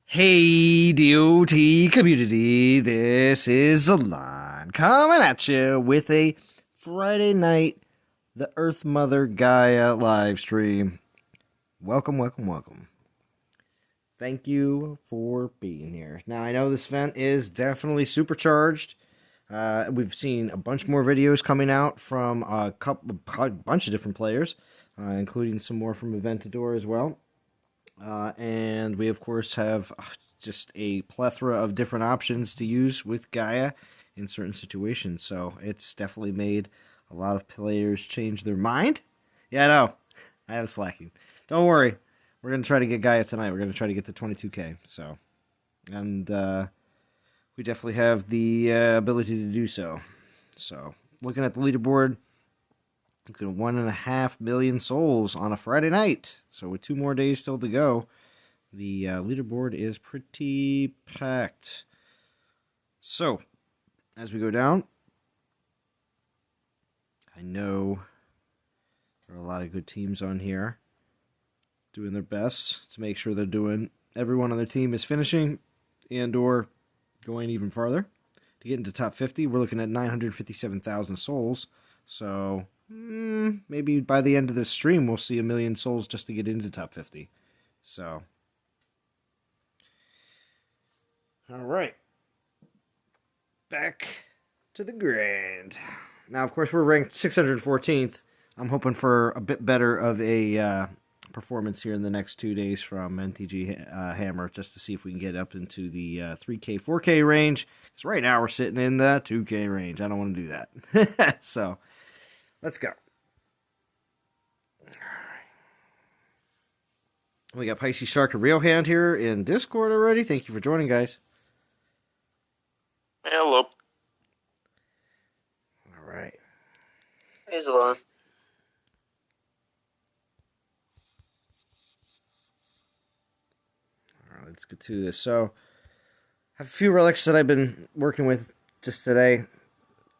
Hey, DOT community, this is Alon coming at you with a Friday night The Earth Mother Gaia live stream. Welcome, welcome, welcome. Thank you for being here. Now, I know this event is definitely supercharged. We've seen a bunch more videos coming out from a bunch of different players, including some more from Aventador as well. And we, of course, have just a plethora of different options to use with Gaia in certain situations. So it's definitely made a lot of players change their mind. Yeah, I know. I am slacking. Don't worry. We're going to try to get Gaia tonight. We're going to try to get to 22K. So, and we definitely have the ability to do so. So, looking at the leaderboard, looking at 1.5 million souls on a Friday night. So with 2 more days still to go, the leaderboard is pretty packed. So, as we go down, I know there are a lot of good teams on here doing their best to make sure they're doing, everyone on their team is finishing and or going even farther. To get into top 50, we're looking at 957,000 souls. So maybe by the end of this stream, we'll see 1 million souls just to get into top 50. So, all right, back to the grind. Now, of course, we're ranked 614th. I'm hoping for a bit better of a performance here in the next 2 days from NTG Hammer, just to see if we can get up into the 3K, 4K range. Because right now we're sitting in the 2K range. I don't want to do that. So, let's go. We got Pisces Shark and Real Hand here in Discord already. Thank you for joining, guys. Hello. All right. Hey, Zalon. All right, let's get to this. So, I have a few relics that I've been working with just today.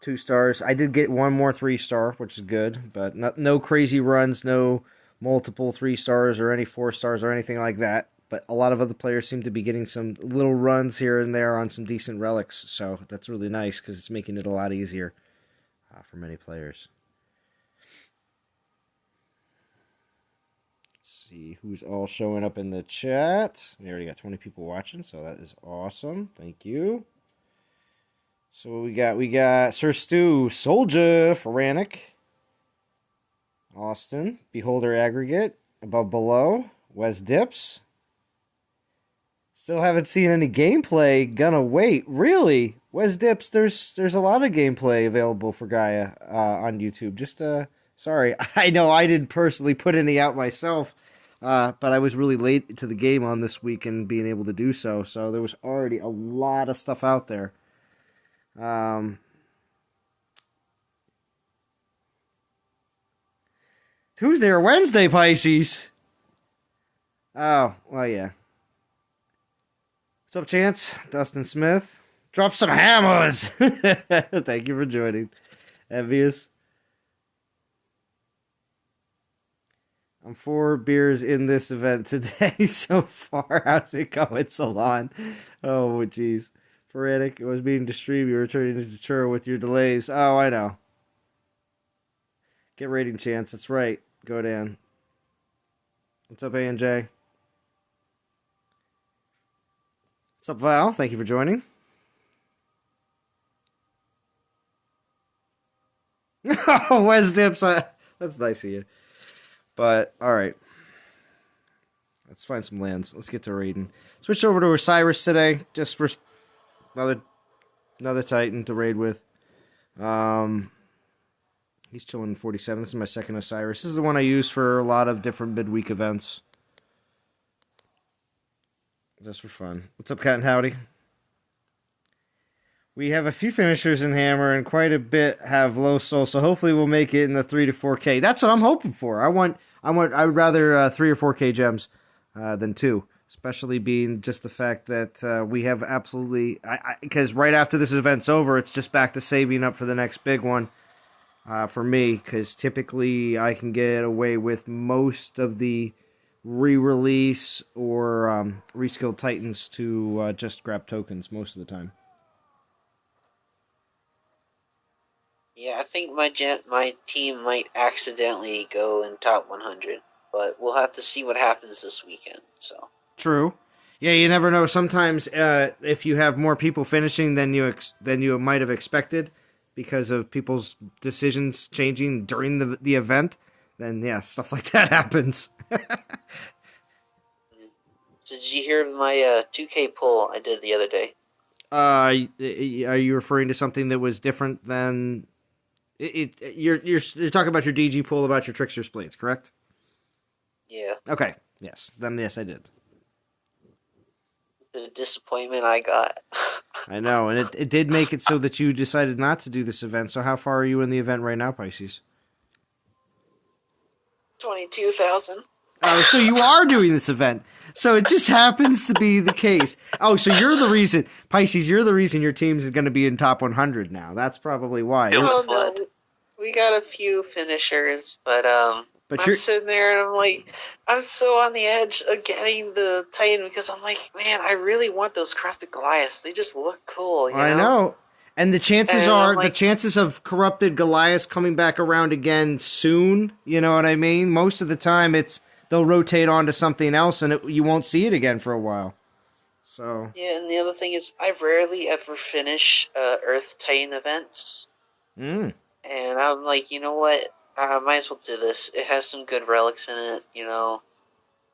2 stars. I did get 1 more 3-star, which is good, but no crazy runs, no multiple 3 stars or any 4 stars or anything like that. But a lot of other players seem to be getting some little runs here and there on some decent relics, so that's really nice because it's making it a lot easier for many players. Let's see who's all showing up in the chat. We already got 20 people watching, so that is awesome. Thank you. So what we got? We got Sir Stu, Soldier, Feranic, Austin, Beholder Aggregate, Above Below, Wes Dips. Still haven't seen any gameplay. Gonna wait. Really? Wes Dips, there's a lot of gameplay available for Gaia on YouTube. Just sorry. I know I didn't personally put any out myself, but I was really late to the game on this week and being able to do so. So there was already a lot of stuff out there. Tuesday or Wednesday, Pisces? Oh, well, yeah. What's up, Chance? Dustin Smith. Drop some hammers! Thank you for joining. Envious. I'm 4 beers in this event today so far. How's it going, Salon? Oh, jeez. Sporadic, it was being streamed. You were turning into churro with your delays. Oh, I know. Get rating chance. That's right. Go down. What's up, ANJ? What's up, Val? Thank you for joining. Oh, Wes Dips. That's nice of you. But, alright. Let's find some lands. Let's get to raiding. Switch over to Osiris today, just for another Titan to raid with. He's chilling in 47. This is my second Osiris. This is the one I use for a lot of different midweek events. Just for fun. What's up, Cat and Howdy? We have a few finishers in Hammer, and quite a bit have low soul, so hopefully we'll make it in the 3 to 4K. That's what I'm hoping for. I'd rather 3 or 4K gems than 2. Especially being just the fact that we have absolutely... Because right after this event's over, it's just back to saving up for the next big one for me. Because typically I can get away with most of the re-release or reskill Titans to just grab tokens most of the time. Yeah, I think my team might accidentally go in top 100, but we'll have to see what happens this weekend. So True. Yeah, you never know. Sometimes if you have more people finishing than you might have expected because of people's decisions changing during the event, then yeah, stuff like that happens. So did you hear my 2K poll I did the other day? Are you referring to something that was different than you're talking about your DG pool about your Trickster Splades, correct? Yeah. Okay. Yes. Then yes, I did. The disappointment I got. I know, and it did make it so that you decided not to do this event. So how far are you in the event right now, Pisces? 22,000. Oh, so you are doing this event. So it just happens to be the case. Oh, so you're the reason, Pisces, you're the reason your team is going to be in top 100 now. That's probably why. Oh no, we got a few finishers, but But I'm you're, sitting there and I'm like, I'm so on the edge of getting the Titan because I'm like, man, I really want those crafted Goliaths. They just look cool, you know? I know. And the chances And I'm are, the like, chances of corrupted Goliath coming back around again soon, you know what I mean? Most of the time they'll rotate onto something else and you won't see it again for a while. So. yeah, and the other thing is, I rarely ever finish Earth Titan events. Mm. And I'm like, you know what? I might as well do this. It has some good relics in it, you know?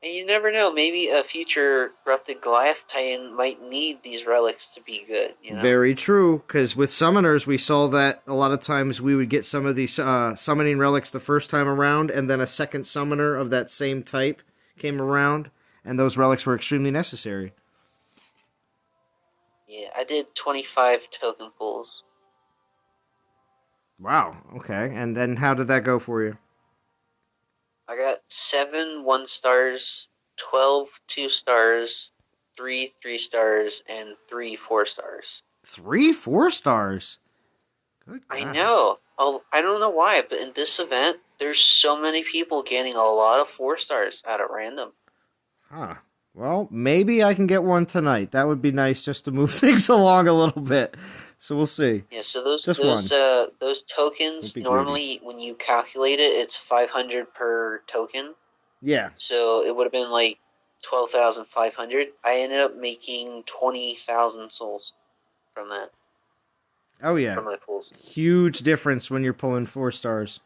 And you never know, maybe a future corrupted Goliath Titan might need these relics to be good, you know? Very true, because with summoners, we saw that a lot of times we would get some of these summoning relics the first time around, and then a second summoner of that same type came around, and those relics were extremely necessary. Yeah, I did 25 token pools. Wow, okay. And then how did that go for you? I got 7 1-stars, 12 2-stars, 3 3-stars, and 3 4-stars. 3 4-stars? Good gosh. I know. I don't know why, but in this event, there's so many people getting a lot of 4-stars out of random. Huh. Well, maybe I can get one tonight. That would be nice just to move things along a little bit. So we'll see. Yeah, so those tokens, normally when you calculate it, it's 500 per token. Yeah. So it would have been like 12,500. I ended up making 20,000 souls from that. Oh, yeah. From my pools. Huge difference when you're pulling 4-stars.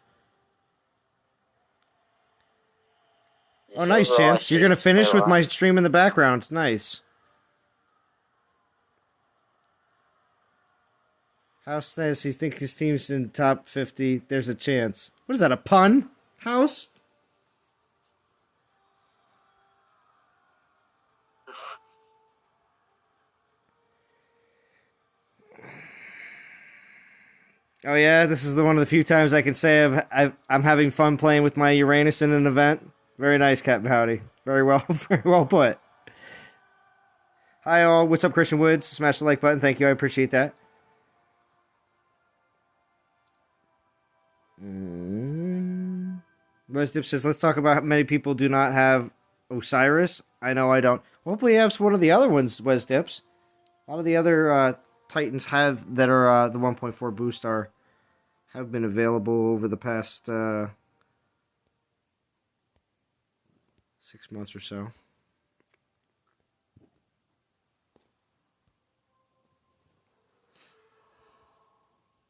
Oh, nice, Chance. You're going to finish with my stream in the background. Nice. House says he thinks his team's in top 50. There's a chance. What is that, a pun? House? Oh yeah, this is one of the few times I can say I'm having fun playing with my Uranus in an event. Very nice, Captain Howdy. Very well put. Hi all, what's up, Christian Woods? Smash the like button, thank you, I appreciate that. Resdip says, let's talk about how many people do not have Osiris. I know I don't. Hopefully you have one of the other ones, Wesdips. A lot of the other Titans have that are the 1.4 boost have been available over the past 6 months or so.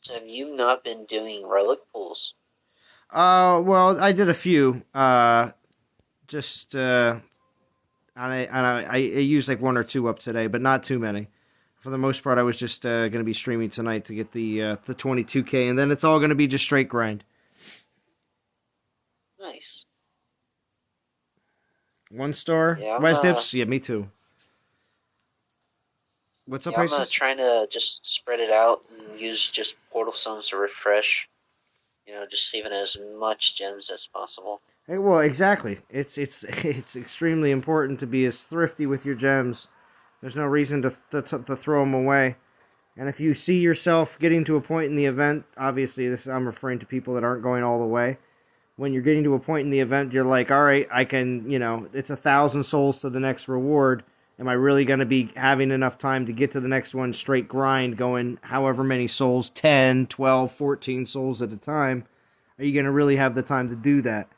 So have you not been doing relic pools? Well, I did a few. I used like 1 or 2 up today, but not too many. For the most part, I was just going to be streaming tonight to get the 22K, and then it's all going to be just straight grind. Nice. 1-star? Yeah, Wise Dips? Yeah, me too. What's up, I'm Pisces? trying to just spread it out and use just portal stones to refresh. You know, just saving as much gems as possible. Hey, well, exactly. It's extremely important to be as thrifty with your gems. There's no reason to throw them away. And if you see yourself getting to a point in the event, obviously I'm referring to people that aren't going all the way, when you're getting to a point in the event, you're like, all right, I can, it's 1,000 souls to the next reward. Am I really going to be having enough time to get to the next one straight grind, going however many souls, 10, 12, 14 souls at a time? Are you going to really have the time to do that?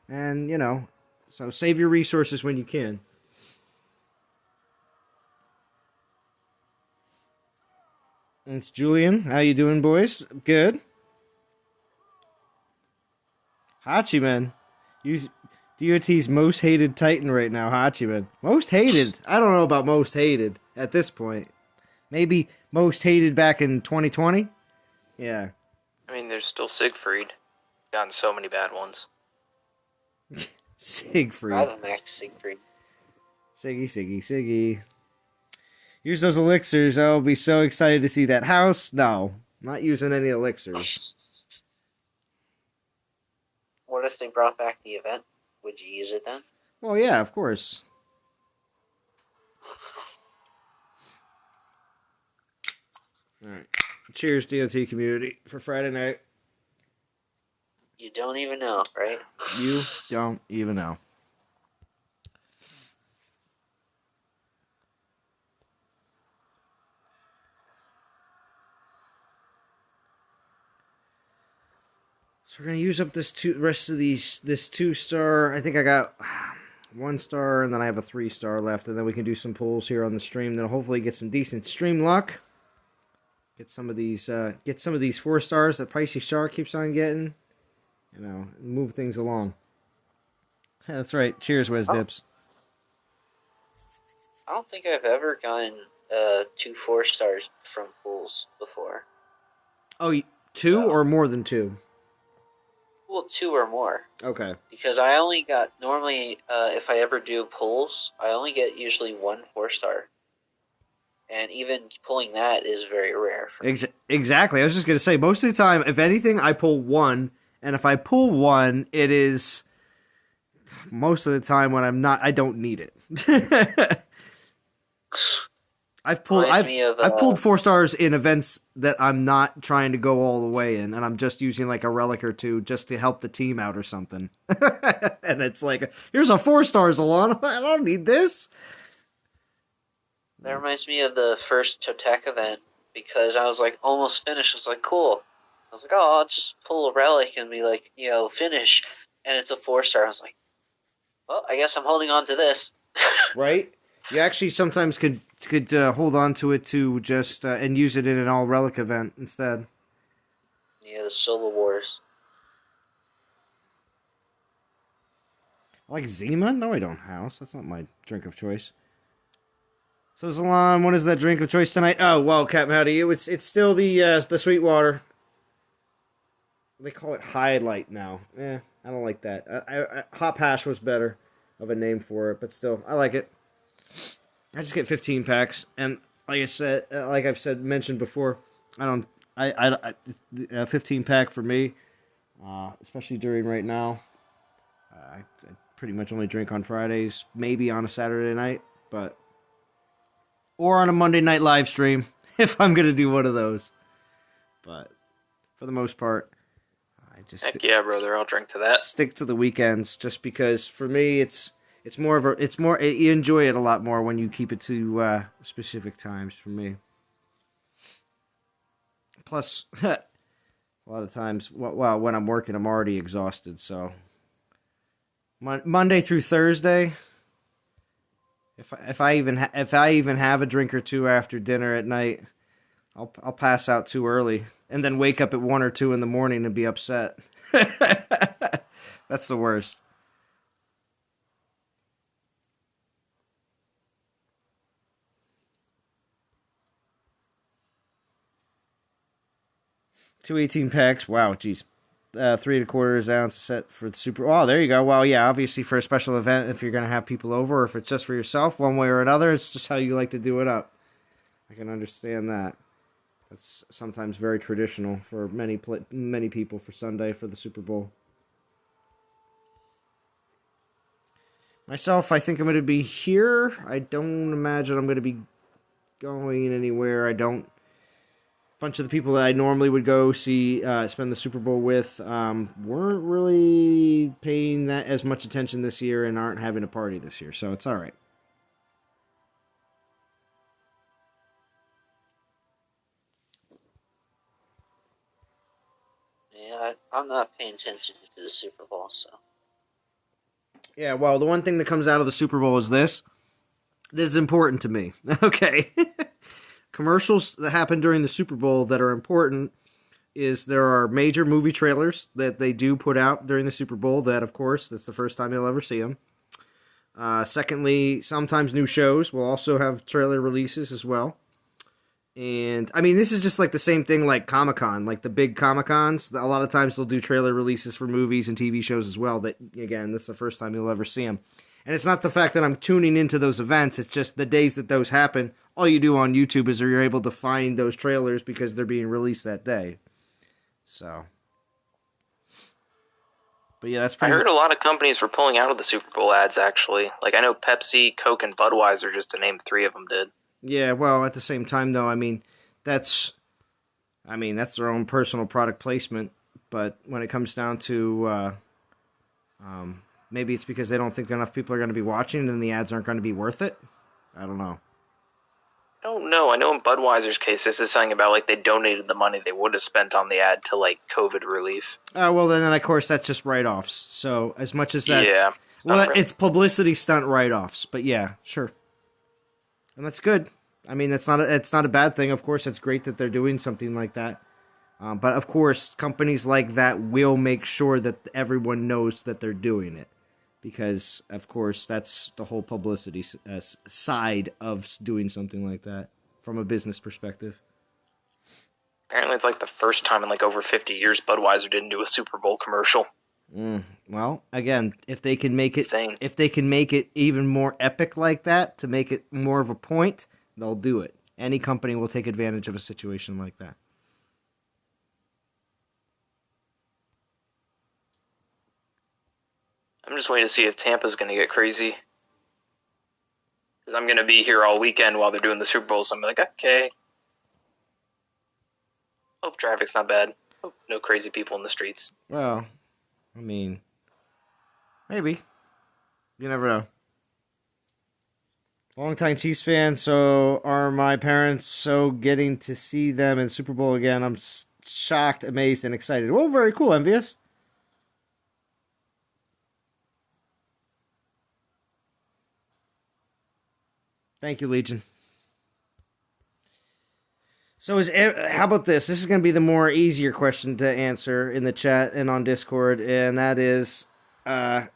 And, so save your resources when you can. It's Julian. How you doing, boys? Good. Hachiman. You DOT's most hated Titan right now, Hachiman. Most hated? I don't know about most hated at this point. Maybe most hated back in 2020? Yeah. I mean, there's still Siegfried. Gotten so many bad ones. Siegfried. I have a max Siegfried. Siggy. Use those elixirs. I'll be so excited to see that house. No, not using any elixirs. What if they brought back the event? Would you use it then? Well, yeah, of course. All right. Cheers, DOT community, for Friday night. You don't even know, right? You don't even know. So we're gonna use up this rest of this 2-star. I think I got 1 star, and then I have a 3-star left, and then we can do some pulls here on the stream. Then hopefully get some decent stream luck. Get some of these 4 stars that Pricey Shark keeps on getting. Move things along. Yeah, that's right. Cheers, Wes Dips. I don't think I've ever gotten 2 4-stars from pools before. Oh, 2 or more than 2? Well, 2 or more. Okay. Because I only got, normally, if I ever do pulls, I only get usually 1 4-star. And even pulling that is very rare. Exactly. I was just going to say, most of the time, if anything, I pull 1. And if I pull 1, it is most of the time when I don't need it. I've pulled 4 stars in events that I'm not trying to go all the way in, and I'm just using like a relic or 2 just to help the team out or something. And it's like, here's a 4 stars, Alon. I don't need this. That reminds me of the first Totek event, because I was like almost finished. I was like, cool. I was like, oh, I'll just pull a relic and be like, finish. And it's a 4-star. I was like, well, I guess I'm holding on to this. Right? You actually sometimes could hold on to it to just and use it in an all relic event instead. Yeah, the Solo Wars. I like Zima? No, I don't, House. That's not my drink of choice. So, Zalon, what is that drink of choice tonight? Oh, well, Captain, how do you? It's still the Sweetwater. They call it Highlight now. I don't like that. Hop Hash was better of a name for it, but still, I like it. I just get 15 packs, and like I said, mentioned before, I 15 pack for me, especially during right now. I pretty much only drink on Fridays, maybe on a Saturday night, or on a Monday night live stream if I'm gonna do one of those. But for the most part, I just yeah, brother, I'll drink to that. Stick to the weekends, just because for me it's more you enjoy it a lot more when you keep it to specific times. For me, plus a lot of times, well, when I'm working, I'm already exhausted. So Monday through Thursday, if I even have a drink or 2 after dinner at night, I'll pass out too early and then wake up at 1 or 2 in the morning and be upset. That's the worst. Two 18 packs. Wow, geez. 3 1/4 ounce set for the super. Oh, there you go. Well, yeah, obviously for a special event, if you're going to have people over, or if it's just for yourself, one way or another, it's just how you like to do it up. I can understand that. That's sometimes very traditional for many people for Sunday for the Super Bowl. Myself, I think I'm going to be here. I don't imagine I'm going to be going anywhere. I don't bunch of the people that I normally would go see spend the Super Bowl with weren't really paying that as much attention this year and aren't having a party this year, so it's all right. Yeah, I'm not paying attention to the Super Bowl, so. Yeah, well, the one thing that comes out of the Super Bowl is this. That's important to me. Okay. Commercials that happen during the Super Bowl that are important is there are major movie trailers that they do put out during the Super Bowl that, of course, that's the first time you'll ever see them. Secondly, sometimes new shows will also have trailer releases as well. And, I mean, this is just like the same thing like Comic-Con, like the big Comic-Cons. A lot of times they'll do trailer releases for movies and TV shows as well that, again, that's the first time you'll ever see them. And it's not the fact that I'm tuning into those events, it's just the days that those happen, all you do on YouTube is you're able to find those trailers because they're being released that day. So. But yeah, that's pretty... I heard a lot of companies were pulling out of the Super Bowl ads, actually. Like, I know Pepsi, Coke, and Budweiser, just to name 3 of them, did. Yeah, well, at the same time, though, I mean, that's their own personal product placement. But when it comes down to, maybe it's because they don't think enough people are going to be watching, and the ads aren't going to be worth it. I don't know. I don't know. I know in Budweiser's case, this is something about, like, they donated the money they would have spent on the ad to, like, COVID relief. Well, then, of course, that's just write-offs. So, as much as that's... Yeah. Well, Okay. it's publicity stunt write-offs. But, yeah, sure. And that's good. I mean, it's not a bad thing. Of course, it's great that they're doing something like that. But, of course, companies like that will make sure that everyone knows that they're doing it. Because, of course, that's the whole publicity side of doing something like that from a business perspective. Apparently it's like the first time in like over 50 years Budweiser didn't do a Super Bowl commercial. Well, again, if they can make it, Insane. if they can make it even more epic like that to make it more of a point, they'll do it. Any company will take advantage of a situation like that. I'm just waiting to see if Tampa's going to get crazy. Because I'm going to be here all weekend while they're doing the Super Bowl, so I'm like, okay. Hope traffic's not bad. Hope no crazy people in the streets. Well, I mean, maybe. You never know. Longtime Chiefs fan, so are my parents, so getting to see them in Super Bowl again, I'm shocked, amazed, and excited. Well, very cool, Envious. Thank you, Legion. So how about this? This is going to be the more easier question to answer in the chat and on Discord, and that is, I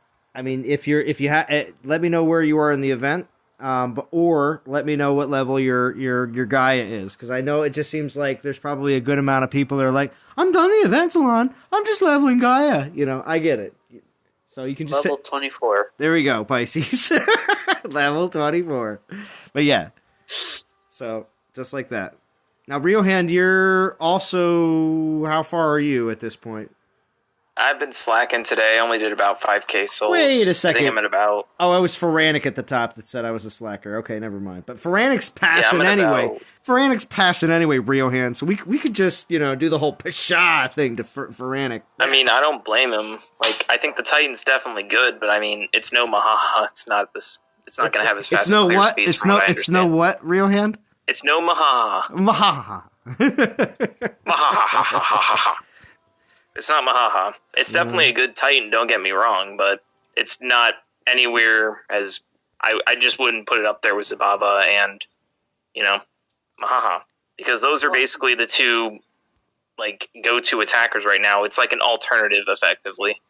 mean, let me know where you are in the event, or let me know what level your Gaia is, because I know it just seems like there's probably a good amount of people that are like, I'm done the event, Salon. I'm just leveling Gaia. You know, I get it. So you can just level 24. There we go, Pisces. Level 24. But yeah. So just like that. Now, Riohand, you're also... How far are you at this point? I've been slacking today. I only did about 5k souls. Wait a second. I think I'm at about... Oh, it was Ferranic at the top that said I was a slacker. Okay, never mind. But Ferranic's passing anyway. Ferranic's passing anyway, Riohand. So we could just, do the whole Pshaw thing to Ferranic. I mean, I don't blame him. Like, I think the Titan's definitely good, but I mean, it's no Mahaha. It's not this... It's not going to have as fast it's no player what? speeds. It's no what, Riohand? It's no Mahaha. Mahaha. Mahaha. It's not Mahaha. It's definitely a good Titan, don't get me wrong, but it's not anywhere as... I just wouldn't put it up there with Zababa and, Mahaha. Because those are basically the two, go-to attackers right now. It's like an alternative, effectively.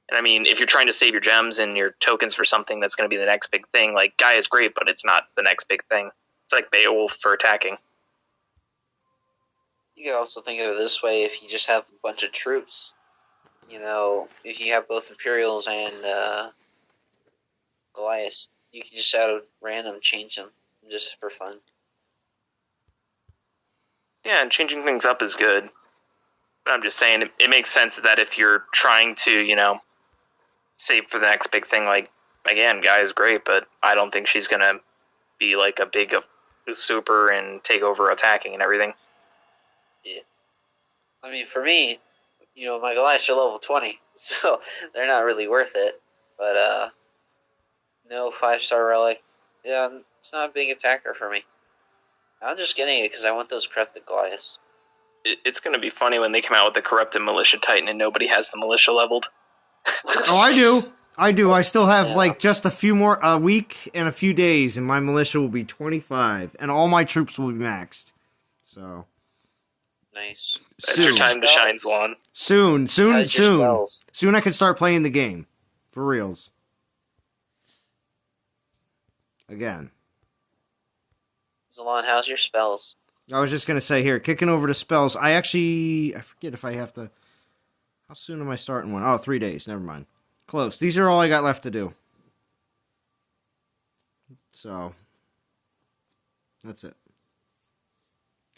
And I mean, if you're trying to save your gems and your tokens for something that's going to be the next big thing, Gaia is great, but it's not the next big thing. It's like Beowulf for attacking. You can also think of it this way: if you just have a bunch of troops, if you have both Imperials and Goliaths, you can just out of random change them just for fun. Yeah, and changing things up is good. But I'm just saying, it makes sense that if you're trying to, save for the next big thing, again, Gaia's great, but I don't think she's going to be a big super and take over attacking and everything. Yeah. I mean, for me, my Goliaths are level 20, so they're not really worth it. But, no 5-star relic. Yeah, it's not a big attacker for me. I'm just getting it because I want those corrupted Goliaths. It's going to be funny when they come out with the corrupted militia titan and nobody has the militia leveled. Oh, I do. I still have just a week and a few days, and my militia will be 25, and all my troops will be maxed. So nice. That's your time to shine, Zalon. Soon. Soon I can start playing the game. For reals. Again. Zalon, how's your spells? I was just going to say here, kicking over to spells, I forget if I have to... How soon am I starting one? Oh, 3 days. Never mind. Close. These are all I got left to do. So, that's it.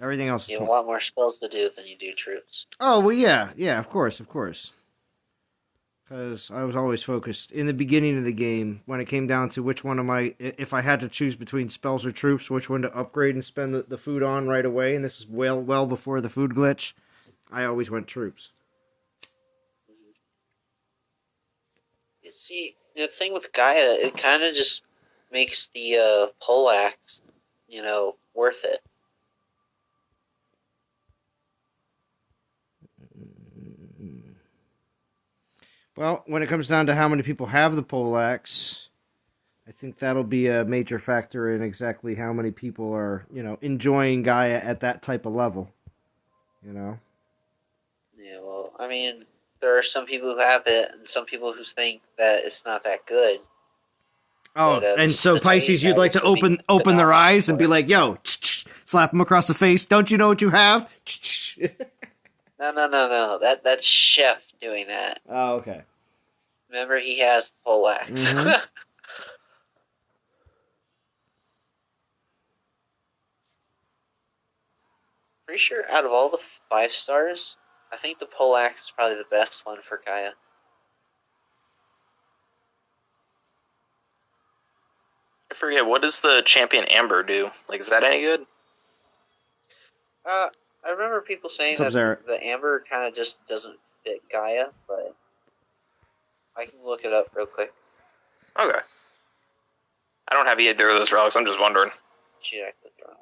Everything else is... You have a lot more spells to do than you do troops. Oh, well, yeah. Yeah, of course. Because I was always focused in the beginning of the game when it came down to which one of my, if I had to choose between spells or troops, which one to upgrade and spend the food on right away, and this is well before the food glitch, I always went troops. See, the thing with Gaia, it kind of just makes the poleaxe, worth it. Well, when it comes down to how many people have the poleaxe, I think that'll be a major factor in exactly how many people are, enjoying Gaia at that type of level. Yeah, well, I mean, there are some people who have it, and some people who think that it's not that good. Oh, but, and so Pisces, you'd like to open their eyes and be like, yo, slap them across the face. Don't you know what you have? No. That's Chef doing that. Oh, okay. Remember, he has the poleaxe. Mm-hmm. Pretty sure out of all the 5 stars, I think the poleaxe is probably the best one for Gaia. I forget, what does the champion Amber do? Like, is that any good? I remember people saying that the Amber kind of just doesn't fit Gaia, but I can look it up real quick. Okay. I don't have either of those relics, I'm just wondering. Shit, I clicked the wrong one.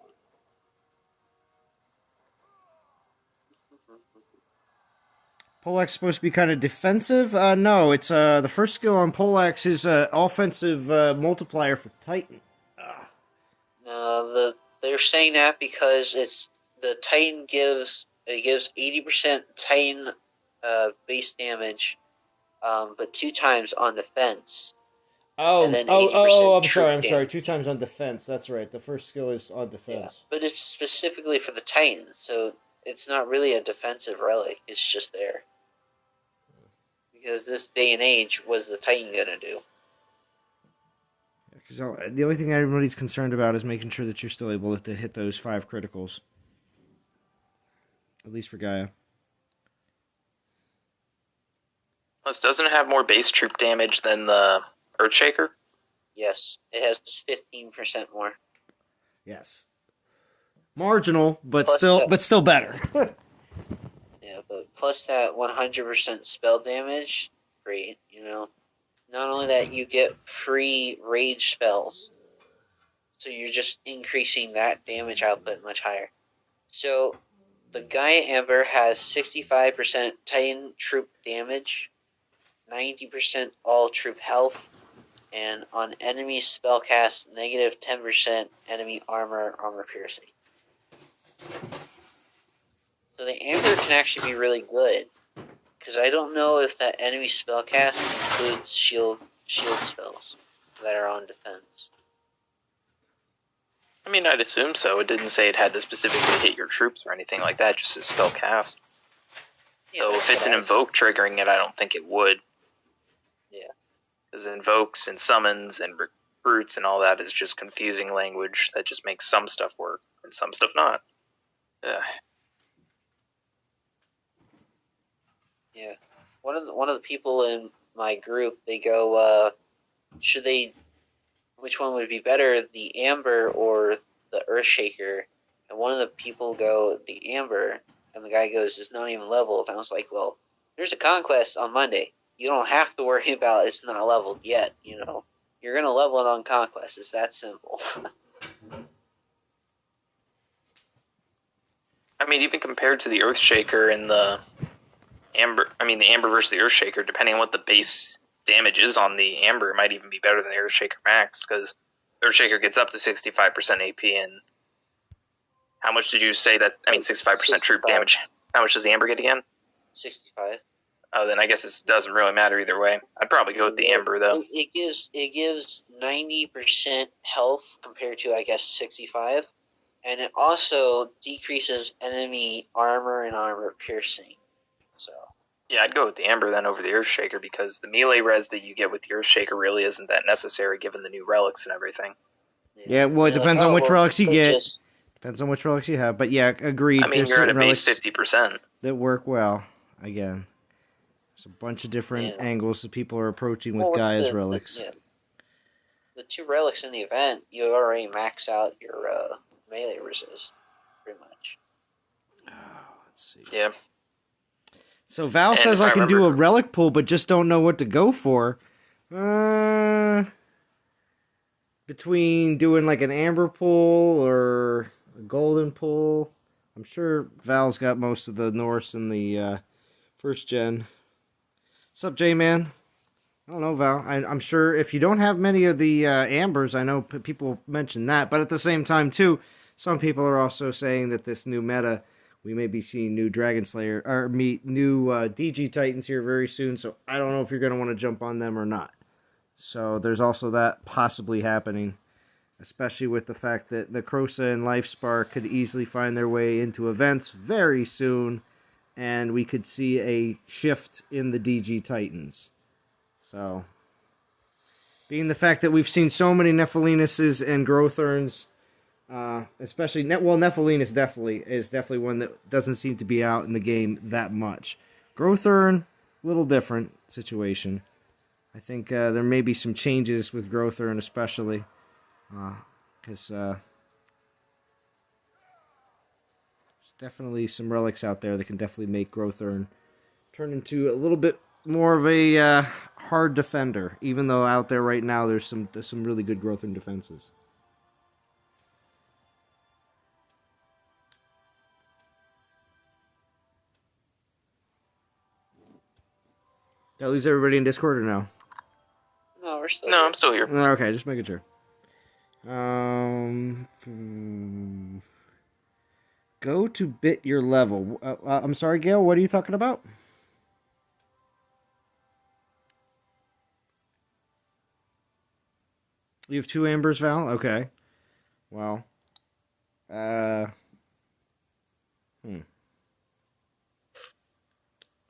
Poleaxe is supposed to be kind of defensive? No, it's the first skill on Poleaxe is offensive multiplier for Titan. They're saying that because it's the Titan gives 80% Titan base damage, but 2 times on defense. I'm sorry. 2 times on defense. That's right. The first skill is on defense. Yeah, but it's specifically for the Titan, so it's not really a defensive relic. It's just there. Because this day and age, what's the Titan gonna do? Because the only thing everybody's concerned about is making sure that you're still able to hit those 5 criticals. At least for Gaia. Plus, doesn't it have more base troop damage than the Earthshaker? Yes, it has 15% more. Yes. Marginal, but still better. Yeah, but plus that 100% spell damage, great, Not only that, you get free rage spells. So you're just increasing that damage output much higher. So the Gaia Amber has 65% Titan troop damage, 90% all troop health, and on enemy spellcast, negative 10% enemy armor piercing. So the Amber can actually be really good, because I don't know if that enemy spellcast includes shield spells that are on defense. I mean, I'd assume so. It didn't say it had to specifically hit your troops or anything like that, just a spell cast. Yeah, so if it's an invoke triggering it, I don't think it would. Yeah. Because invokes and summons and recruits and all that is just confusing language that just makes some stuff work and some stuff not. Yeah. One of the people in my group, they go, which one would be better, the Amber or the Earthshaker? And one of the people go, the Amber, And the guy goes, it's not even leveled. And I was like, well, there's a conquest on Monday. You don't have to worry about it's not leveled yet, you know. You're going to level it on conquest. It's that simple. I mean, even compared to the Earthshaker and the Amber, the Amber versus the Earthshaker, depending on what the base damage is on the Amber, it might even be better than the Earthshaker Max, because Earthshaker gets up to 65% AP, and how much did you say that? 65% troop damage. How much does the Amber get again? 65. Oh, then I guess it doesn't really matter either way. I'd probably go with the Amber, though. It gives 90% health compared to, I guess, 65. And it also decreases enemy armor and armor piercing. So yeah, I'd go with the Amber then over the Earthshaker, because the melee res that you get with the Earthshaker really isn't that necessary given the new relics and everything. Yeah, well, it depends on which relics you get. Depends on which relics you have. But yeah, agreed. You're at a base 50%. That work well. Again, there's a bunch of different angles that people are approaching with Gaia's relics. The 2 relics in the event, you already max out your melee resist, pretty much. Let's see. Yeah. So Val says I can do a relic pull, but just don't know what to go for. Between doing like an amber pull or a golden pull. I'm sure Val's got most of the Norse in the first gen. What's up, J-Man? I don't know, Val. I'm sure if you don't have many of the ambers, I know people mention that. But at the same time, too, some people are also saying that this new meta, we may be seeing new Dragon Slayer, or meet new DG Titans here very soon. So I don't know if you're going to want to jump on them or not. So there's also that possibly happening, especially with the fact that the Crosa and Lifespark could easily find their way into events very soon, and we could see a shift in the DG Titans. So, being the fact that we've seen so many Nephilinuses and Growthorns, especially, Nephilinus is definitely one that doesn't seem to be out in the game that much. Growthorn, little different situation. I think there may be some changes with Growthorn especially, because there's definitely some relics out there that can definitely make Growthorn turn into a little bit more of a hard defender, even though out there right now there's some really good Growthorn defenses. Did I lose everybody in Discord or no? No, we're still No, here. I'm still here. Okay, just making sure. Go to bit your level. I'm sorry, Gail, what are you talking about? You have 2 ambers, Val? Okay. Well.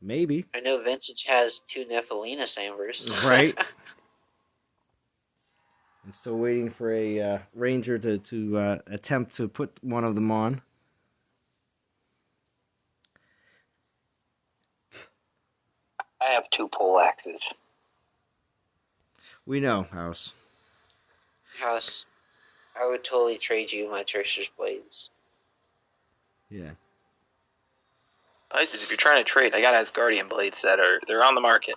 Maybe. I know Vintage has 2 Nephilinus ambers. Right. I'm still waiting for a ranger to attempt to put one of them on. I have 2 pole axes. We know, House. House, I would totally trade you my Trickster's Blades. Yeah. Pisces, if you're trying to trade, I got Asgardian blades they're on the market.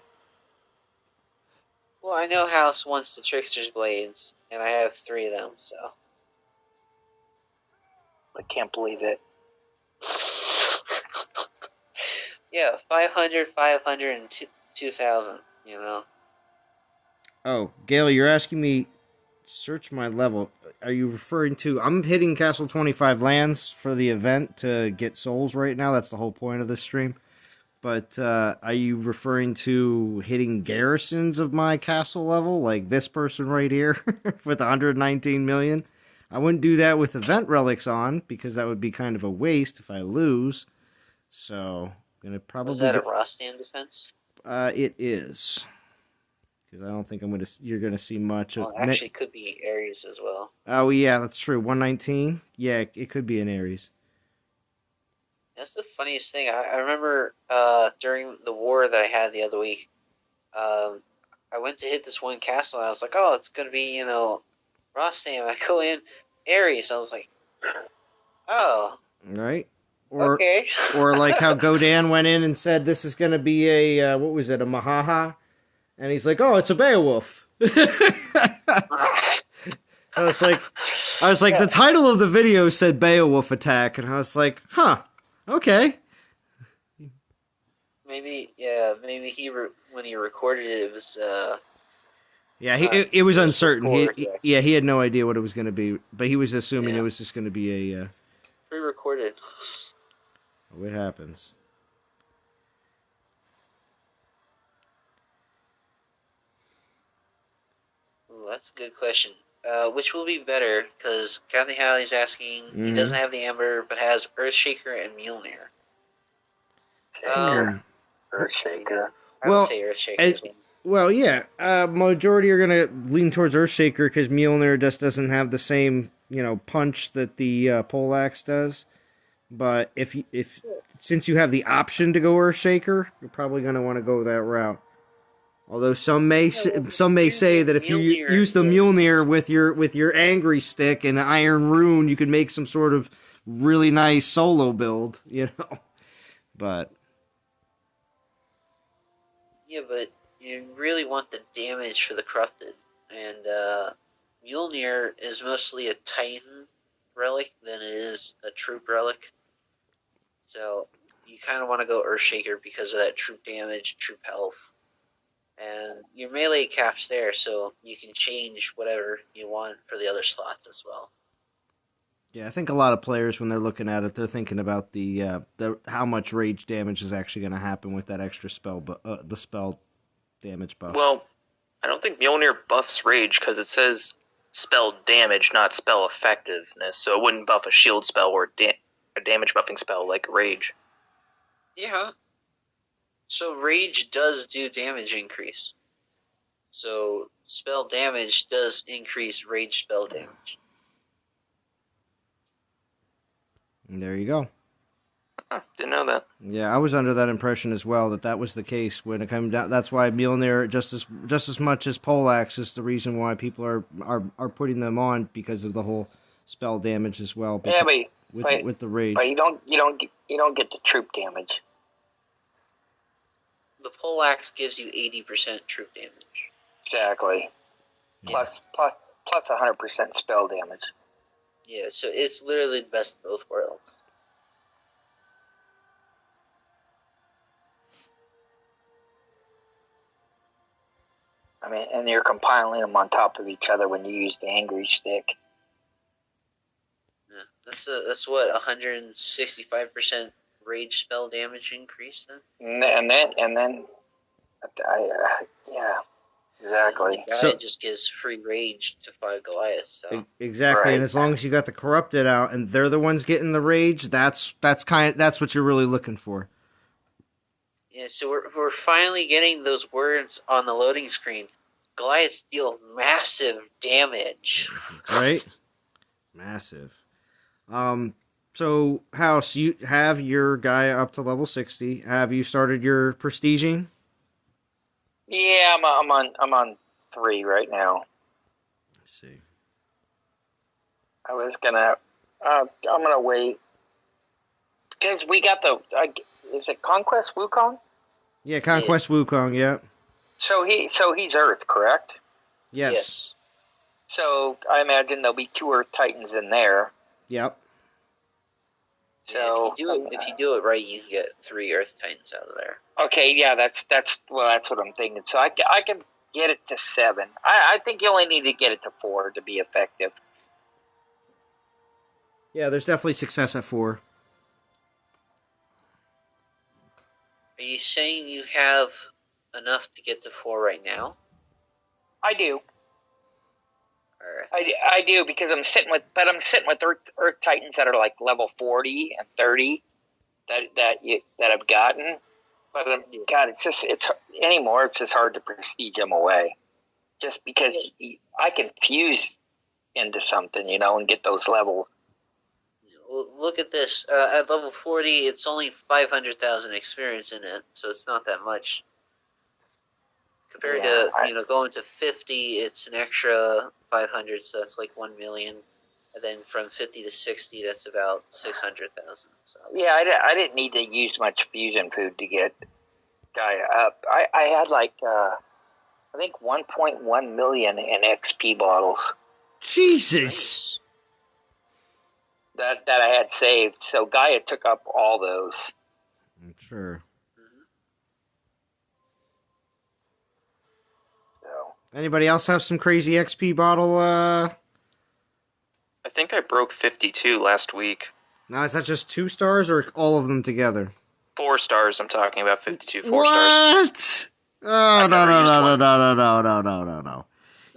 Well, I know House wants the Trickster's Blades, and I have 3 of them, so. I can't believe it. Yeah, 500, 500, and 2,000, you know. Oh, Gail, you're asking me search my level. Are you referring to... I'm hitting Castle 25 lands for the event to get souls right now. That's the whole point of this stream. But are you referring to hitting garrisons of my castle level? Like this person right here with 119 million? I wouldn't do that with event relics on because that would be kind of a waste if I lose. So, I'm going to probably... Was that a Rostand defense? It is. Because I don't think you're going to see much. Well, actually, it could be Ares as well. Oh, yeah, that's true. 119? Yeah, it could be an Ares. That's the funniest thing. I remember during the war that I had the other week, I went to hit this one castle, and I was like, oh, it's going to be, Rostam. I go in, Ares. I was like, oh. Right? or Okay. or like how Godan went in and said this is going to be a what was it, a Mahaha, and he's like, oh, it's a Beowulf. I was like, the title of the video said Beowulf attack, and I was like, huh, okay. Maybe when he recorded it, it was Yeah, it was it was uncertain. before, He had no idea what it was going to be, but he was assuming Yeah. it was just going to be a. pre-recorded. What happens? Ooh, that's a good question. Which will be better? Because Captain Halley's asking, he doesn't have the Amber, but has Earthshaker and Mjolnir. Earthshaker. I would Well, say Earthshaker. Well, yeah, majority are going to lean towards Earthshaker because Mjolnir just doesn't have the same, punch that the poleaxe does. But if since you have the option to go Earthshaker, you're probably going to want to go that route. Although some may say that if you use the Mjolnir with your angry stick and Iron Rune, you could make some sort of really nice solo build, But Yeah, but you really want the damage for the Corrupted. And Mjolnir is mostly a Titan relic than it is a troop relic. So you kind of want to go Earthshaker because of that troop damage, troop health. And your melee cap's there, so you can change whatever you want for the other slots as well. yeah, I think a lot of players, when they're looking at it, they're thinking about the how much rage damage is actually going to happen with that extra spell, the spell damage buff. Well, I don't think Mjolnir buffs rage because it says spell damage, not spell effectiveness. So it wouldn't buff a shield spell or a damage buffing spell like rage. Yeah. So rage does do damage increase. So spell damage does increase rage spell damage. And there you go. Didn't know that. Yeah, I was under that impression as well that was the case when it came down. That's why Mjolnir just as much as Poleaxe is the reason why people are putting them on because of the whole spell damage as well. Yeah, with the rage. But you don't get the troop damage. The poleaxe gives you 80% troop damage. Exactly. Yeah. Plus 100% spell damage. Yeah, so it's literally the best of both worlds. I mean, and you're compiling them on top of each other when you use the angry stick. Yeah, that's what 165% rage spell damage increase then. And then, yeah, exactly. The guy just gives free rage to 5 Goliaths. So. Exactly, Right. and as long as you got the corrupted out and they're the ones getting the rage, that's what you're really looking for. Yeah, so we're finally getting those words on the loading screen. Goliaths deal massive damage. Right? Massive. So House, you have your guy up to level 60. Have you started your prestiging? Yeah, I'm on 3 right now. Let's see. I was gonna, I'm gonna wait because we got is it Conquest Wukong? Yeah, Conquest Wukong, yeah. So he's Earth, correct? Yes. So I imagine there'll be 2 Earth Titans in there. Yep. So if you do it right, you can get 3 Earth Titans out of there. Okay, yeah, that's what I'm thinking. So I can get it to 7. I think you only need to get it to 4 to be effective. Yeah, there's definitely success at 4. Are you saying you have enough to get to 4 right now? I do. Or... I do because I'm sitting with Earth Titans that are like level 40 and 30 that I've gotten. But God, it's just hard to prestige them away. Just because I can fuse into something, and get those levels. Look at this. At level 40, it's only 500,000 experience in it, so it's not that much. Compared to, going to 50, it's an extra 500, so that's like 1 million. And then from 50 to 60, that's about 600,000. So. Yeah, I didn't need to use much fusion food to get Gaia up. I had like, I think 1.1 million in XP bottles. Jesus. That I had saved. So Gaia took up all those. I'm sure. So. Anybody else have some crazy XP bottle? I think I broke 52 last week. Now, is that just 2 stars or all of them together? 4 stars, I'm talking about 52 4 what? stars. Oh, no.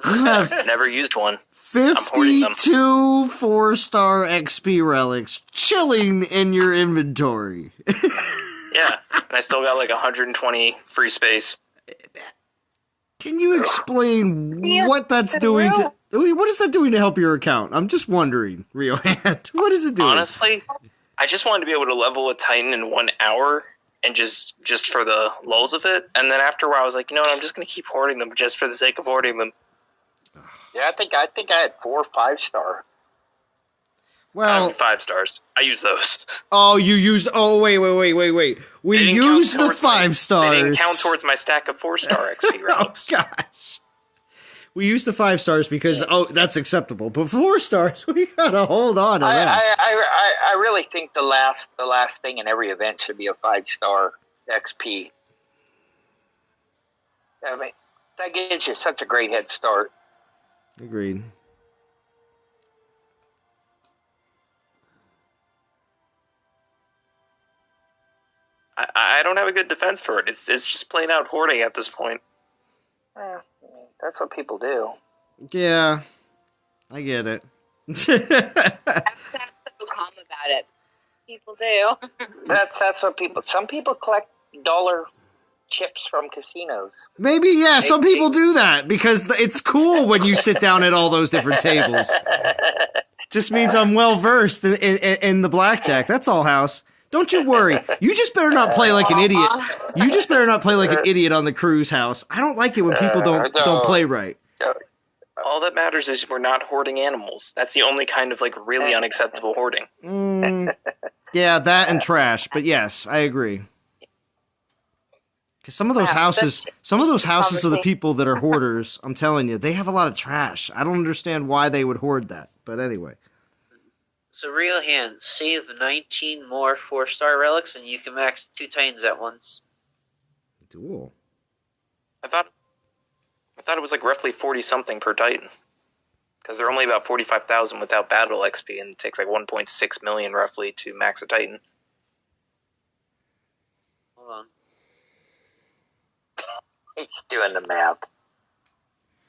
You have Never used one. 52 4-star XP relics chilling in your inventory. Yeah, and I still got like 120 free space. Can you explain what that's doing to... What is that doing to help your account? I'm just wondering, Rio Hand. What is it doing? Honestly, I just wanted to be able to level a Titan in 1 hour and just for the lulz of it. And then after a while, I was like, you know what? I'm just going to keep hoarding them just for the sake of hoarding them. Yeah, I think I had 4 or 5-star. Well, 5 stars. I use those. Oh, you used... Oh, wait. We used the 5 stars. They didn't count towards my stack of 4-star XP relics. Oh, gosh. We used the 5 stars because, that's acceptable. But 4 stars, we gotta hold on to that. I really think the last thing in every event should be a 5-star XP. I mean, that gives you such a great head start. Agreed. I don't have a good defense for it. It's just plain out hoarding at this point. That's what people do. Yeah, I get it. I'm so calm about it. People do. That's what people... Some people collect dollar chips from casinos. Maybe, yeah, some people do that because it's cool when you sit down at all those different tables. Just means I'm well-versed in the blackjack. That's all, House. Don't you worry. You just better not play like an idiot. You just better not play like an idiot on the cruise, House. I don't like it when people don't play right. All that matters is we're not hoarding animals. That's the only kind of like really unacceptable hoarding. Yeah, that and trash. But yes, I agree. Because some of those houses of the people that are hoarders, I'm telling you, they have a lot of trash. I don't understand why they would hoard that. But anyway. So, Real Hand, save 19 more 4-star relics, and you can max 2 Titans at once. Cool. I thought it was like roughly 40-something per Titan. Because they're only about 45,000 without battle XP, and it takes like 1.6 million roughly to max a Titan. Hold on. He's doing the math.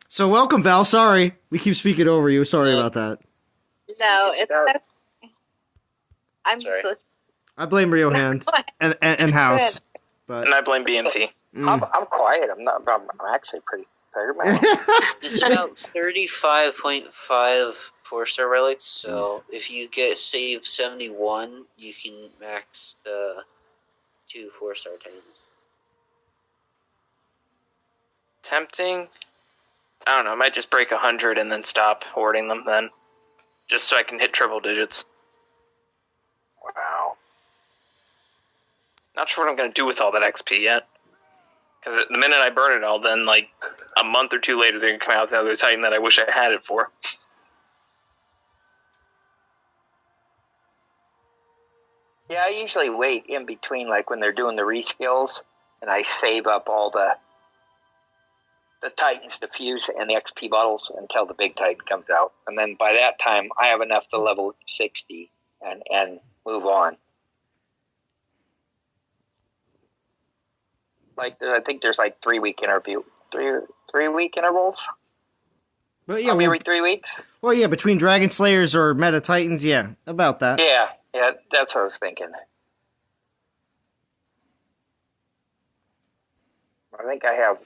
So welcome, Val. Sorry. We keep speaking over you. Sorry about that. No, it's okay. I'm Sorry. just listening. I blame Rio Hand and House. But And I blame BMT. I'm quiet. I'm actually pretty tired. It's about 35.5 4-star relics, so if you save 71, you can max the 2 4-star Titans. Tempting? I don't know. I might just break 100 and then stop hoarding them then. Just so I can hit triple digits. Wow. Not sure what I'm going to do with all that XP yet. Because the minute I burn it all, then like a month or 2 later, they're going to come out with another Titan that I wish I had it for. Yeah, I usually wait in between, like when they're doing the reskills, and I save up all the Titans to fuse and the XP bottles until the big Titan comes out. And then by that time, I have enough to level 60 and move on. Like, I think there's like 3-week interview. 3-week intervals? But yeah, every 3 weeks? Well, yeah, between Dragon Slayers or Meta Titans, yeah, about that. Yeah, that's what I was thinking. I think I have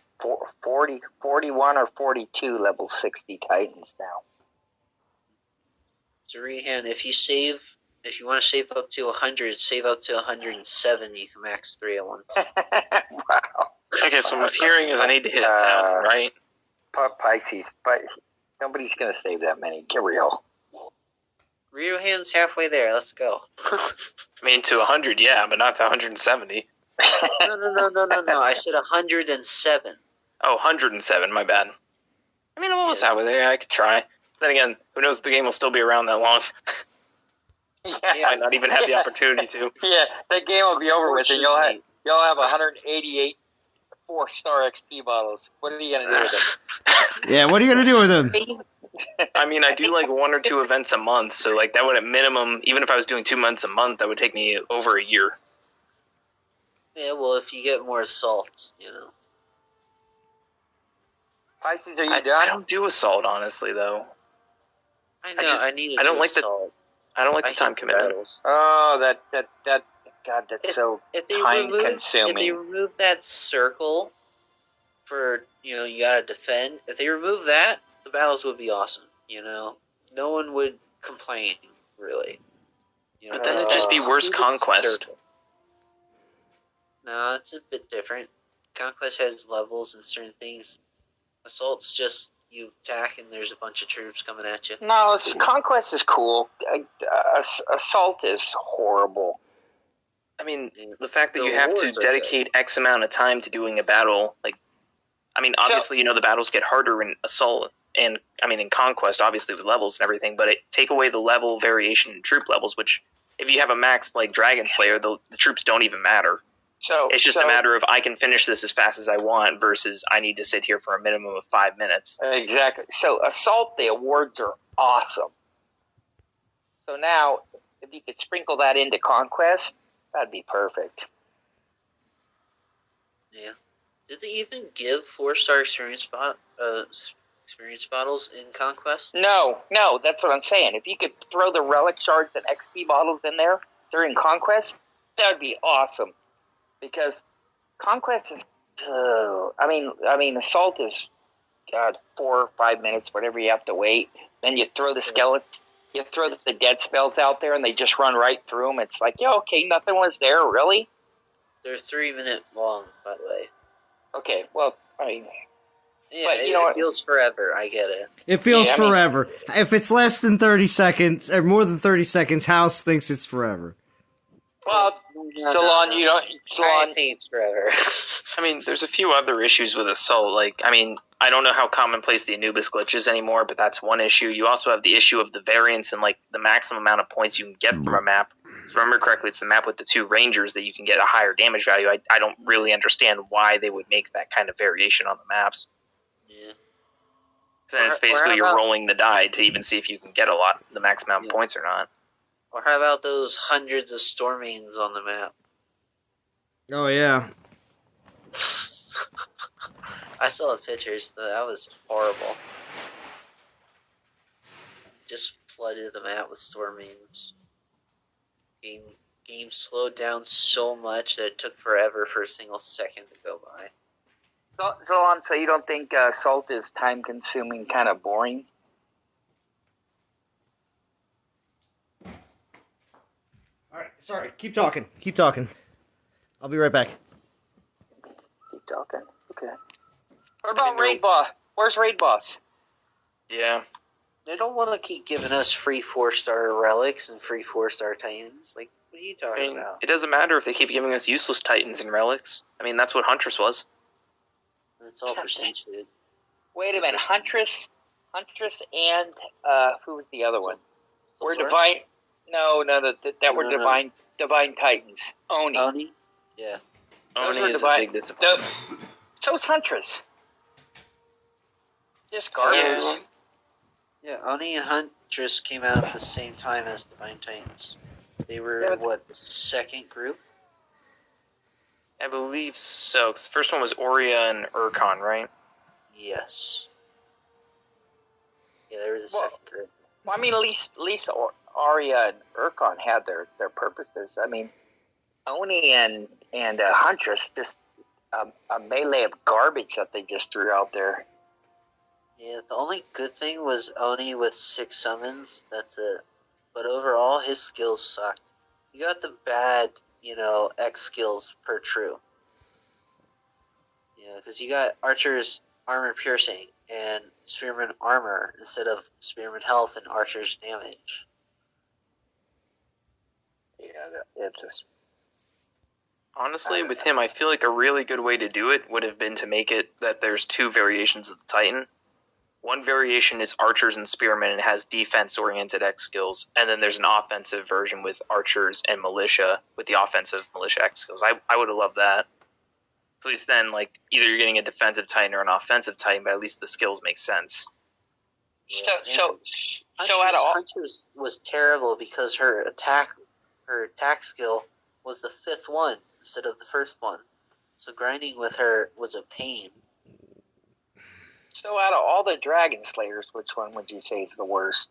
41 or 42 level 60 Titans now. So, Rehan, if you want to save up to 100, save up to 107, you can max 3 at once. Wow. Okay, so what I was hearing is I need to hit 1,000, right? Pisces, but nobody's going to save that many. Get real. Ryohan's halfway there. Let's go. I mean, to 100, yeah, but not to 170. No. I said 107. Oh, 107, my bad. I mean, I'm almost halfway there. I could try. Then again, who knows if the game will still be around that long. I might not even have the opportunity to. Yeah, that game will be over with, and you'll have 188 4-star XP bottles. What are you gonna do with them? Yeah, what are you gonna do with them? I mean, I do like 1 or 2 events a month, so like that would at minimum, even if I was doing 2 months a month, that would take me over a year. Yeah, well, if you get more assaults, you know. Pisces, are you I done? don't do assault, honestly, though. I know. I need to I don't do like assault. I don't like the hate time commitment. battles. Oh, God, that's so If they time-consuming. remove that circle for, you know, you gotta defend, if they remove that, the battles would be awesome, you know? No one would complain, really. You know, But then it'd just be worse Conquest. Circle. No, it's a bit different. Conquest has levels and certain things. Assault's just you attack and there's a bunch of troops coming at you. No, Conquest is cool. Assault is horrible. I mean, the fact that The you have to rewards are dedicate X amount of time to doing a battle, like, I mean, obviously, you know, the battles get harder in Assault, and, I mean, in Conquest, obviously, with levels and everything, but take away the level variation in troop levels, which, if you have a max, like, Dragon Slayer, the troops don't even matter. It's just a matter of I can finish this as fast as I want versus I need to sit here for a minimum of 5 minutes. Exactly. So Assault, the awards are awesome. So now, if you could sprinkle that into Conquest, that'd be perfect. Yeah. Did they even give 4-star experience bottles in Conquest? No, that's what I'm saying. If you could throw the relic shards and XP bottles in there during Conquest, that would be awesome. Because Conquest is, I mean, Assault is, 4 or 5 minutes, whatever you have to wait. Then you throw the skeleton, you throw the dead spells out there, and they just run right through them. It's like, yeah, okay, nothing was there, really? They're 3-minute long, by the way. Okay, well, I mean... Yeah, but, you know, it feels forever, I get it. It feels forever. If it's less than 30 seconds, or more than 30 seconds, House thinks it's forever. Well, Salon, you don't... I think it's forever. I mean, there's a few other issues with Assault. Like, I mean, I don't know how commonplace the Anubis glitch is anymore, but that's one issue. You also have the issue of the variance and, like, the maximum amount of points you can get from a map. If I remember correctly, it's the map with the 2 rangers that you can get a higher damage value. I don't really understand why they would make that kind of variation on the maps. Yeah. Then it's basically you're rolling the die to even see if you can get the max amount of points or not. Or how about those hundreds of Stormings on the map? Oh, yeah. I saw the pictures. That was horrible. Just flooded the map with Stormings. Game slowed down so much that it took forever for a single second to go by. So you don't think Assault is time-consuming, kind of boring? All right, sorry. Keep talking. I'll be right back. Keep talking. Okay. What about Raid Boss? Where's Raid Boss? Yeah. They don't want to keep giving us free 4-star relics and free 4-star titans. Like, what are you talking about? It doesn't matter if they keep giving us useless titans and relics. I mean, that's what Huntress was. It's all prestige, dude. Wait a minute, Huntress, and who was the other one? We're Silver? Divine. No, that were No. Divine Titans. Oni. Yeah. Oni were is a Divine- big disappointment. So's Huntress. Just garbage. Yeah, Oni and Huntress came out at the same time as Divine Titans. They were, the second group? I believe so. 'Cause the first one was Aurea and Urkon, right? Yes. Yeah, they were the second group. Well, I mean, at least Arya and Urkon had their purposes. I mean, Oni and Huntress, just a melee of garbage that they just threw out there. Yeah, the only good thing was Oni with 6 summons. That's it. But overall, his skills sucked. You got the bad, X skills per true. Yeah, because you got Archer's armor piercing and Spearman armor instead of Spearman health and Archer's damage. It's just Honestly, with him, I feel like a really good way to do it would have been to make it that there's two variations of the Titan. One variation is archers and spearmen and has defense-oriented X skills, and then there's an offensive version with archers and militia with the offensive militia X skills. I would have loved that. So at least then, like, either you're getting a defensive Titan or an offensive Titan, but at least the skills make sense. so out of all, Huntress was terrible because her attack skill was the 5th one instead of the 1st one. So grinding with her was a pain. so out of all the Dragon Slayers, which one would you say is the worst?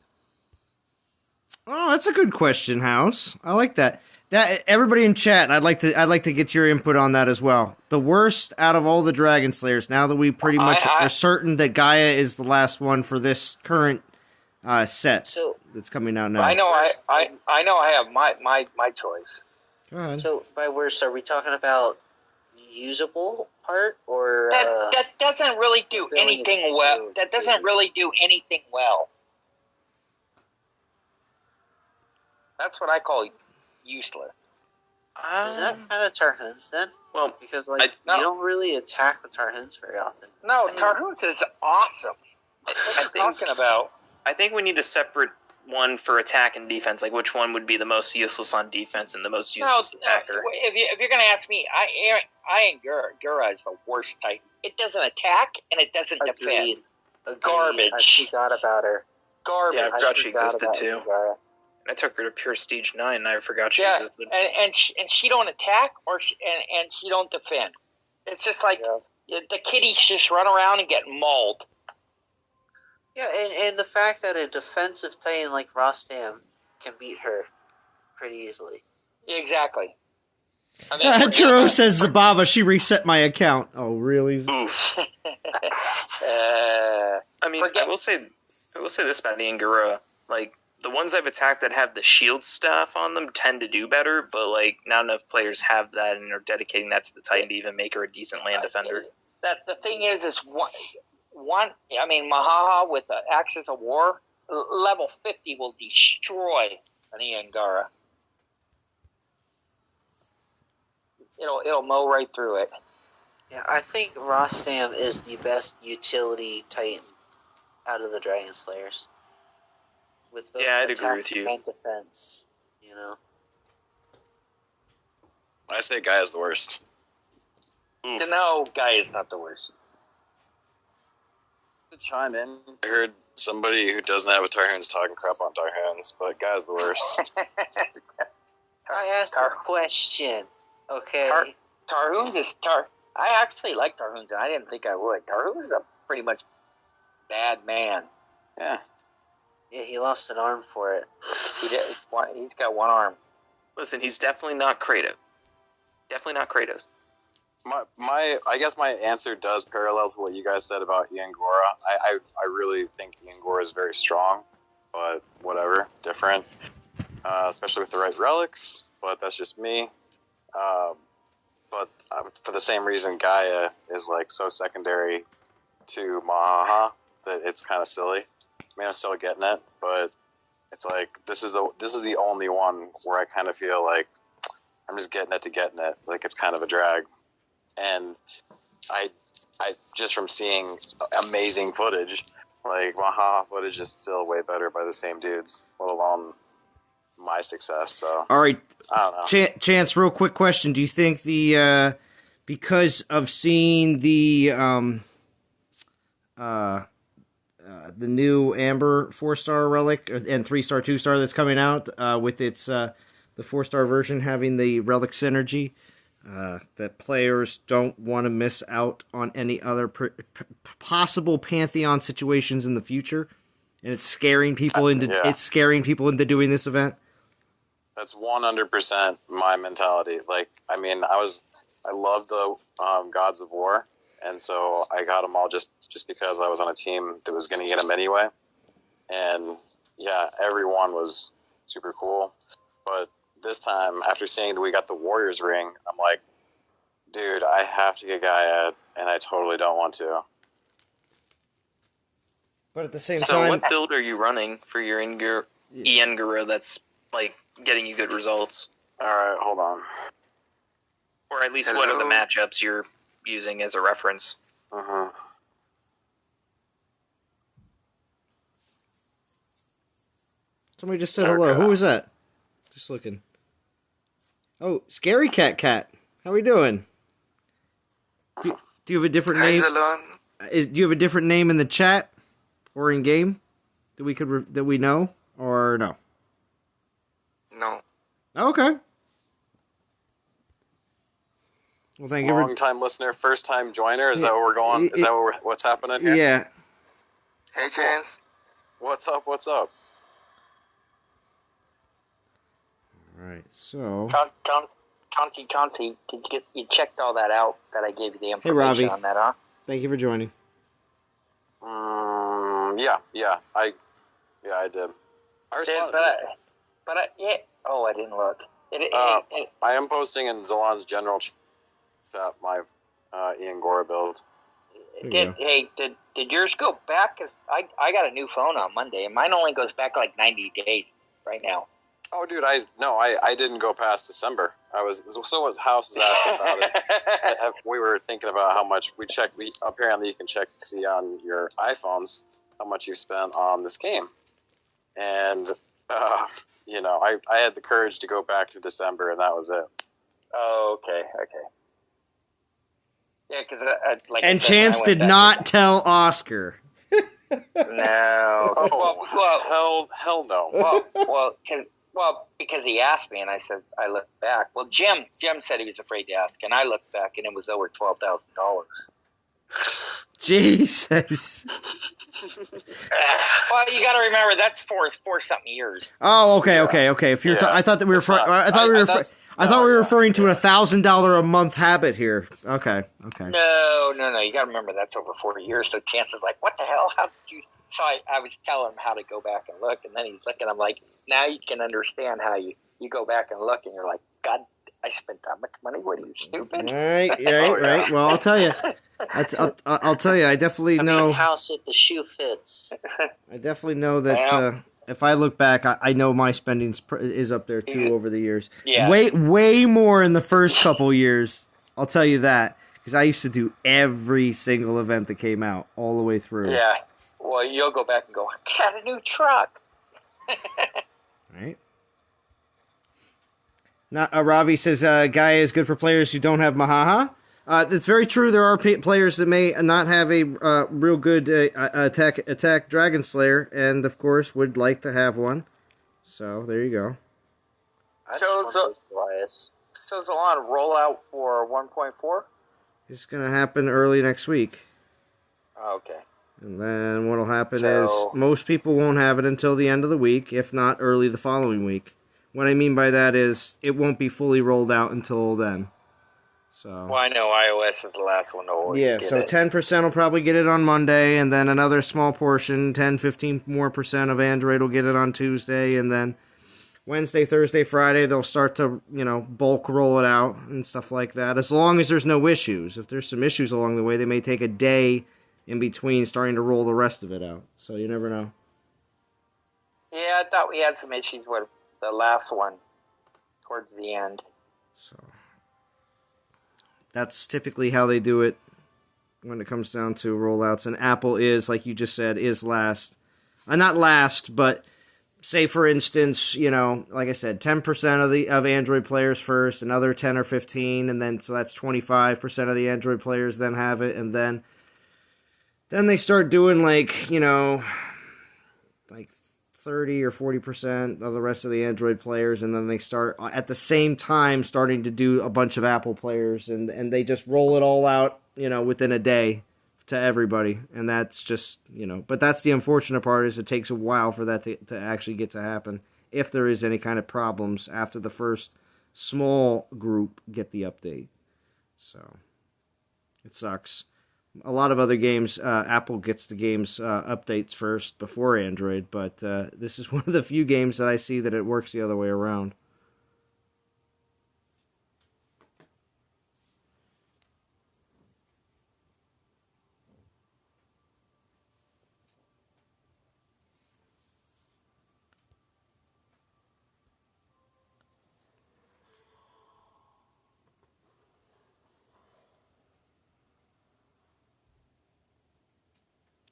Oh, that's a good question, House. I like that. That everybody in chat, I'd like to get your input on that as well. The worst out of all the Dragon Slayers. Now that we pretty much are certain that Gaia is the last one for this current set that's coming out now. I know I have my choice. Go ahead. So by worst, are we talking about usable part or That doesn't really do anything well. That doesn't really do anything well. That's what I call useless. Is that kind of Tarhuns then? Well, Because no. you don't really attack with Tarhuns very often. No, Tarhuns is awesome. What are you talking about? I think we need a separate one for attack and defense. Like, which one would be the most useless on defense and the most useless attacker? If you're going to ask me, I Gura is the worst Titan. It doesn't attack and it doesn't defend. Agreed. Garbage. I forgot about her. Garbage. Yeah, I forgot she forgot existed about too. Megara. I took her to pure stage 9 and I forgot she Yeah, existed. and she don't attack and she don't defend. It's just like the kitties just run around and get mauled. Yeah, and the fact that a defensive Titan like Rostam can beat her pretty easily. Exactly. I mean, Churro says Zabava, she reset my account. Oh, really? Oof. I mean, I will say this about Ian Gura. Like, the ones I've attacked that have the shield staff on them tend to do better, but like not enough players have that and are dedicating that to the Titan to even make her a decent land defender. That the thing is one. I mean, Mahaha with the Axis of War level 50 will destroy an Iangara. It'll mow right through it. Yeah, I think Rostam is the best utility Titan out of the Dragon Slayers. With both Yeah, I'd attack agree with you. and defense, you know. I say Gaia's the worst. Oof. No, Gaia is not the worst. To chime in, I heard somebody who doesn't have a Tarhuns talking crap on Tarhuns, but Gaia's the worst. I asked a question, okay? Tarhuns is I actually like Tarhuns, and I didn't think I would. Tarhuns is a pretty much bad man. Yeah. Yeah, he lost an arm for it. He's got one arm. Listen, he's definitely not Kratos. Definitely not Kratos. I guess my answer does parallel to what you guys said about Ian Gora. I really think Ian Gora is very strong, but whatever, different, especially with the right relics. But that's just me. But for the same reason, Gaia is like so secondary to Mahaha that it's kind of silly. I mean, I'm still getting it, but it's like this is the only one where I kind of feel like I'm just getting it to getting it. Like it's kind of a drag. And I just from seeing amazing footage, like Mahaha footage is still way better by the same dudes, let alone my success. So All right, I don't know. Chance, real quick question: do you think the because of seeing the new Amber 4-star relic and 3-star 2-star that's coming out with its the 4-star version having the relic synergy, that players don't want to miss out on any other possible Pantheon situations in the future, and it's scaring people into doing this event? That's 100% my mentality. Like, I mean, I love the Gods of War, and so I got them all just because I was on a team that was going to get them anyway. And yeah, everyone was super cool. But this time, after seeing that we got the Warriors ring, I'm like, dude, I have to get Gaia, and I totally don't want to. But at the same So time, what build are you running for your Ian Gura that's like getting you good results? right, hold on. Or at least what are the matchups you're using as a reference? Uh-huh. Somebody just said hello. Who was that? Just looking. Oh, Scary Cat. How we doing? Do you have a different name? Do you have a different name in the chat or in game that we know or no? No. Okay. Well, thank you. Long time listener, first time joiner. Is that what we're going? Is that what's happening here? Yeah. Hey, Chance. What's up? What's up? All right. So. Chauncey, you checked all that out that I gave you the information Ravi. on that, huh? Thank you for joining. Yeah, I did. I responded. I didn't look. I am posting in Zalon's general chat my Ian Gora build. Did yours go back? Cause I got a new phone on Monday, and mine only goes back like 90 days right now. Oh, dude, I didn't go past December. So what House is asking about is we were thinking about how much apparently you can check to see on your iPhones how much you've spent on this game. And, I had the courage to go back to December, and that was it. Oh, okay. Yeah, because and Chance did not tell Oscar. No. Oh, hell no. Because he asked me, and I said I looked back. Well, Jim said he was afraid to ask, and I looked back, and it was over $12,000. Jesus. Well, you got to remember that's for something years. Oh, okay. If you're, I thought that we were. I thought we were referring to $1,000 a month habit here. Okay. No. You got to remember that's over 40 years. So Chance is like, what the hell? How did you? So I was telling him how to go back and look, and then he's looking. I'm like, now you can understand how you go back and look, and you're like, God, I spent that much money. What are you, stupid? Right. Well, I'll tell you. I'll tell you. I definitely know. House if the shoe fits. I definitely know that if I look back, I know my spending is up there too over the years. Yeah. Way more in the first couple years. I'll tell you that because I used to do every single event that came out all the way through. Yeah. Well, you'll go back and go, I got a new truck. Right. Now, Ravi says Gaia is good for players who don't have Mahaha. That's very true. There are players that may not have a real good attack Dragon Slayer, and of course would like to have one. So there you go. So Zalon rollout for 1.4? It's going to happen early next week. Okay. And then what'll happen is most people won't have it until the end of the week, if not early the following week. What I mean by that is it won't be fully rolled out until then. So. Well, I know iOS is the last one to always get so it. 10% will probably get it on Monday, and then another small portion, 10-15% more of Android will get it on Tuesday, and then Wednesday, Thursday, Friday, they'll start to, bulk roll it out and stuff like that, as long as there's no issues. If there's some issues along the way, they may take a day in between starting to roll the rest of it out. So you never know. Yeah, I thought we had some issues with the last one towards the end. So that's typically how they do it when it comes down to rollouts. And Apple is, like you just said, is last. Not last, but say for instance, like I said, 10% of Android players first, another 10 or 15, and then so that's 25% of the Android players then have it, and then they start doing like 30 or 40% of the rest of the Android players, and then they start at the same time starting to do a bunch of Apple players, and they just roll it all out, within a day to everybody, and that's just, but that's the unfortunate part is it takes a while for that to actually get to happen if there is any kind of problems after the first small group get the update. So it sucks. A lot of other games, Apple gets the games updates first before Android, but this is one of the few games that I see that it works the other way around.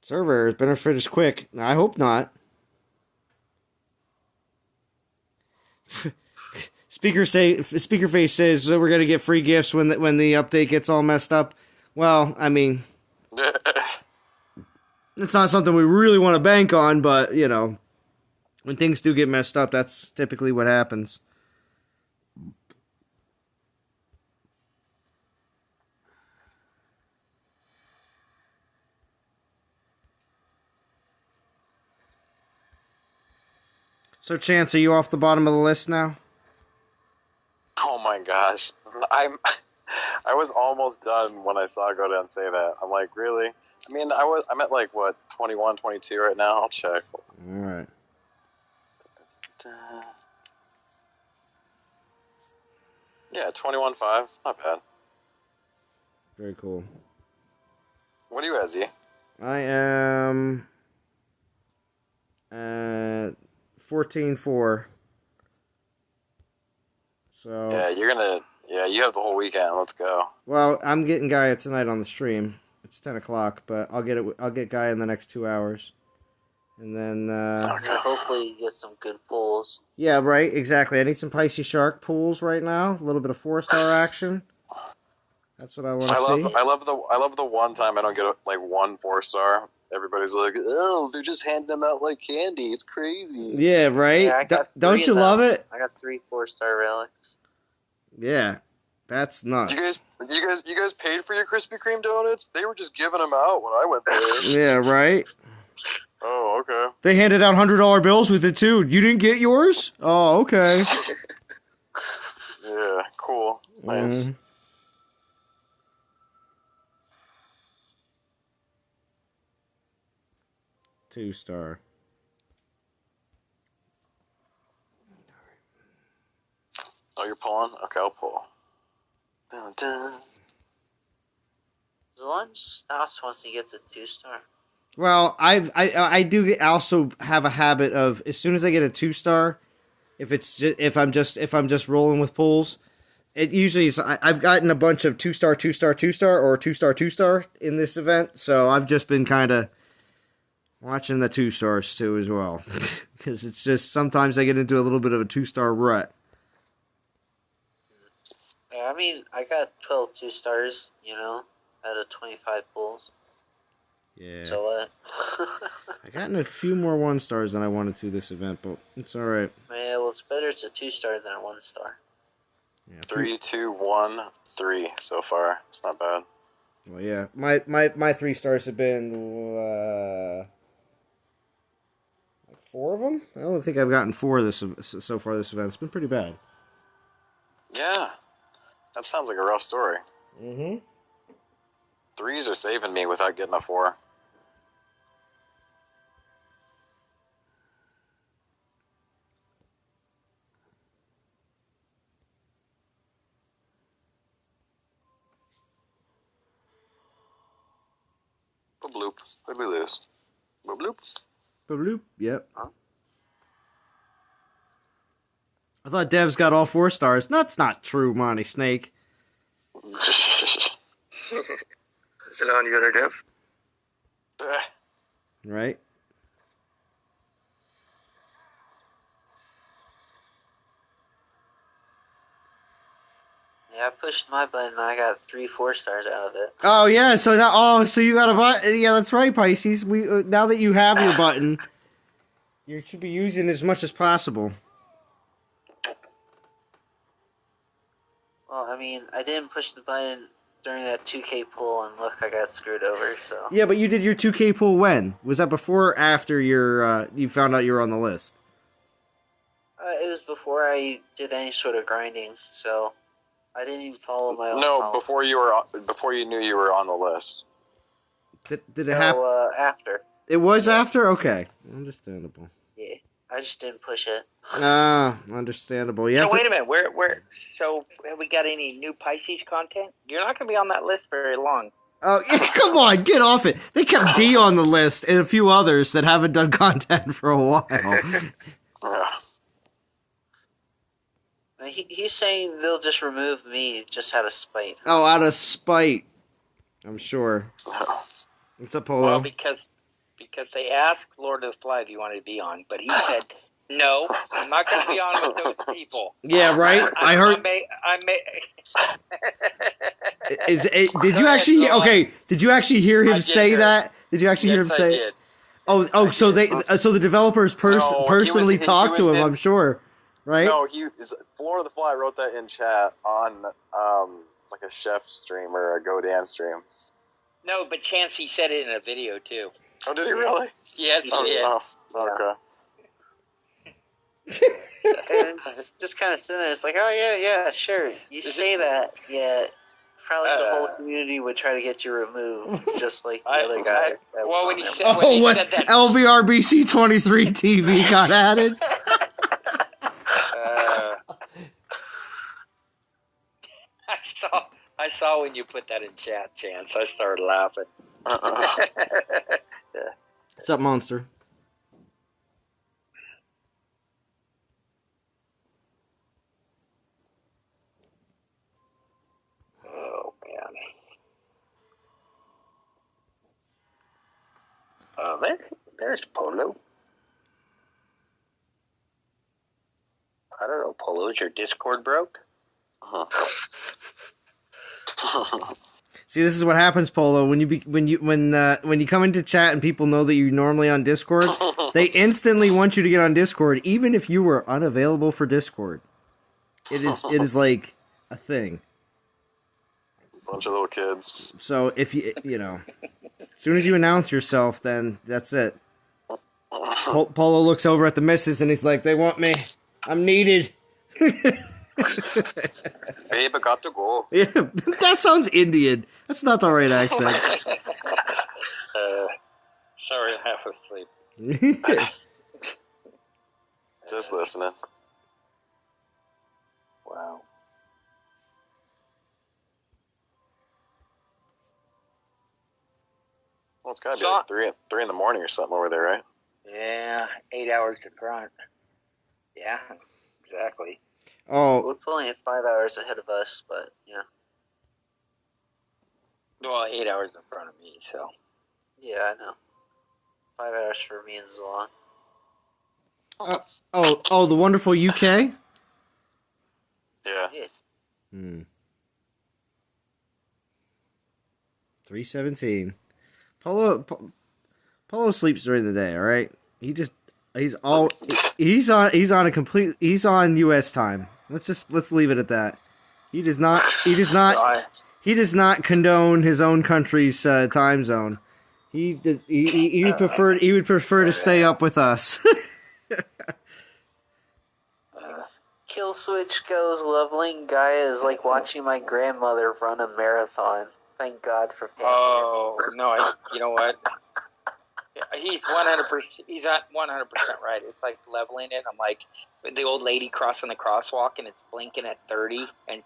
Server errors better finish quick. I hope not. Speakerface says that we're gonna get free gifts when the update gets all messed up. Well, I mean, it's not something we really want to bank on, but you know, when things do get messed up, that's typically what happens. So, Chance, are you off the bottom of the list now? Oh my gosh, I was almost done when I saw Godin say that. I'm like, really? I mean, I'm at like what 21, 22 right now. I'll check. All right. Yeah, 21.5. Not bad. Very cool. What are you at, Z? I am at 14.4. So Yeah, you have the whole weekend. Let's go. well, I'm getting Gaia tonight on the stream. It's 10 o'clock, but I'll get Gaia in the next 2 hours. And then Yeah, hopefully you get some good pulls. yeah, right, exactly. I need some Pisces Shark pools right now. A little bit of 4-star action. That's what I want to see. I love the one time I don't get like 1 4-star. Everybody's like, oh, they're just handing them out like candy. It's crazy. Yeah, right. Yeah, I got Don't three you of love them. it? I got 3 4-star relics. Yeah, that's nuts. You guys paid for your Krispy Kreme donuts? They were just giving them out when I went there. Yeah, right. Oh, okay. They handed out $100 bills with it too. You didn't get yours? Oh, okay. Yeah, cool. Nice. 2-star. Oh, you're pulling? Okay, I'll pull. Dun, dun. Zalon just stops once he gets a 2-star. Well, I do also have a habit of as soon as I get a 2-star, if I'm just rolling with pulls, it usually is. I've gotten a bunch of 2-star, 2-star, 2-star, or 2-star, 2-star in this event, so I've just been kind of watching the 2-stars too as well, because it's just sometimes I get into a little bit of a 2-star rut. Yeah, I mean, I got 12 2-stars, out of 25 pulls. Yeah. So what? I gotten a few more 1-stars than I wanted to this event, but it's all right. Yeah, well, it's better it's a 2-star than a 1-star. Yeah, 3, 2, 1, 3 so far. It's not bad. Well, yeah, my 3-stars have been like 4 of them. I don't think I've gotten 4 so far this event. It's been pretty bad. Yeah, that sounds like a rough story. Mm-hmm. 3s are saving me without getting a 4. Bloop. What'd we lose? Bloop. Bloop. Yep. Huh? I thought Dev's got all 4 stars. That's not true, Monty Snake. Zalon, you're a dev? Right? Yeah, I pushed my button and I got 3 4-stars out of it. Oh yeah, so you got a button. Yeah, that's right, Pisces. We now that you have your button, you should be using it as much as possible. Well, I mean, I didn't push the button during that 2K pull, and look, I got screwed over, so... Yeah, but you did your 2K pull when? Was that before or after you found out you were on the list? It was before I did any sort of grinding, so I didn't even follow my own policy. Before you knew you were on the list. Did it happen? After. It was after? Okay. Understandable. Yeah, I just didn't push it. Understandable. Yeah. So wait a minute, so have we got any new Pisces content? You're not going to be on that list very long. Oh, yeah, come on, get off it. They kept D on the list and a few others that haven't done content for a while. He's saying they'll just remove me just out of spite. Oh, out of spite. I'm sure. What's up, Polo? Well, because because they asked Lord of the Fly if he wanted to be on, but he said, "No, I'm not going to be on with those people." Yeah, right. I heard. Did you actually? Okay. Did you actually hear him say that? Did you actually hear him say? Did. So the developers personally talked to him. I'm sure, right? No, Floor of the Fly wrote that in chat on like a chef stream or a Go Dan stream. No, but Chancey said it in a video too. Oh, did he really? Yes, he did. Oh, okay. And it's just kind of sitting there. It's like, oh yeah, sure. You say that, yeah. Probably the whole community would try to get you removed, just like the other guy. When he said that, LVRBC 23 TV got added. I saw when you put that in chat, Chance. I started laughing. What's up, Monster? Oh, man. There's Polo. I don't know, Polo. Is your Discord broke? See, this is what happens, Polo. When you come into chat and people know that you're normally on Discord, they instantly want you to get on Discord, even if you were unavailable for Discord. It is like a thing. Bunch of little kids. So if as soon as you announce yourself, then that's it. Polo looks over at the missus and he's like, "They want me. I'm needed." Babe, I got to go. Yeah, that sounds Indian. That's not the right accent. Sorry, I'm half asleep. Just listening. Wow. Well, it's got to be like 3 in the morning or something over there, right? Yeah, 8 hours in front. Yeah, exactly. Oh, Well, it's only 5 hours ahead of us, but yeah. Well, 8 hours in front of me, so. Yeah, I know. 5 hours for me and Zalon. The wonderful UK? Yeah. 3:17. Polo sleeps during the day, all right? He's on US time. Let's leave it at that. He does not condone his own country's time zone. He would prefer to stay up with us. Kill switch goes leveling. Gaia is like watching my grandmother run a marathon. Thank God for pancreas. Oh no! You know what? He's 100%. He's at 100% right. It's like leveling it. I'm like the old lady crossing the crosswalk, and it's blinking at 30, and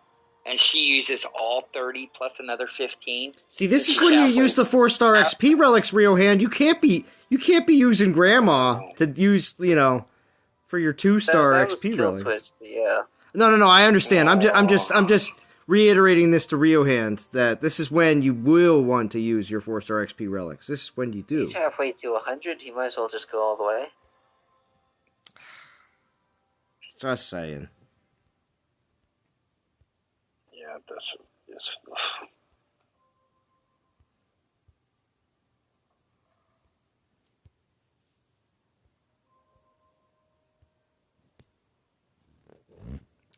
she uses all 30 plus another 15. See, this is when you use the 4-star XP relics, Rio Hand. You can't be using Grandma to use for your 2-star XP relics. Switch, yeah. No. I understand. I'm just reiterating this to Rio Hand that this is when you will want to use your 4-star XP relics. This is when you do. He's halfway to 100. He might as well just go all the way. Just saying. Yeah, that's.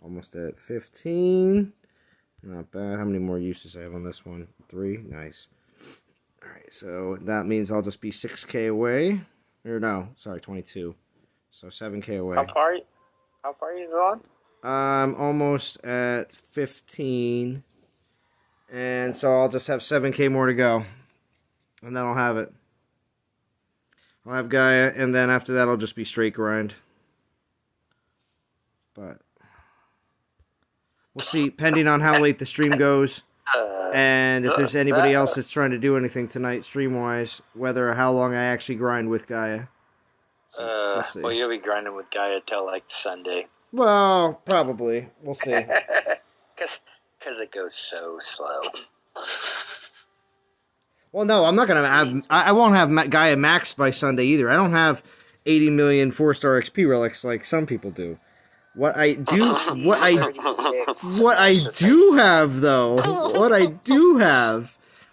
Almost at 15. Not bad. How many more uses I have on this one? 3. Nice. All right, so that means I'll just be 6K away. Or no, sorry, 22. So 7K away. How far are you on? I'm almost at 15. And so I'll just have 7K more to go. And then I'll have it. I'll have Gaia, and then after that I'll just be straight grind. But we'll see, pending on how late the stream goes. And if there's anybody else that's trying to do anything tonight, stream-wise, whether or how long I actually grind with Gaia. So, we'll see. Well, you'll be grinding with Gaia till like Sunday. Well, probably. We'll see. Because it goes so slow. Well, no, I'm not going to have... I won't have Gaia maxed by Sunday either. I don't have 80 million 4-star XP relics like some people do. What I do have, though,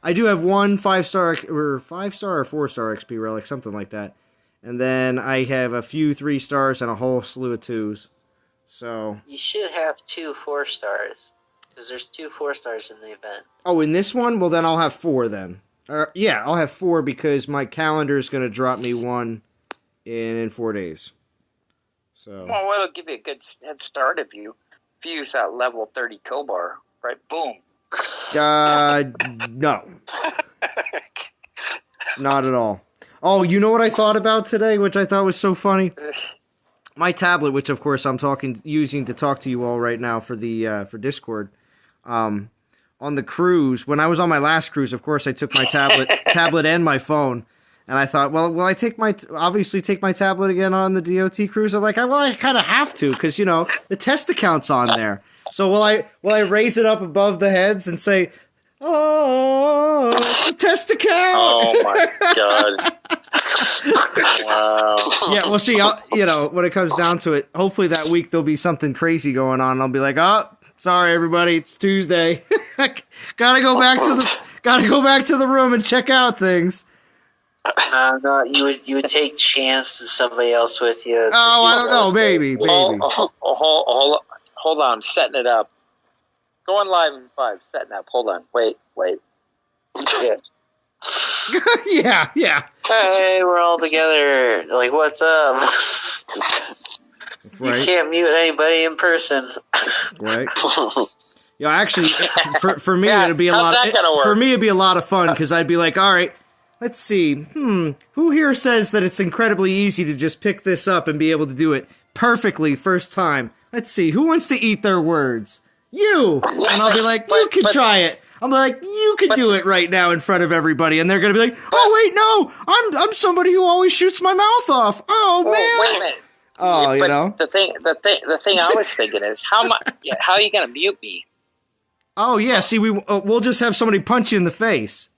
I do have one 5-star or 5-star or 4-star XP relic, something like that. And then I have a few 3 stars and a whole slew of 2s. So You should have 2 4-stars. Because there's 2 4-stars in the event. Oh, in this one? Well, then I'll have 4 then. Yeah, I'll have 4 because my calendar is going to drop me 1 in 4 days. So. Well, it'll give you a good head start if you use that level 30 kill bar, right? Boom. No. Not at all. Oh, you know what I thought about today, which I thought was so funny? My tablet, which of course I'm using to talk to you all right now for for Discord. On the cruise, when I was on my last cruise, of course I took my tablet and my phone. And I thought, well, will I obviously take my tablet again on the DOT cruise? I'm like, I kind of have to, because, the test account's on there. So will I raise it up above the heads and say, oh, it's a test account? Oh, my God. Wow. Yeah, well, see, when it comes down to it, hopefully that week there'll be something crazy going on. I'll be like, oh, sorry, everybody, it's Tuesday. Gotta go back to the room and check out things. No, you would take chance and somebody else with you. I don't know, maybe. Hold on, I'm setting it up. Going live in 5, setting up. Hold on, wait. Yeah. Hey, we're all together. Like, what's up? Right. You can't mute anybody in person. Right. Yeah, actually, for me it'd be for me it'd be a lot of fun because I'd be like, all right. Let's see. Who here says that it's incredibly easy to just pick this up and be able to do it perfectly first time? Let's see. Who wants to eat their words? You! And I'll be like, you can try it. I'm like, you can do it right now in front of everybody. And they're going to be like, oh, wait, no. I'm somebody who always shoots my mouth off. Oh, man. Wait a minute. Oh, but the thing I was thinking is, how are you going to mute me? Oh, yeah. See, we'll just have somebody punch you in the face.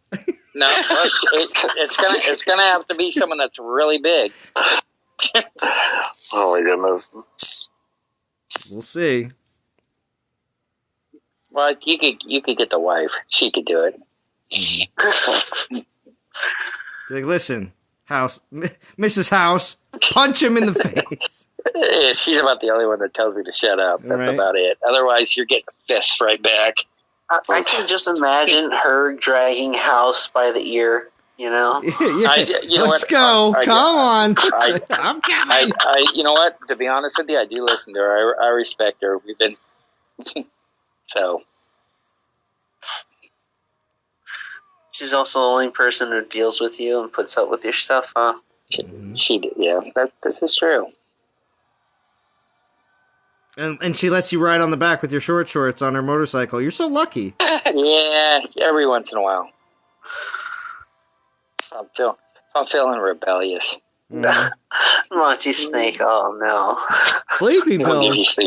No, it's gonna have to be someone that's really big. Oh my goodness. We'll see. Well, you could get the wife. She could do it. Like, listen, Mrs. House, punch him in the face. Yeah, she's about the only one that tells me to shut up. That's about it. Otherwise, you're getting fists right back. I can just imagine her dragging House by the ear, Yeah. Let's go. Come on. I'm coming. You know what? To be honest with you, I do listen to her. I respect her. We've been... So... She's also the only person who deals with you and puts up with your stuff, huh? She did, yeah. This is true. And she lets you ride on the back with your short shorts on her motorcycle. You're so lucky. Yeah, every once in a while. I'm feeling rebellious. Monty Snake, oh no. Sleeping pills.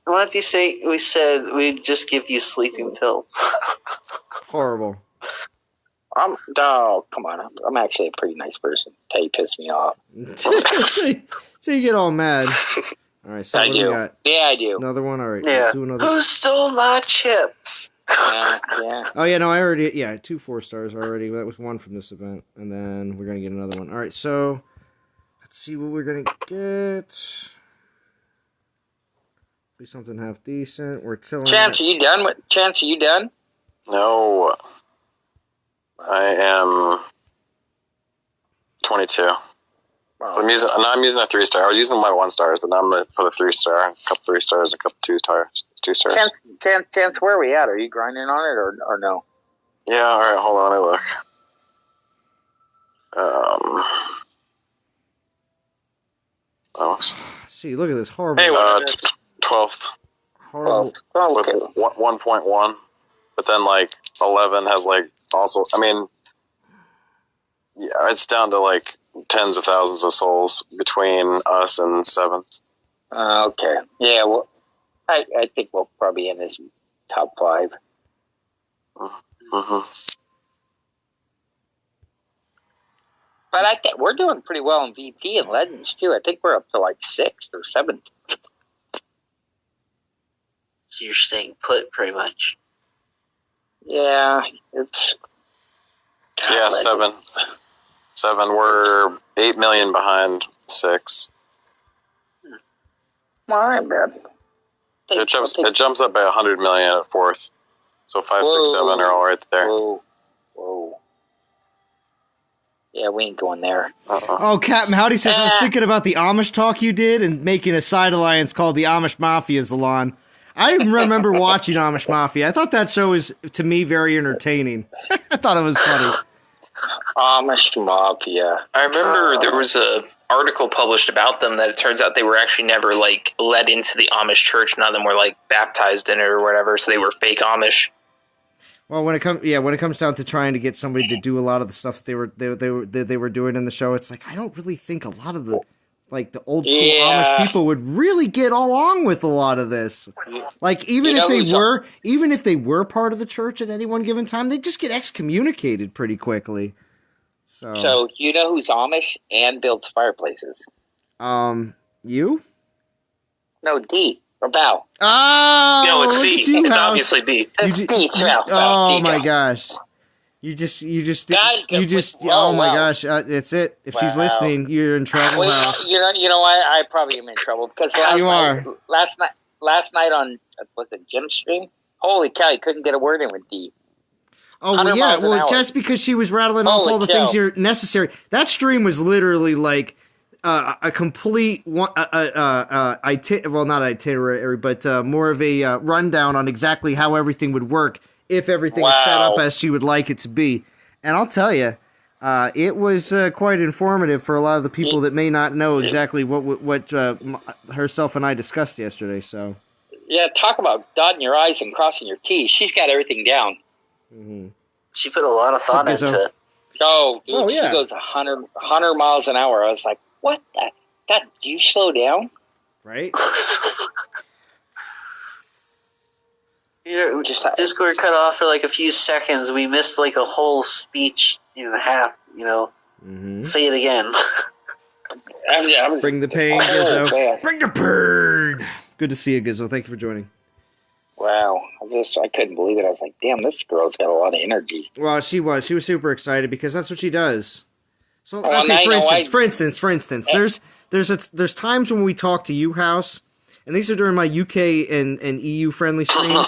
Monty Snake, we said we'd just give you sleeping pills. Horrible. Come on. I'm actually a pretty nice person. Until you piss me off. So you get all mad. All right, so I do. Yeah, I do. Another one? All right. Yeah. Do another. Who stole my chips? Yeah. Oh, yeah, no, I already... Yeah, 2 4-stars already. That was 1 from this event. And then we're going to get another one. All right, so... Let's see what we're going to get. Be something half decent. We're chilling. Chance, are you done? No. I am 22. Wow. I'm using a 3-star. I was using my 1-stars, but now I'm going to put a 3-star, a couple 3-stars, and a couple 2-stars. 2 stars. Chance, where are we at? Are you grinding on it or no? Yeah, alright, hold on, let me look. See, look at this horrible. Hey, 12th. Horrible. With 1.1. But then, 11 has, also, it's down to, tens of thousands of souls between us and 7th. Okay. Yeah, well, I think we'll probably in this top 5. Mm-hmm. But I think we're doing pretty well in VP and Legends too. I think we're up to like 6th or 7th. So you're staying put, pretty much. Yeah, it's Yeah, 7. 7. We're 8 million behind 6. all right, man. It jumps up by 100 million at 4th. So 5, 6, 7 are all right there. Whoa. Yeah, we ain't going there. Oh, Captain Howdy says, I was thinking about the Amish talk you did and making a side alliance called the Amish Mafia, Zalon. I remember watching Amish Mafia. I thought that show was, to me, very entertaining. I thought it was funny. Amish Mafia. I remember there was a article published about them that it turns out they were actually never like led into the Amish church. None of them were like baptized in it or whatever, so they were fake Amish. Well, when it comes down to trying to get somebody to do a lot of the stuff they were doing in the show, it's like I don't really think a lot of the old school Amish people would really get along with a lot of this. Like even if they were part of the church at any one given time, they'd just get excommunicated pretty quickly. So you know who's Amish and builds fireplaces? You? No, D. Or Bow. Oh, no, it's D. It's obviously D. It's D. Oh my gosh! You just. Oh my gosh! That's it. If she's listening, you're in trouble. You know why I probably am in trouble because last night on was it Jim's stream? Holy cow! You couldn't get a word in with D. Oh well, yeah. Well, just because she was rattling off all the things you're necessary. That stream was literally like. A complete not itinerary, but more of a rundown on exactly how everything would work if everything is set up as she would like it to be. And I'll tell you, it was quite informative for a lot of the people that may not know exactly what herself and I discussed yesterday. So yeah, talk about dotting your I's and crossing your T's. She's got everything down. Mm-hmm. She put a lot of thought into it. Oh, dude, she goes 100 miles an hour. I was like, what? God, do you slow down? Right? Yeah, Discord cut off for like a few seconds. We missed like a whole speech and a half, Mm-hmm. Say it again. Bring the pain, Gizzo. Bring the burn. Good to see you, Gizzo. Thank you for joining. Wow. I couldn't believe it. I was like, damn, this girl's got a lot of energy. Well, she was super excited because that's what she does. So, okay, for instance, there's times when we talk to you, House, and these are during my UK and EU friendly streams.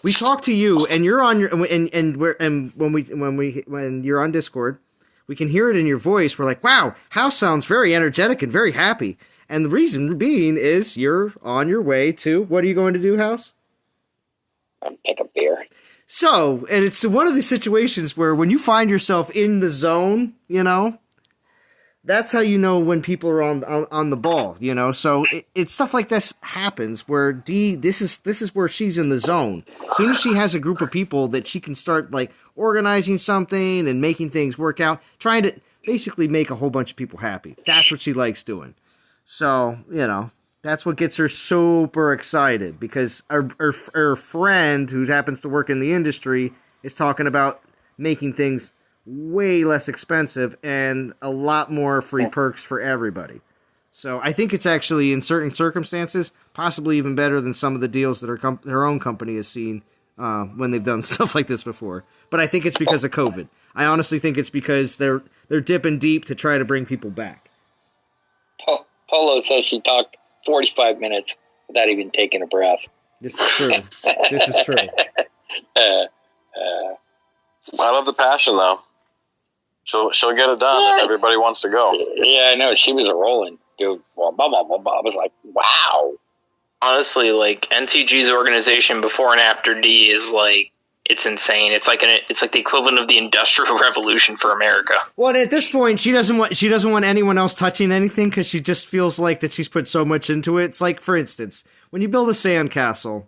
We talk to you, and you're on your and when you're on Discord, we can hear it in your voice. We're like, wow, House sounds very energetic and very happy, and the reason being is you're on your way to what are you going to do, House? Take a beer. So, and it's one of these situations where when you find yourself in the zone, that's how you know when people are on the ball, So it's stuff like this happens where this is where she's in the zone. As soon as she has a group of people that she can start like organizing something and making things work out, trying to basically make a whole bunch of people happy. That's what she likes doing. So, that's what gets her super excited because her friend who happens to work in the industry is talking about making things way less expensive and a lot more free perks for everybody. So I think it's actually, in certain circumstances, possibly even better than some of the deals that her own company has seen when they've done stuff like this before. But I think it's because of COVID. I honestly think it's because they're dipping deep to try to bring people back. Polo says she talked 45 minutes without even taking a breath. This is true. I love the passion, though. She'll get it done if everybody wants to go. Yeah, I know. She was rolling, dude. Well, blah, blah, blah, blah. I was like, wow. Honestly, like, NTG's organization before and after D is like, it's insane. It's like the equivalent of the Industrial Revolution for America. Well, at this point, she doesn't want anyone else touching anything because she just feels like that she's put so much into it. It's like, for instance, when you build a sandcastle,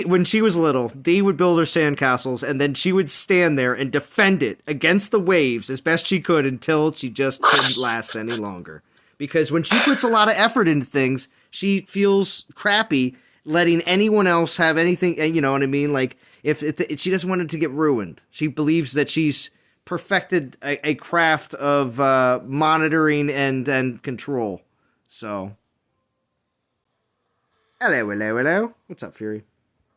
when she was little, Dee would build her sandcastles, and then she would stand there and defend it against the waves as best she could until she just couldn't last any longer. Because when she puts a lot of effort into things, she feels crappy letting anyone else have anything, you know what I mean? Like, if she doesn't want it to get ruined. She believes that she's perfected a craft of monitoring and control. So, hello. What's up, Fury?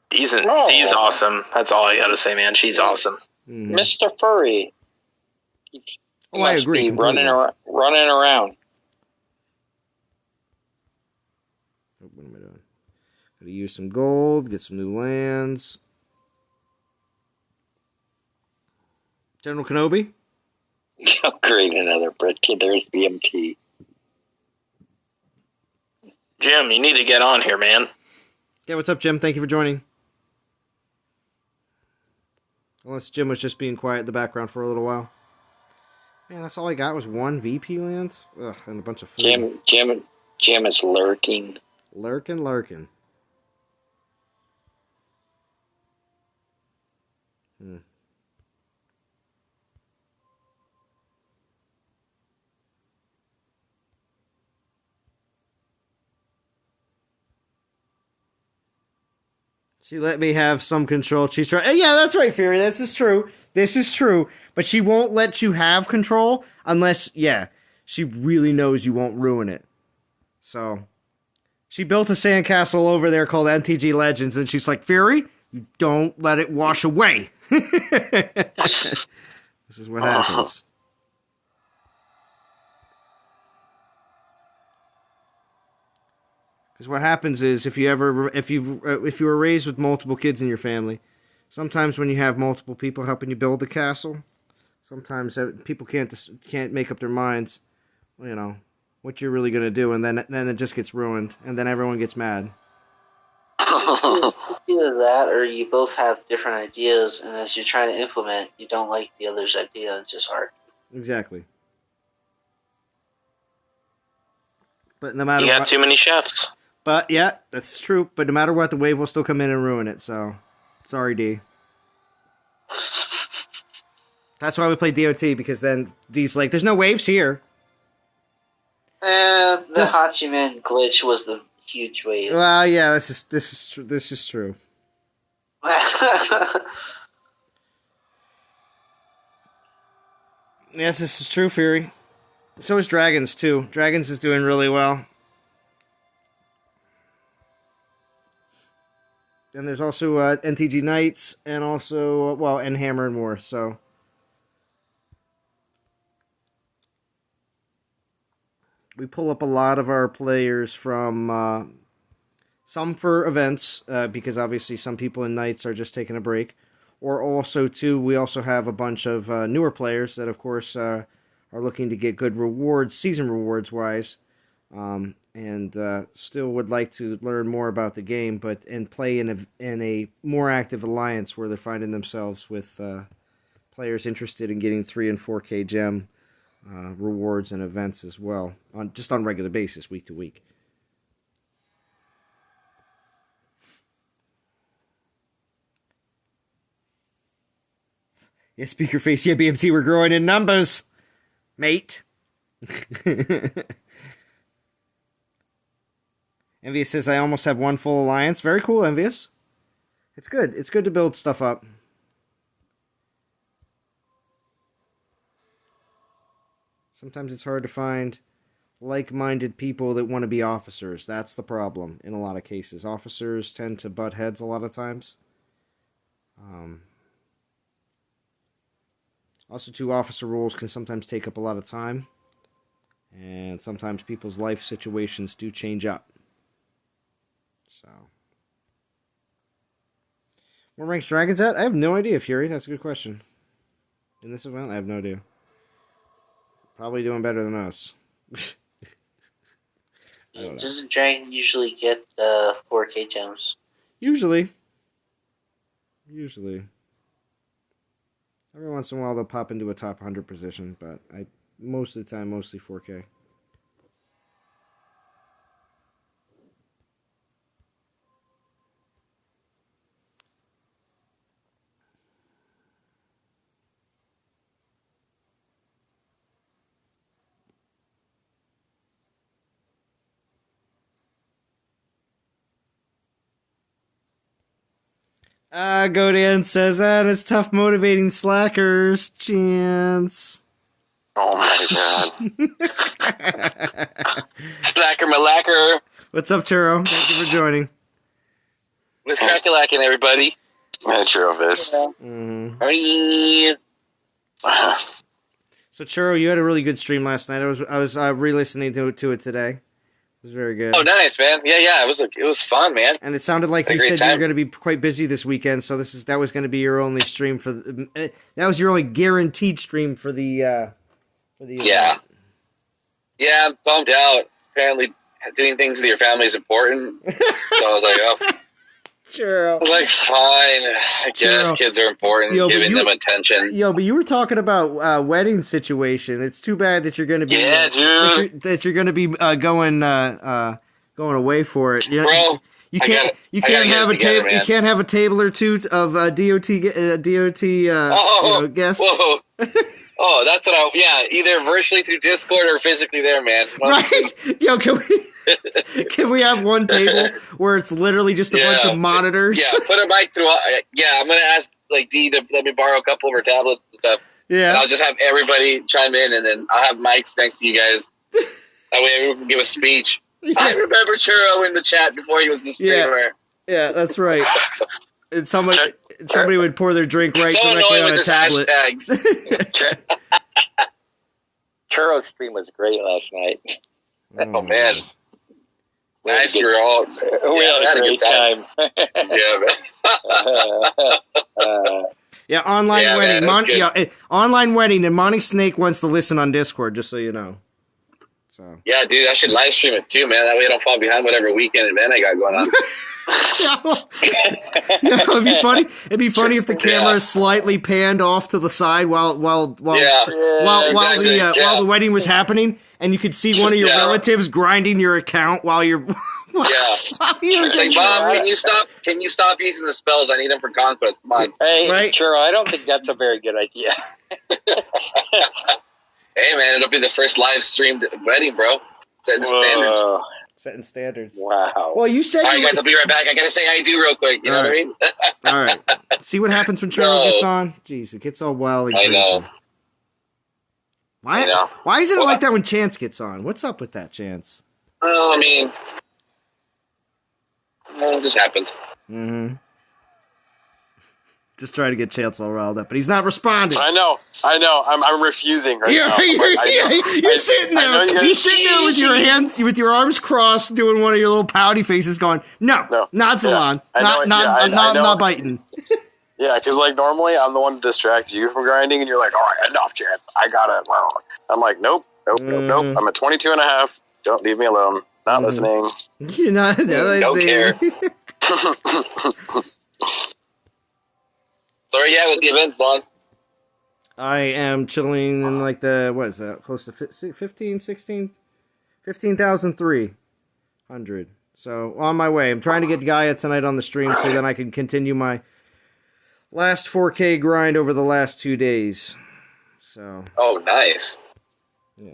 Dee's awesome. That's all I gotta say, man. She's awesome. Mm-hmm. Mr. Furry. Oh, I agree. Be running around. Oh, what am I doing? Gotta use some gold, get some new lands. General Kenobi? Great, another Brit kid. There's BMT. Jim, you need to get on here, man. Yeah, what's up, Jim? Thank you for joining. Unless Jim was just being quiet in the background for a little while. Man, that's all I got was one VP land? Ugh, and a bunch of food. Jim is lurking. Lurking. She let me have some control. She's trying. Yeah, that's right, Fury. This is true. But she won't let you have control unless, she really knows you won't ruin it. So, she built a sandcastle over there called MTG Legends, and she's like, Fury, you don't let it wash away. This is what happens. Because what happens is if you were raised with multiple kids in your family, sometimes when you have multiple people helping you build the castle, sometimes people can't make up their minds, you know, what you're really going to do, and then it just gets ruined, and then everyone gets mad. It's either that, or you both have different ideas, and as you're trying to implement, you don't like the other's idea, and it's just hard. Exactly. But no matter you got too many chefs. But yeah, that's true. But no matter what, the wave will still come in and ruin it. So, sorry, D. That's why we play DOT, because then D's like, "There's no waves here." And the Hachiman glitch was the huge wave. Well, yeah, this is true. Yes, this is true, Fury. So is Dragons too. Dragons is doing really well. And there's also NTG Knights, and also, and Hammer and more, so. We pull up a lot of our players from, some for events, because obviously some people in Knights are just taking a break. Or also, too, we also have a bunch of newer players that, of course, are looking to get good rewards, season rewards-wise. And still would like to learn more about the game, and play in a more active alliance where they're finding themselves with players interested in getting 3 and 4K gem rewards and events as well, on regular basis, week to week. Yeah, speaker face. Yeah, BMT, we're growing in numbers, mate. Envious says, I almost have one full alliance. Very cool, Envious. It's good. It's good to build stuff up. Sometimes it's hard to find like-minded people that want to be officers. That's the problem in a lot of cases. Officers tend to butt heads a lot of times. Also, too, officer roles can sometimes take up a lot of time. And sometimes people's life situations do change up. So, where ranks Dragons at? I have no idea, Fury. That's a good question. In this event, I have no idea. Probably doing better than us. Doesn't Dragon usually get 4K gems? Usually. Every once in a while, they'll pop into a top 100 position, but most of the time, mostly 4K. Godan says, and it's tough motivating slackers. Chance. Oh my god. Slacker malacker. What's up, Churro? Thank you for joining. What's crack-a-lacking, everybody? Yeah, true of this. Hey. So, Churro, you had a really good stream last night. I was re-listening to it today. It was very good. Oh, nice, man. Yeah, it was fun, man. And it sounded like Had a you great said you were time. going to be quite busy this weekend, so that was going to be your only stream for that was your only guaranteed stream for the Yeah. event. Yeah, I'm bummed out. Apparently, doing things with your family is important. So I was like, oh. Churro. I was like, fine. I guess Churro. kids are important. Yo, but giving you- them attention. Yo, but you were talking about wedding situation. It's too bad that you're going to be Yeah, dude. that you're going to be going away for it. You know, Bro, you I can't gotta- you I can't gotta get have it a together, table you man. can't have a table or two of DOT guests. Whoa. Oh, that's what either virtually through Discord or physically there, man. Right? Yo, can we have one table where it's literally just a bunch of monitors? Yeah, put a mic through. Yeah, I'm going to ask D to let me borrow a couple of her tablets and stuff. Yeah. And I'll just have everybody chime in, and then I'll have mics next to you guys. That way everyone can give a speech. I remember Churro in the chat before he was a streamer. Yeah, that's right. And somebody would pour their drink right So directly annoying on with a his tablet. hashtags. Churro's stream was great last night. Oh, man. Nice, we were all... We had had a great time. Yeah, online Yeah, wedding. man, that's good. Online wedding, and Monty Snake wants to listen on Discord, just so you know. So Yeah, dude, I should live stream it too, man. That way I don't fall behind whatever weekend event I got going on. yeah, it'd be funny if the camera is slightly panned off to the side while exactly. the wedding was happening, and you could see one of your relatives grinding your account while you're It's like, Bob, can you stop using the spells? I need them for conquest. Come on. Hey, Right? Churro, I don't think that's a very good idea. Hey, man, it'll be the first live streamed wedding, bro. Setting standards. All setting standards. Wow. Well, you said right, guys, I'll be right back. I gotta say I do real quick. You know what I mean? All right. See what happens when Churro gets on? Jeez, it gets all wild and I crazy. know. I know. Why isn't it Well, like that when Chance gets on? What's up with that, Chance? Well, I mean, it just happens. Mm-hmm. Just trying to get Chance all riled up, but he's not responding. I know. I'm refusing right now. You're sitting there. You're sitting there with your hands, with your arms crossed, doing one of your little pouty faces, going, "No, not Salon, not biting." Yeah, because like normally I'm the one to distract you from grinding, and you're like, "All right, enough, Chance. I gotta." I'm like, "Nope. I'm at 22 and a half. Don't leave me alone. Not listening." You're not Don't care. Sorry, with the events, Lon. I am chilling in like the, what is that, close to 15,300. So on my way. I'm trying to get Gaia tonight on the stream so then I can continue my last 4K grind over the last 2 days. So. Oh, nice. Yeah.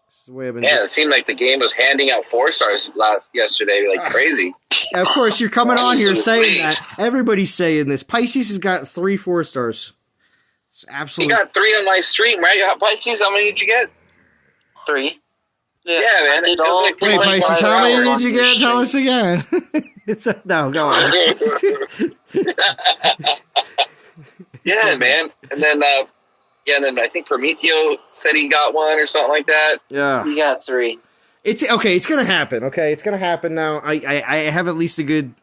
This is the way I've been Man, it seemed like the game was handing out 4-stars yesterday like crazy. Of course, you're coming on here saying Sweet. that. Everybody's saying this. Pisces has got 3 4-stars. It's You absolutely. got 3 on my stream, right? Pisces, how many did you get? 3. Yeah, man. It was like Wait, 3.5 Pisces, how many hours. did you get? Tell us again. No, go on. Yeah, man. And then, and then I think Prometheo said he got 1 or something like that. Yeah. We got 3. It's okay. It's gonna happen. Okay, it's gonna happen now. I have at least a good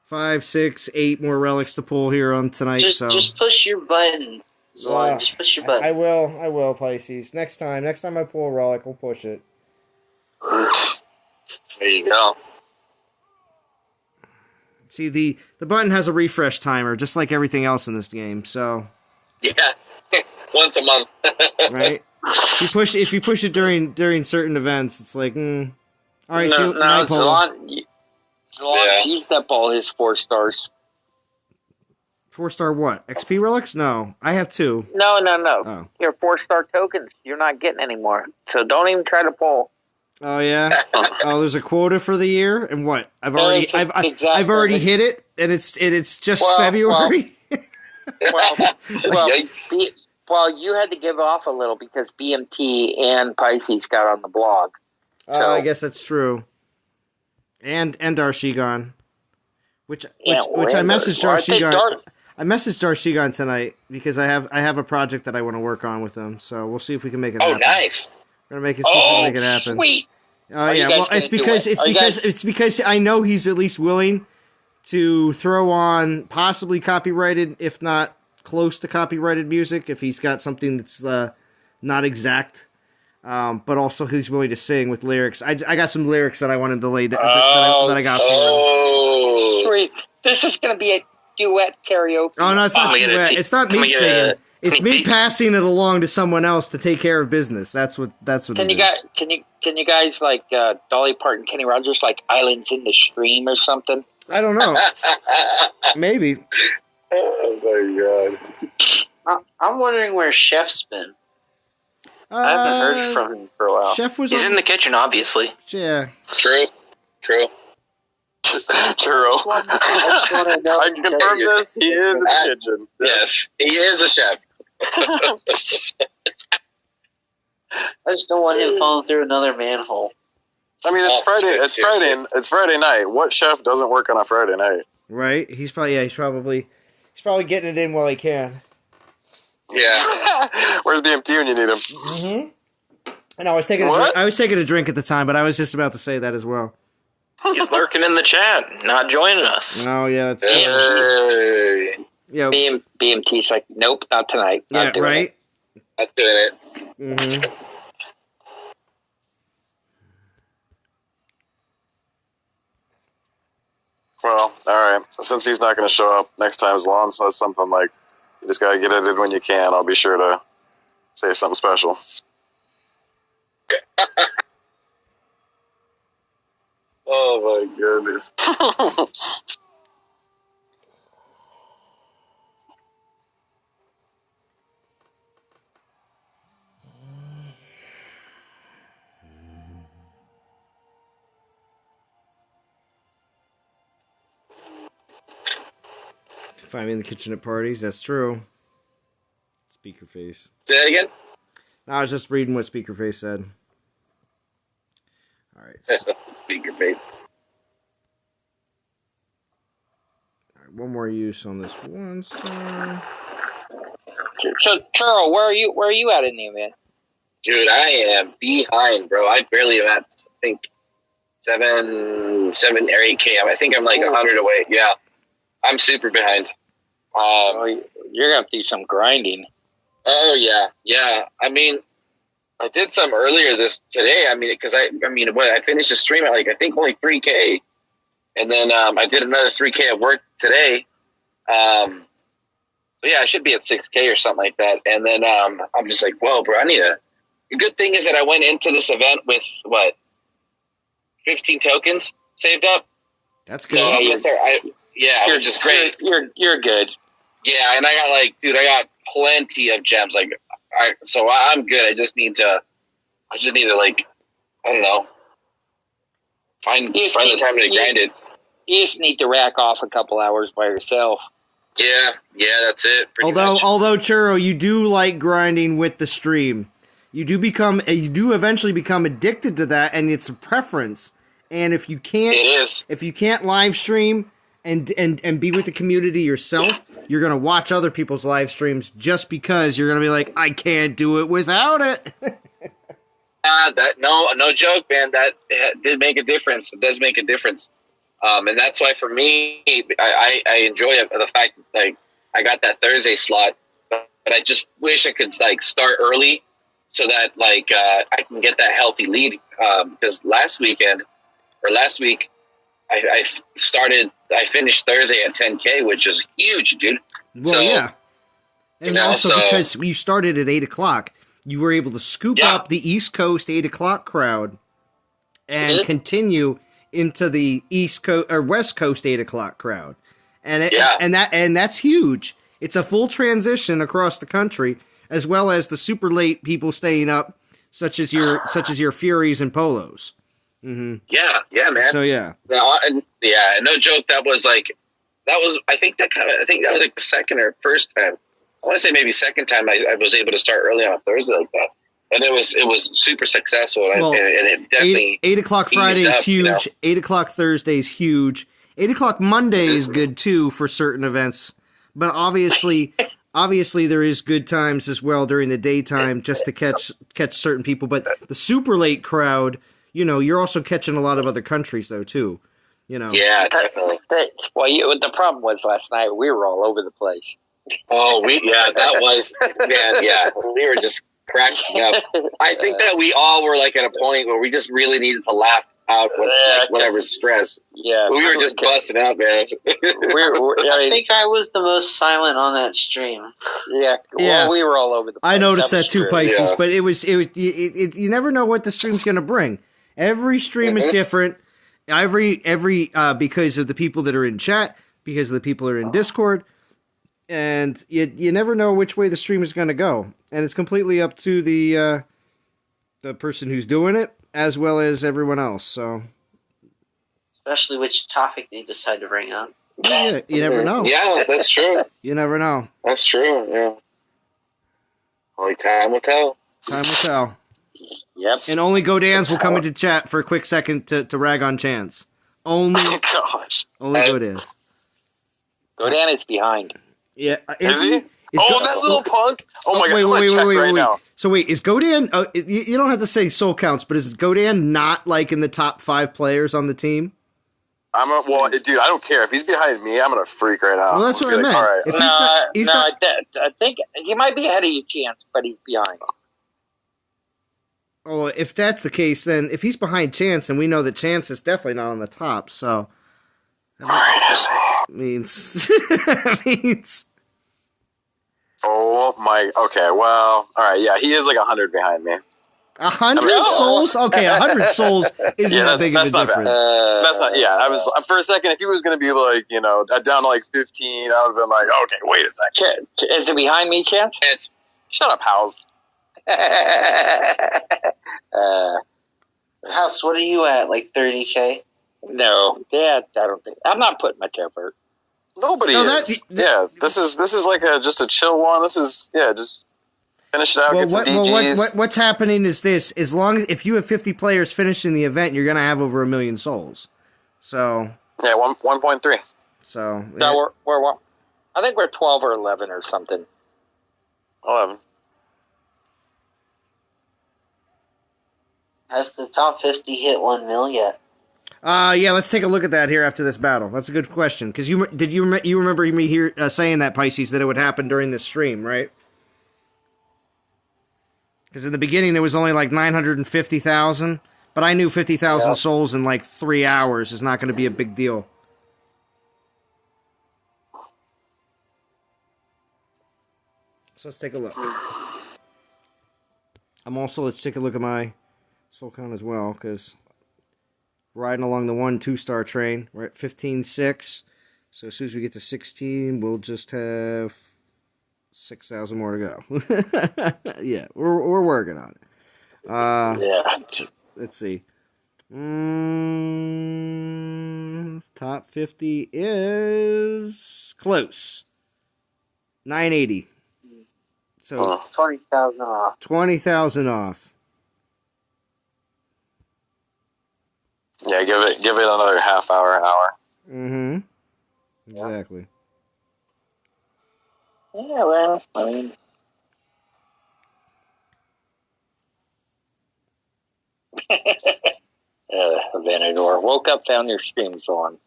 5, 6, 8 more relics to pull here on tonight. Just push your button, Zlon. Yeah. Just push your button. I will, Pisces. Next time I pull a relic, we'll push it. There you go. See, the button has a refresh timer, just like everything else in this game. So, Yeah. Once a month. right? If you push it during certain events, it's like, all right. No, night, Paul. Zalon used up all his 4 stars. 4-star what? XP relics? No, I have 2. No. Oh. Your 4-star tokens, you're not getting anymore. So don't even try to pull. Oh yeah. Oh, there's a quota for the year, and what? I've already hit it. it's just Well, February. Well, Yikes. you had to give off a little because BMT and Pisces got on the blog. I guess that's true. And Darshigan, which I messaged Darshigan. I messaged Darshigan tonight because I have a project that I want to work on with him. So we'll see if we can make it happen. Nice. We're gonna make it happen. Sweet. Oh yeah, well it's because I know he's at least willing to throw on possibly copyrighted, if not close to copyrighted music, if he's got something that's not exact. But also he's willing to sing with lyrics. I got some lyrics that I wanted to lay that I got for him. Sweet. This is going to be a duet karaoke. Oh no, it's not duet. It's not me singing. It's me passing it along to someone else to take care of business. That's what Can you guys like Dolly Parton, Kenny Rogers, like Islands in the Stream or something? I don't know. Maybe. Oh my god. I'm wondering where Chef's been. I haven't heard from him for a while. He's in the kitchen, obviously. Yeah. True. I can confirm this. He is in the kitchen. Yes, he is a chef. I just don't want him falling through another manhole. I mean, it's Friday. It's Friday night. What chef doesn't work on a Friday night? Right. He's probably getting it in while he can. Yeah. Where's BMT when you need him? Mm-hmm. And I was taking a drink at the time, but I was just about to say that as well. He's lurking in the chat, not joining us. Oh yeah. Hey. Yeah. BMT's like, nope, not tonight. Yeah. Right. Not doing it. Mm-hmm. Well, all right. Since he's not going to show up next time, as long as it's something like you just got to get it in when you can, I'll be sure to say something special. Oh my goodness. Find me in the kitchen at parties. That's true. Speaker face. Say that again? No, I was just reading what Speaker face said. All right. Speaker face. All right. One more use on this one star. So, Churro, where are you at in the event? Dude, I am behind, bro. I barely am at, I think, 7 or 8K. I think I'm like 100 away. Yeah. I'm super behind. You're going to do some grinding. Oh, yeah. Yeah. I mean, I did some earlier today. I mean, because I finished the stream at I think only 3K. And then I did another 3K at work today. So yeah, I should be at 6K or something like that. And then I'm just like, whoa, bro, the good thing is that I went into this event with 15 tokens saved up. That's good. So I'm gonna start. Which is great. You're good. Yeah, and I got plenty of gems. So I'm good. I just need to I don't know, find the time to grind it. You just need to rack off a couple hours by yourself. Yeah, that's it. Although Churro, you do like grinding with the stream. You do eventually become addicted to that, and it's a preference. And if you can't live stream and be with the community yourself, you're gonna watch other people's live streams just because you're gonna be like, I can't do it without it. No joke, man. That did make a difference. It does make a difference. And that's why for me, I enjoy the fact that I got that Thursday slot, but I just wish I could start early so that I can get that healthy lead. Because last week I finished Thursday at 10K, which is huge, dude. Well, yeah. And because you started at 8 o'clock, you were able to scoop up the East Coast 8 o'clock crowd and continue into the East Coast or West Coast 8 o'clock crowd. And that's huge. It's a full transition across the country, as well as the super late people staying up, such as your Furies and Polos. Mm-hmm. Yeah, man. So yeah, no joke. That I think that was like the second or first time. I want to say maybe second time I was able to start early on a Thursday like that, and it was super successful. And, Well, and it definitely 8 o'clock Friday is up, huge. you know? 8 o'clock Thursday is huge. 8 o'clock Monday is good too for certain events, but obviously there is good times as well during the daytime just to catch certain people. But the super late crowd, you know, you're also catching a lot of other countries though too. You know. Yeah, definitely. The problem was last night we were all over the place. Oh, that was, man, yeah. We were just cracking up. I think that we all were like at a point where we just really needed to laugh out with whatever stress. Yeah. We were just busting out, man. I think I was the most silent on that stream. Yeah. Well, we were all over the place. I noticed that too, true. Pisces, Yeah. but it was you never know what the stream's going to bring. Every stream is different. Every because of the people that are in chat, because of the people that are in Discord, and you never know which way the stream is going to go, and it's completely up to the person who's doing it as well as everyone else. So, Especially which topic they decide to bring up. yeah, you never know. Yeah, that's true. You never know. That's true, yeah. Only time will tell. Time will tell. Yep. And only Godans will come into chat for a quick second to rag on Chance. Only Gosh. Godans. Godan is behind. Yeah, Is he? Is That little punk! Oh my god, wait, I'm gonna check right now. So wait, is Godan? You don't have to say soul counts, but is Godan not like in the top 5 players on the team? Dude, I don't care. If he's behind me, I'm gonna freak right now. Well, that's what I Like, meant. all right. If he's not, I think he might be ahead of you, Chance, but he's behind. oh, if that's the case, then if he's behind Chance, and we know that Chance is definitely not on the top, so Where is he? means. Oh my. Okay. Well. All right. Yeah, he is like 100 behind me. 100 No. souls? Okay, 100 souls isn't Yeah, that big of a that's not bad. difference. That's not. Yeah, I was for a second. If he was gonna be like, down to like 15, I would have been like, okay, wait a second. Is it behind me, Chance? Shut up, House. House, what are you at? Like 30K? No, I don't think. I'm not putting my effort. Nobody No, is. This is like just a chill one. This is just finish it out. Well, get some DGs. what's happening is this: as long as if you have 50 players finishing the event, you're gonna have over 1 million souls. So Yeah, 1.3. So No, we're I think we're 12 or 11 or something. 11. Has the top 50 hit 1 mil yet? yeah, let's take a look at that here after this battle. That's a good question because you remember me here saying that, Pisces, that it would happen during this stream, right? Because in the beginning there was only like 950,000, but I knew 50,000 souls in like 3 hours is not going to be a big deal. So let's take a look. Let's take a look at my soul count as well, because riding along the 1-2 star train, we're at 15,600. So as soon as we get to 16, we'll just have 6,000 more to go. Yeah, we're working on it. Let's see. Top 50 is close. 980. So 20,000 off. 20,000 off. Yeah, give it another half hour, an hour. Mm-hmm. Exactly. Yeah, well, I mean, Venador. Woke up, found your streams on.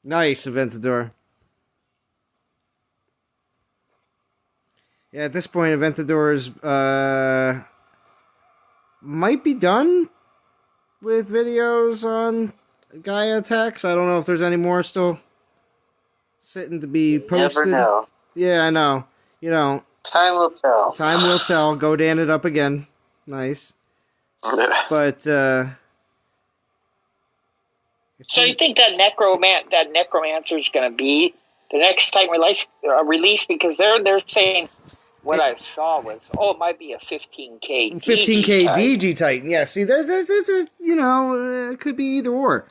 Nice, Aventador. Yeah, at this point, Aventador's might be done with videos on Gaia attacks. I don't know if there's any more still sitting to be posted. Never know. Yeah, I know. You know, Time will tell. time will tell. Go Dan it up again. Nice. But So you think that necromancer is going to be the next time release? Because they're saying what I saw was, it might be a 15K 15K type. DG Titan. Yeah, see, there's a, it could be either or.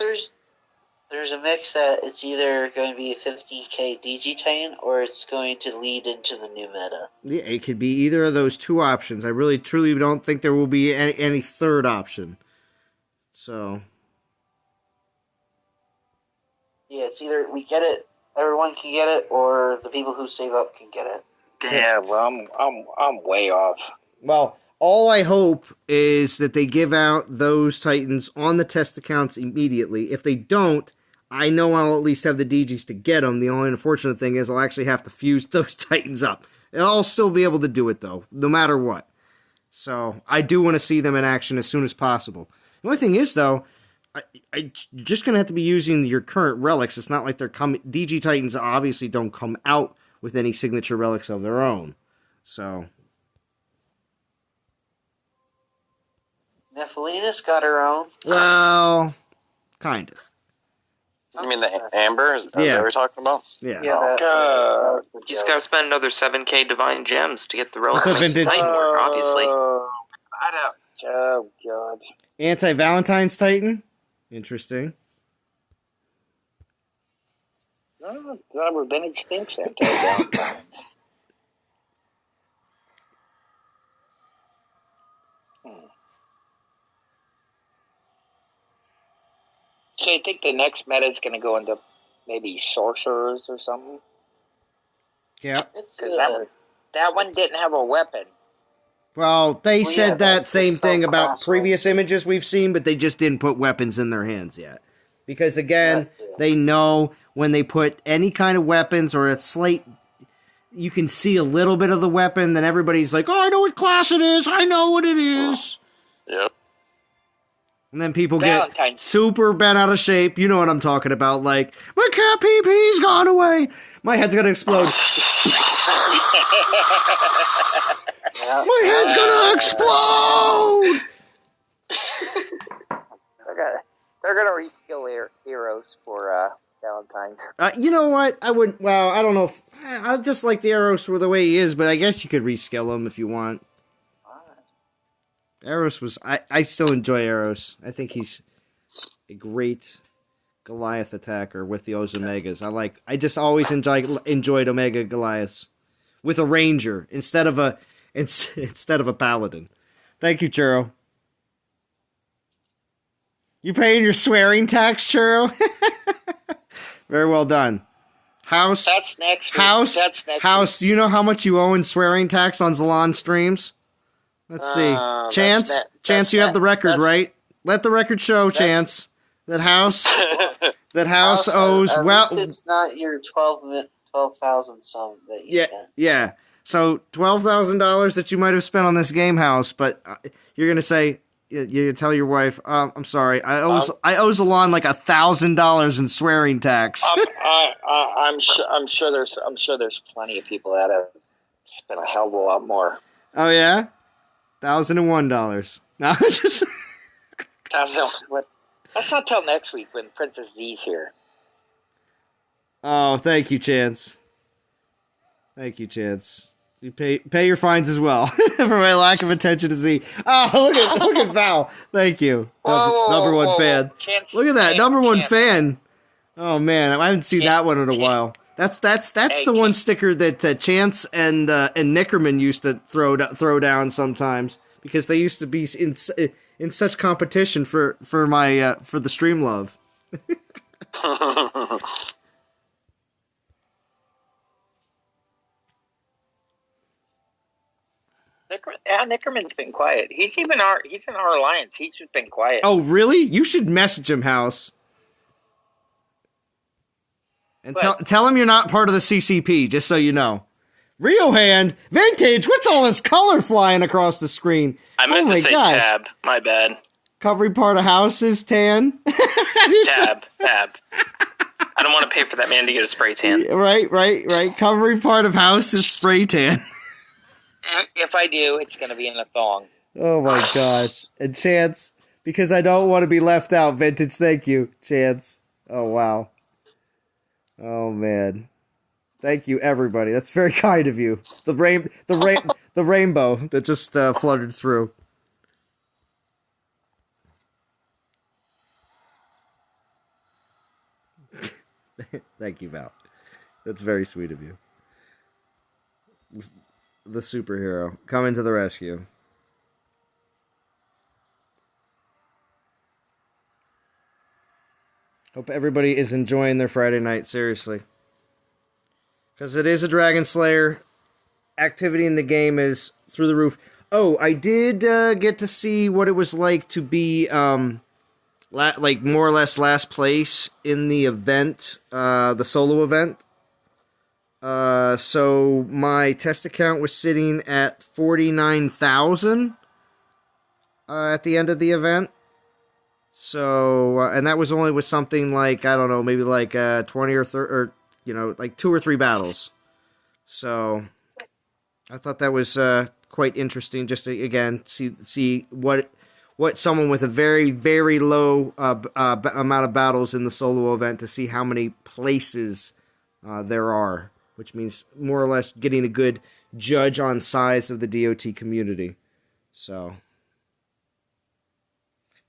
There's a mix that it's either going to be a 15K DG Titan or it's going to lead into the new meta. Yeah, it could be either of those two options. I really, truly don't think there will be any third option. So. Yeah, it's either we get it, everyone can get it, or the people who save up can get it. Yeah, well, I'm way off. Well, all I hope is that they give out those Titans on the test accounts immediately. If they don't, I know I'll at least have the DGs to get them. The only unfortunate thing is I'll actually have to fuse those Titans up. I'll still be able to do it, though, no matter what. So I do want to see them in action as soon as possible. The only thing is, though, you're just going to have to be using your current relics. It's not like they're coming. DG Titans obviously don't come out with any signature relics of their own. So. Nephelina's got her own. Well, kind of. You mean the Amber? Is that what we're talking about? Yeah. Yeah, You just gotta spend another 7K Divine Gems to get the relics. That's a vintage. Titan work, obviously. I don't. Oh God. Anti-Valentine's Titan. Interesting. No, that would have been extinct anti-Valentine's. So you think the next meta is going to go into maybe sorcerers or something? Yeah. Because that one didn't have a weapon. Well, they said that that's same just thing so about possible. previous images we've seen, but they just didn't put weapons in their hands yet. Because, again, they know when they put any kind of weapons or a slate, you can see a little bit of the weapon, then everybody's like, oh, I know what class it is. I know what it is. Yep. And then people Valentine's. get super bent out of shape. You know what I'm talking about. Like, my cat pee-pee's gone away. My head's going to explode. My head's gonna explode! They're gonna reskill heroes for Valentine's. You know what? I wouldn't. Well, I don't know if I just like the Eros for the way he is, but I guess you could reskill him if you want. Eros was. I still enjoy Eros. I think he's a great Goliath attacker with those Omegas. I just always enjoyed Omega Goliaths with a Ranger instead of a paladin. Thank you, Churro. You paying your swearing tax, Churro? Very well done. House. That's next week. House. That's next House. Do you know how much you owe in swearing tax on Zalon streams? Let's see. Chance. Chance, you have the record, right? Let the record show, Chance, that House. That House owes. At Well, least it's not your 12,000 some that you spent. Yeah. So $12,000 that you might have spent on this game, House, but you're gonna say you tell your wife, I'm sorry, I owe Zalon like $1,000 in swearing tax. I'm sure there's plenty of people that have spent a hell of a lot more. Oh yeah, $1,001. No, just. That's not till next week when Princess Z's here. Oh, thank you, Chance. Thank you, Chance. You pay your fines as well for my lack of attention to Z. Oh, look at Val. Thank you, number one fan. Chance, Look at that, number one Chance. fan. Oh man, I haven't seen that one in a while. That's the one sticker that Chance and Nickerman used to throw down sometimes because they used to be in such competition for the stream love. Nickerman's been quiet. He's in our alliance. He's just been quiet. Oh, really? You should message him, House. And tell him you're not part of the CCP, just so you know. Rio Hand, vintage, what's all this color flying across the screen? I meant to say tab. My bad. Covering part of House is tan. Tab. I don't want to pay for that man to get a spray tan. Right. Covering part of House is spray tan. If I do, it's going to be in a thong. Oh my gosh. And Chance, because I don't want to be left out, vintage, thank you, Chance. Oh wow. Oh man. Thank you, everybody. That's very kind of you. The rainbow that just fluttered through. Thank you, Val. That's very sweet of you. The superhero coming to the rescue. Hope everybody is enjoying their Friday night, seriously. Because it is a Dragon Slayer. Activity in the game is through the roof. Oh, I did get to see what it was like to be, like, more or less last place in the event, the solo event. So my test account was sitting at 49,000 at the end of the event. So, and that was only with something like, I don't know, maybe like 20 or 30, or, you know, like 2 or 3 battles. So, I thought that was quite interesting just to, again, see what someone with a very, very low amount of battles in the solo event, to see how many places there are, which means more or less getting a good judge on size of the DOT community. So,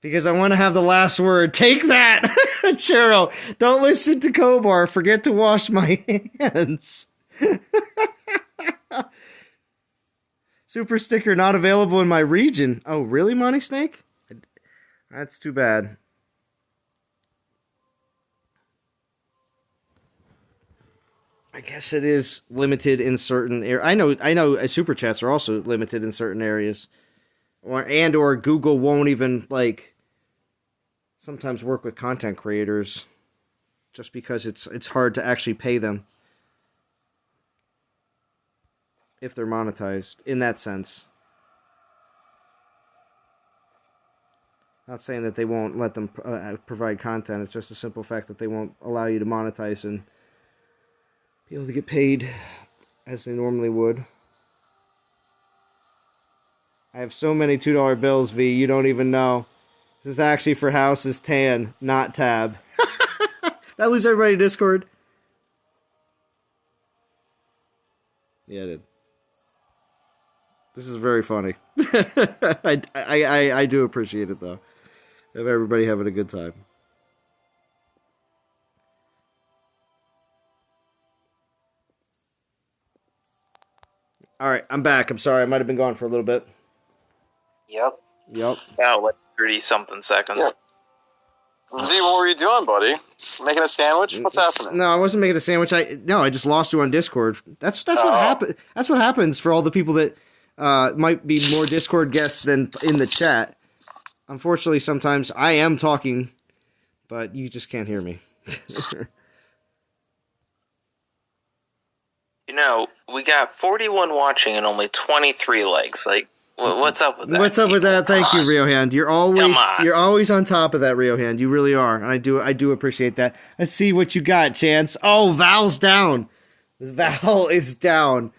because I want to have the last word. Take that, Chero. Don't listen to Kobar. Forget to wash my hands. Super sticker not available in my region. Oh, really, Monty Snake? That's too bad. I guess it is limited in certain areas. I know super chats are also limited in certain areas. Or Google won't even, like, sometimes work with content creators just because it's hard to actually pay them if they're monetized in that sense. Not saying that they won't let them provide content. It's just a simple fact that they won't allow you to monetize and be able to get paid as they normally would. I have so many $2 bills, V, you don't even know. This is actually for House's Tan, not Tab. That lose everybody in Discord? Yeah, it did. This is very funny. I do appreciate it, though. Of everybody having a good time. Alright, I'm back. I'm sorry, I might have been gone for a little bit. Yep. Yeah, like 30-something seconds. Yeah. Z, what were you doing, buddy? Making a sandwich? What's happening? No, I wasn't making a sandwich. I just lost you on Discord. That's what happened. That's what happens for all the people that might be more Discord guests than in the chat. Unfortunately, sometimes I am talking, but you just can't hear me. You know, we got 41 watching and only 23 likes. Like, what's up with that? What's up with that? Thank you, Riohand. You're always on top of that, Riohand. You really are, and I do appreciate that. Let's see what you got, Chance. Oh, Val's down. Val is down.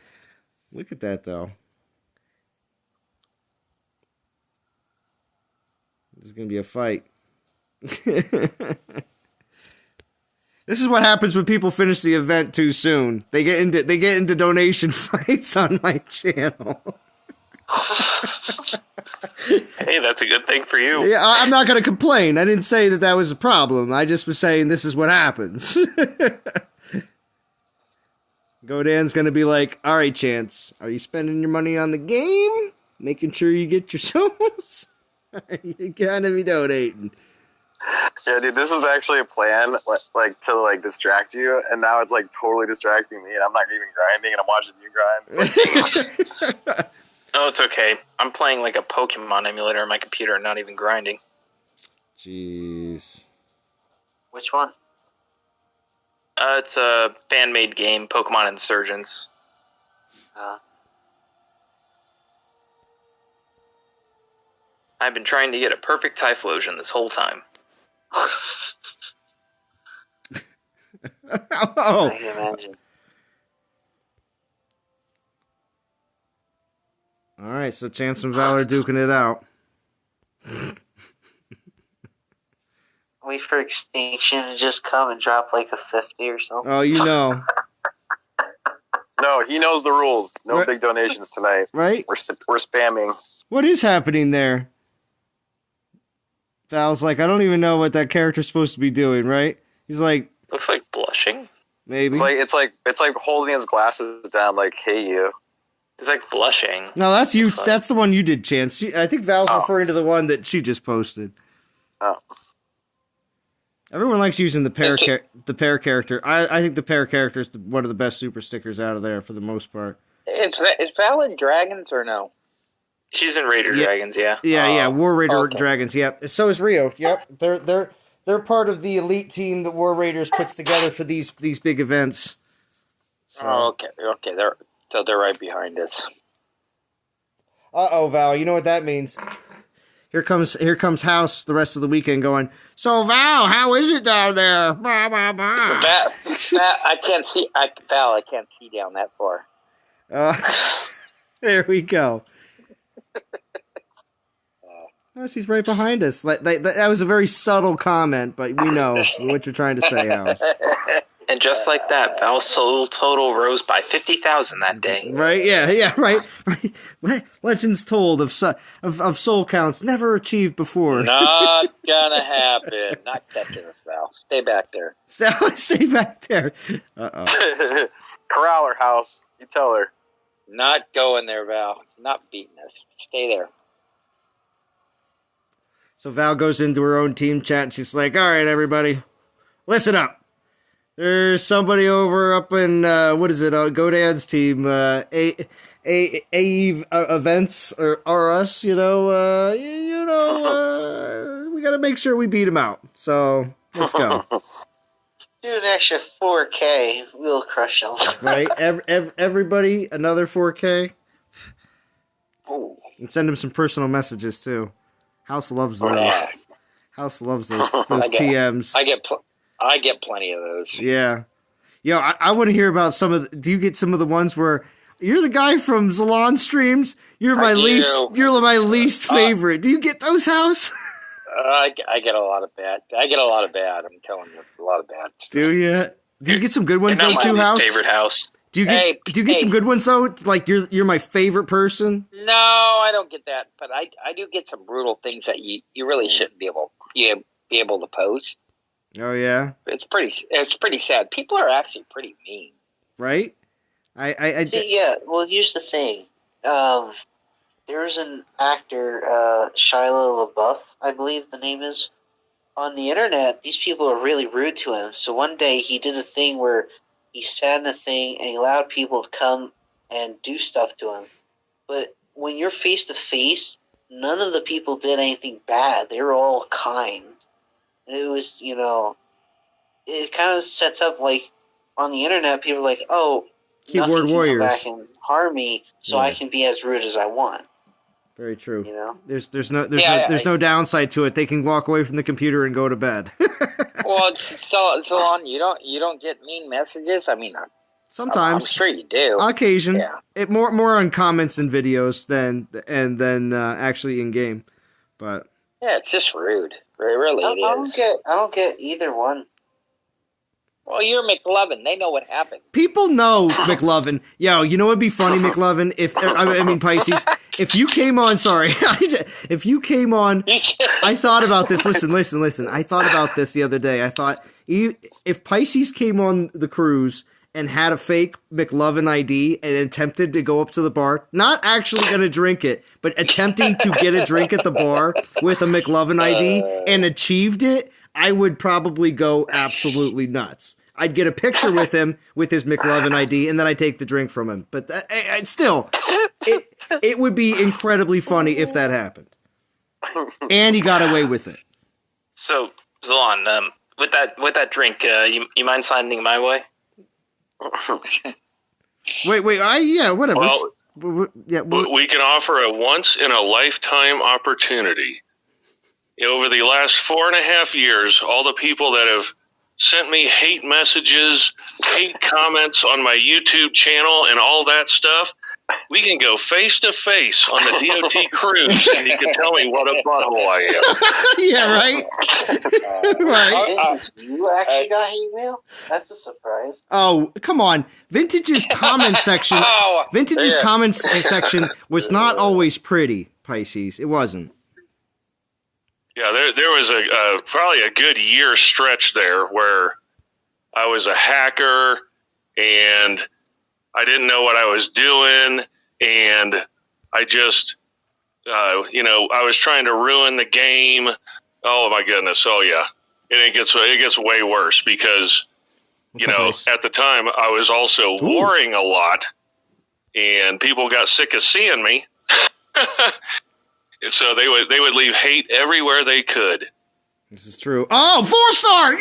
Look at that, though. This is gonna be a fight. This is what happens when people finish the event too soon. They get into donation fights on my channel. Hey, that's a good thing for you. Yeah, I'm not going to complain. I didn't say that was a problem. I just was saying this is what happens. Godan's going to be like, all right, Chance, are you spending your money on the game? Making sure you get your souls? You got to be donating. Yeah, dude, this was actually a plan, to distract you, and now it's totally distracting me, and I'm not even grinding, and I'm watching you grind. Oh, it's okay. I'm playing a Pokemon emulator on my computer and not even grinding. Jeez. Which one? It's a fan-made game, Pokemon Insurgents. I've been trying to get a perfect Typhlosion this whole time. I can imagine. All right, so Chance and Valor duking it out. Wait for Extinction to just come and drop a 50 or something. Oh, you know. No, he knows the rules. No Right. big donations tonight. Right? We're spamming. What is happening there? Val's like, I don't even know what that character's supposed to be doing, right? He's like, Looks like blushing. maybe. It's like holding his glasses down, like, hey, you. It's like blushing. No, that's you. Looks like- That's the one you did, Chance. I think Val's referring to the one that she just posted. Oh. Everyone likes using the pair character. I think the pair character is one of the best super stickers out of there for the most part. Is Val in Dragons or no? She's in Raider Yeah. Dragons, yeah. Yeah, War Raider okay. Dragons. Yep. So is Rio. Yep. They're part of the elite team that War Raiders puts together for these big events. So. Oh, okay. They're right behind us. Val. You know what that means? Here comes House the rest of the weekend going, so Val, how is it down there? Bah, bah, bah. I can't see. Val, I can't see down that far. There we go. Oh, she's right behind us. That was a very subtle comment, but we know what you're trying to say, House. And just like that, Val's soul total rose by 50,000 that day. Right? Yeah, right. Legends told of soul counts never achieved before. Not gonna happen. Not catching us, Val. Stay back there. Stay back there. Uh-oh. Corral her, House. You tell her. Not going there, Val. Not beating us. Stay there. So Val goes into her own team chat and she's like, all right, everybody, listen up. There's somebody over up in, Godad's team, AEVE events or us, we got to make sure we beat them out. So let's go. Do an extra 4K, we'll crush them. Right? Everybody, another 4K. Oh. And send him some personal messages, too. House loves those. House loves those PMs. I get plenty of those. Yeah. Yo, I want to hear about do you get some of the ones where you're the guy from Zalon streams? You're my least favorite. Do you get those, House? I get a lot of bad. I'm telling you, a lot of bad. Do you? Do you get some good ones You're though not too, my House? least favorite House. Do you get some good ones though? Like you're my favorite person? No, I don't get that, but I do get some brutal things that you really shouldn't be able to post. Oh yeah. It's pretty sad. People are actually pretty mean. Right? See, yeah, well, here's the thing. There's an actor, Shia LaBeouf, I believe the name is. On the internet, these people are really rude to him. So one day he did a thing where he sat in a thing and he allowed people to come and do stuff to him. But when you're face to face, none of the people did anything bad. They were all kind. And it was, it kind of sets up like on the internet, people are like, oh, Keyboard nothing can warriors. come back and harm me, so I can be as rude as I want. Very true. There's no downside to it. They can walk away from the computer and go to bed. Well, Salon, you don't get mean messages. I mean, sometimes I'm sure you do. On occasion. Yeah. It more on comments and videos than actually in game. But yeah, it's just rude. It really is. I don't get either one. Well, you're McLovin. They know what happened. People know McLovin. Yo, you know what'd be funny, McLovin? Pisces. If you came on, if you came on, I thought about this. Listen. I thought about this the other day. I thought if Pisces came on the cruise and had a fake McLovin ID and attempted to go up to the bar, not actually going to drink it, but attempting to get a drink at the bar with a McLovin ID and achieved it, I would probably go absolutely nuts. I'd get a picture with him with his McLovin ID, and then I'd take the drink from him. But it would be incredibly funny if that happened. And he got away with it. So, Zalon, with that drink, you mind sending my way? Wait, whatever. Well, we can offer a once-in-a-lifetime opportunity. Over the last 4.5 years, all the people that have sent me hate messages, hate comments on my YouTube channel and all that stuff, we can go face-to-face on the DOT cruise and you can tell me what a butthole I am. Yeah, right? Right? You actually got hate mail? That's a surprise. Oh, come on. Vintage's comment section. Vintage's comment section was not always pretty, Pisces. It wasn't. Yeah, there was probably a good year stretch there where I was a hacker and I didn't know what I was doing, and I just, I was trying to ruin the game. Oh my goodness! Oh yeah, and it gets way worse because at the time I was also warring a lot, and people got sick of seeing me, and so they would leave hate everywhere they could. This is true. Oh, 4-star!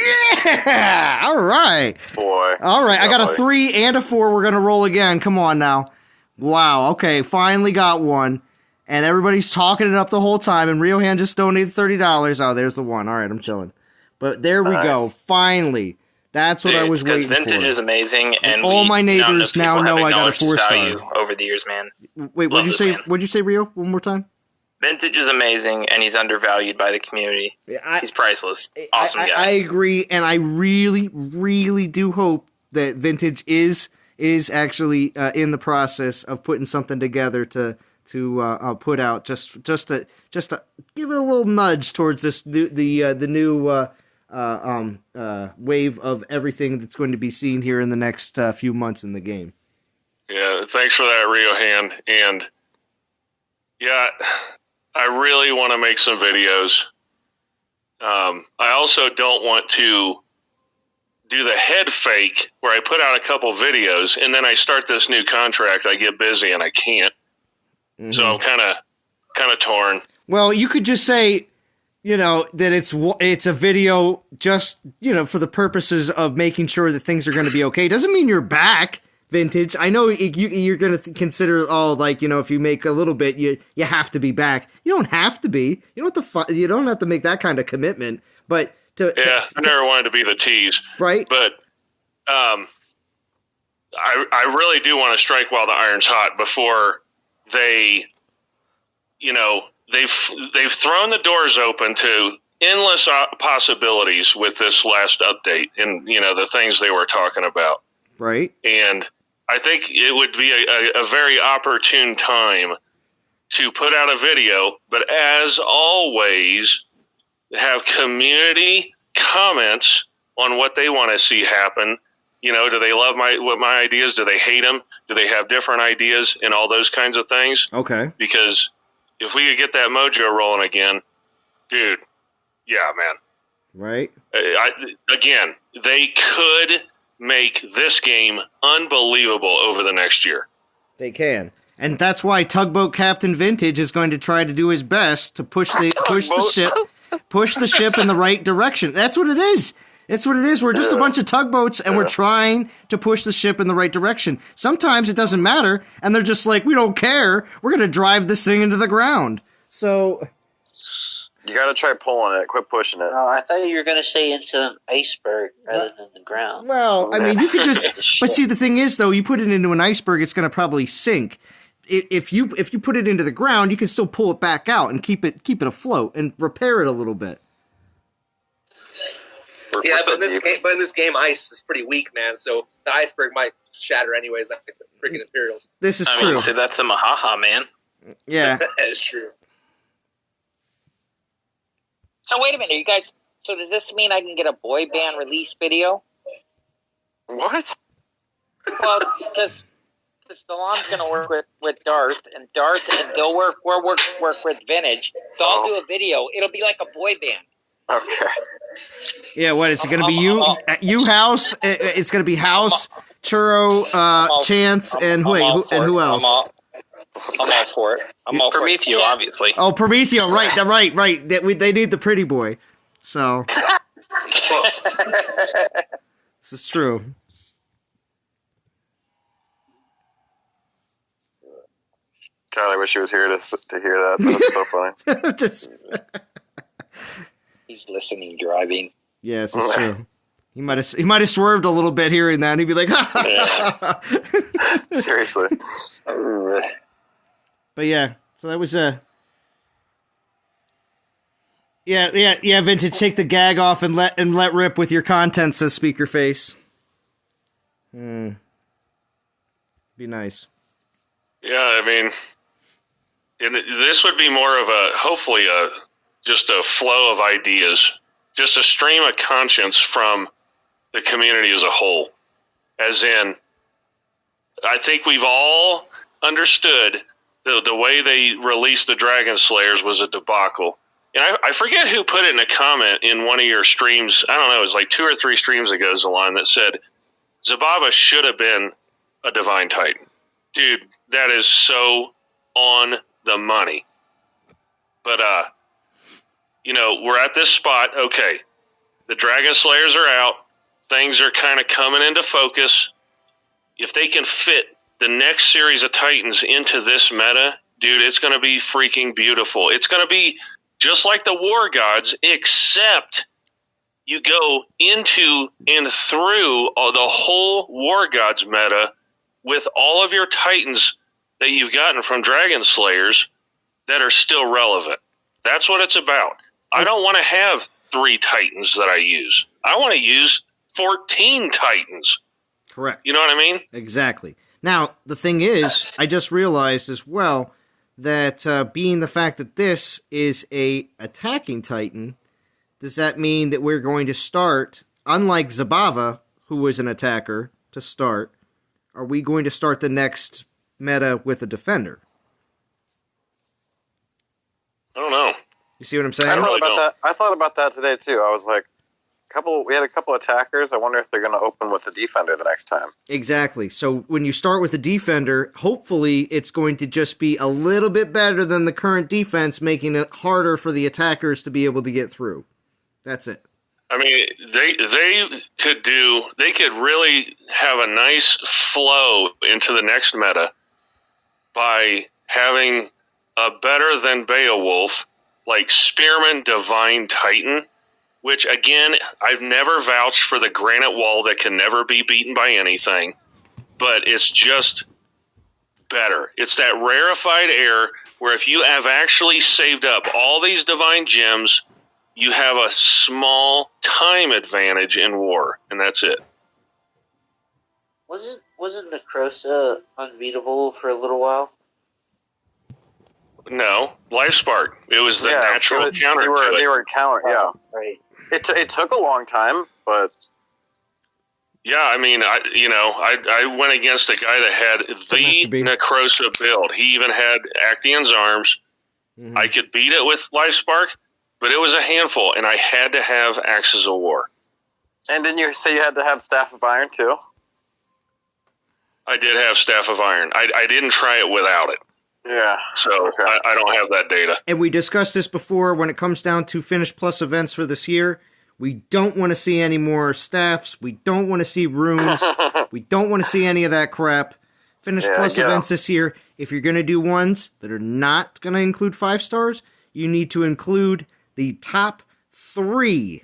Yeah! All right. Boy. All right, I got a 3 and a 4. We're going to roll again. Come on now. Wow, okay, finally got one. And everybody's talking it up the whole time, and Riohan just donated $30. Oh, there's the one. All right, I'm chilling. But there we go. Finally. That's what I was waiting for. Because Vintage is amazing, and all my neighbors now know I got a 4-star. Over the years, man. Wait, what'd you say? What'd you say, Rio? One more time? Vintage is amazing, and he's undervalued by the community. He's priceless. Awesome guy. I agree, and I really, really do hope that Vintage is actually in the process of putting something together to put out just to give it a little nudge towards the new wave of everything that's going to be seen here in the next few months in the game. Yeah, thanks for that, Riohan, and yeah. I really want to make some videos. I also don't want to do the head fake where I put out a couple videos and then I start this new contract. I get busy and I can't. Mm-hmm. So I'm kind of torn. Well, you could just say, that it's a video just, for the purposes of making sure that things are going to be okay. Doesn't mean you're back. Vintage. I know you're going to consider if you make a little bit, you have to be back. You don't have to be. You don't have to make that kind of commitment. But I never wanted to be the tease, right? But I really do want to strike while the iron's hot before they, they've thrown the doors open to endless possibilities with this last update and the things they were talking about, right? And I think it would be a very opportune time to put out a video, but as always, have community comments on what they want to see happen. Do they love my ideas? Do they hate them? Do they have different ideas and all those kinds of things? Okay. Because if we could get that mojo rolling again, dude, yeah, man. Right. Again, they could make this game unbelievable over the next year. They can. And that's why Tugboat Captain Vintage is going to try to do his best to push the ship in the right direction. That's what it is. It's what it is. We're just a bunch of tugboats and we're trying to push the ship in the right direction. Sometimes it doesn't matter and they're just like, we don't care. We're going to drive this thing into the ground. So you got to try pulling it. Quit pushing it. Oh, I thought you were going to say into an iceberg rather than the ground. Well, I mean, you could just. But see, the thing is, though, you put it into an iceberg, it's going to probably sink. If you put it into the ground, you can still pull it back out and keep it afloat and repair it a little bit. Yeah, but in this game, ice is pretty weak, man. So the iceberg might shatter anyways, like the freaking Imperials. This is true. So that's a Mahaha, man. Yeah, that is true. So wait a minute, you guys. So does this mean I can get a boy band release video? What? Well, because Stallon's going to work with Darth, and they'll work with Vintage. So I'll do a video. It'll be like a boy band. Okay. Yeah, what? It's going to be you House. It's going to be House, Churro, Chance, and who else? I'm all for it. Prometheo, obviously. Oh, Prometheo, right. They need the pretty boy. So this is true. God, I wish he was here to hear that. That's so funny. He's listening, driving. Yes, it's true. He might have swerved a little bit hearing that, and he'd be like, Seriously. But yeah, so that was Yeah, Vintage, take the gag off and let rip with your content, says Speaker Face. Be nice. Yeah, I mean, this would be more of hopefully just a flow of ideas, just a stream of conscience from the community as a whole. As in, I think we've all understood the way they released the Dragon Slayers was a debacle. And I forget who put it in a comment in one of your streams. I don't know, it was like 2 or 3 streams ago, Zalon, that said Zabava should have been a Divine Titan. Dude, that is so on the money. But, we're at this spot. Okay, the Dragon Slayers are out. Things are kind of coming into focus. If they can fit the next series of Titans into this meta, dude, it's going to be freaking beautiful. It's going to be just like the War Gods, except you go into and through the whole War Gods meta with all of your Titans that you've gotten from Dragon Slayers that are still relevant. That's what it's about. I don't want to have 3 Titans that I use. I want to use 14 Titans. Correct. You know what I mean? Exactly. Now, the thing is, I just realized as well that being the fact that this is a attacking Titan, does that mean that we're going to start, unlike Zabava, who was an attacker to start, are we going to start the next meta with a defender? I don't know. You see what I'm saying? I thought about that today too. I was like, we had a couple attackers. I wonder if they're going to open with the defender the next time. Exactly. So when you start with the defender, hopefully it's going to just be a little bit better than the current defense, making it harder for the attackers to be able to get through. That's it. I mean, they could really have a nice flow into the next meta by having a better than Beowulf, like Spearman Divine Titan, which, again, I've never vouched for the granite wall that can never be beaten by anything, but it's just better. It's that rarefied air where if you have actually saved up all these divine gems, you have a small time advantage in war, and that's it. Wasn't Necrosa unbeatable for a little while? No, Life Spark. It was the natural counter. They were counter. Yeah, right. It took a long time, but yeah, I mean, I went against a guy that had the Necrosa build. He even had Actaeon's arms. Mm-hmm. I could beat it with Life Spark, but it was a handful, and I had to have Axes of War. And didn't you say you had to have Staff of Iron too? I did have Staff of Iron. I didn't try it without it. Yeah. So okay. I don't have that data. And we discussed this before when it comes down to Finish Plus events for this year. We don't want to see any more staffs. We don't want to see runes. We don't want to see any of that crap. Finish Plus events this year, if you're going to do ones that are not going to include 5 stars, you need to include the top 3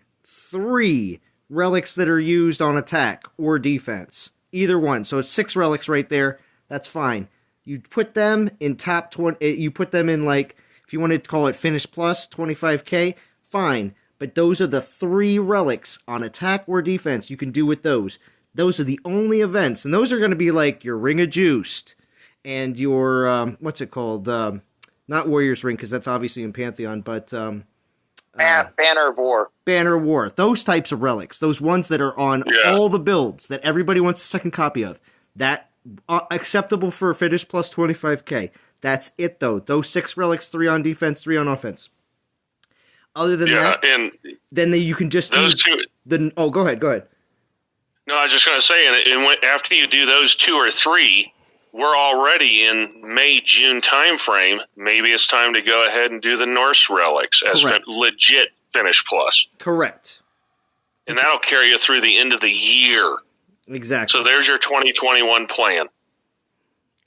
relics that are used on attack or defense. Either one. So it's 6 relics right there. That's fine. You put them in top 20. You put them in, like, if you wanted to call it Finish Plus 25k, fine. But those are the 3 relics on attack or defense you can do with those. Those are the only events, and those are going to be like your Ring of Juiced and your what's it called? Not Warrior's Ring, because that's obviously in Pantheon, but Banner of War. Banner of War. Those types of relics. Those ones that are on all the builds that everybody wants a second copy of. That acceptable for Finish Plus 25k. That's it, though. Those 6 relics, 3 on defense, 3 on offense. Other than that, and then you can just those do two. Go ahead. No, I was just going to say, and after you do those 2 or 3, we're already in May, June time frame. Maybe it's time to go ahead and do the Norse relics as legit Finish Plus. Correct. And that'll carry you through the end of the year. Exactly. So there's your 2021 plan.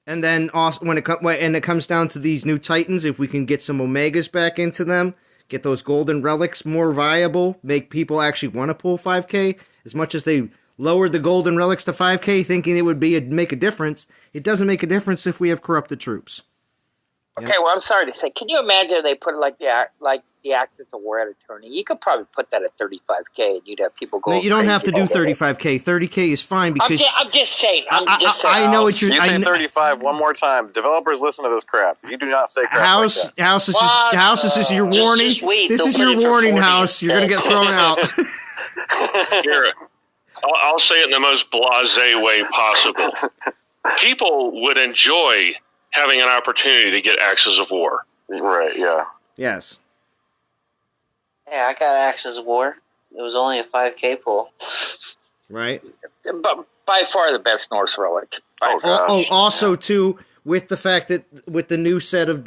And then also when it comes down to these new Titans, if we can get some Omegas back into them, get those golden relics more viable, make people actually want to pull 5k, as much as they lowered the golden relics to 5k thinking it would make a difference. It doesn't make a difference if we have corrupted troops. Okay, well, I'm sorry to say, can you imagine if they put like the Axis of War at a tourney, you could probably put that at 35K, and you'd have people No, going. you don't have to do crazy. 35K. 30K is fine because I'm just saying. I know what you're. You say 35 one more time. Developers, listen to this crap. You do not say crap House, like that. House, this is your warning. Just wait, This they'll is put your it for warning, 40 House. You're gonna get thrown out. Here, I'll say it in the most blasé way possible. People would enjoy having an opportunity to get Axis of War. Right, yeah. Yes. Yeah, I got Axis of War. It was only a 5K pull. Right. But by far the best Norse relic. Also too, with the fact that with the new set of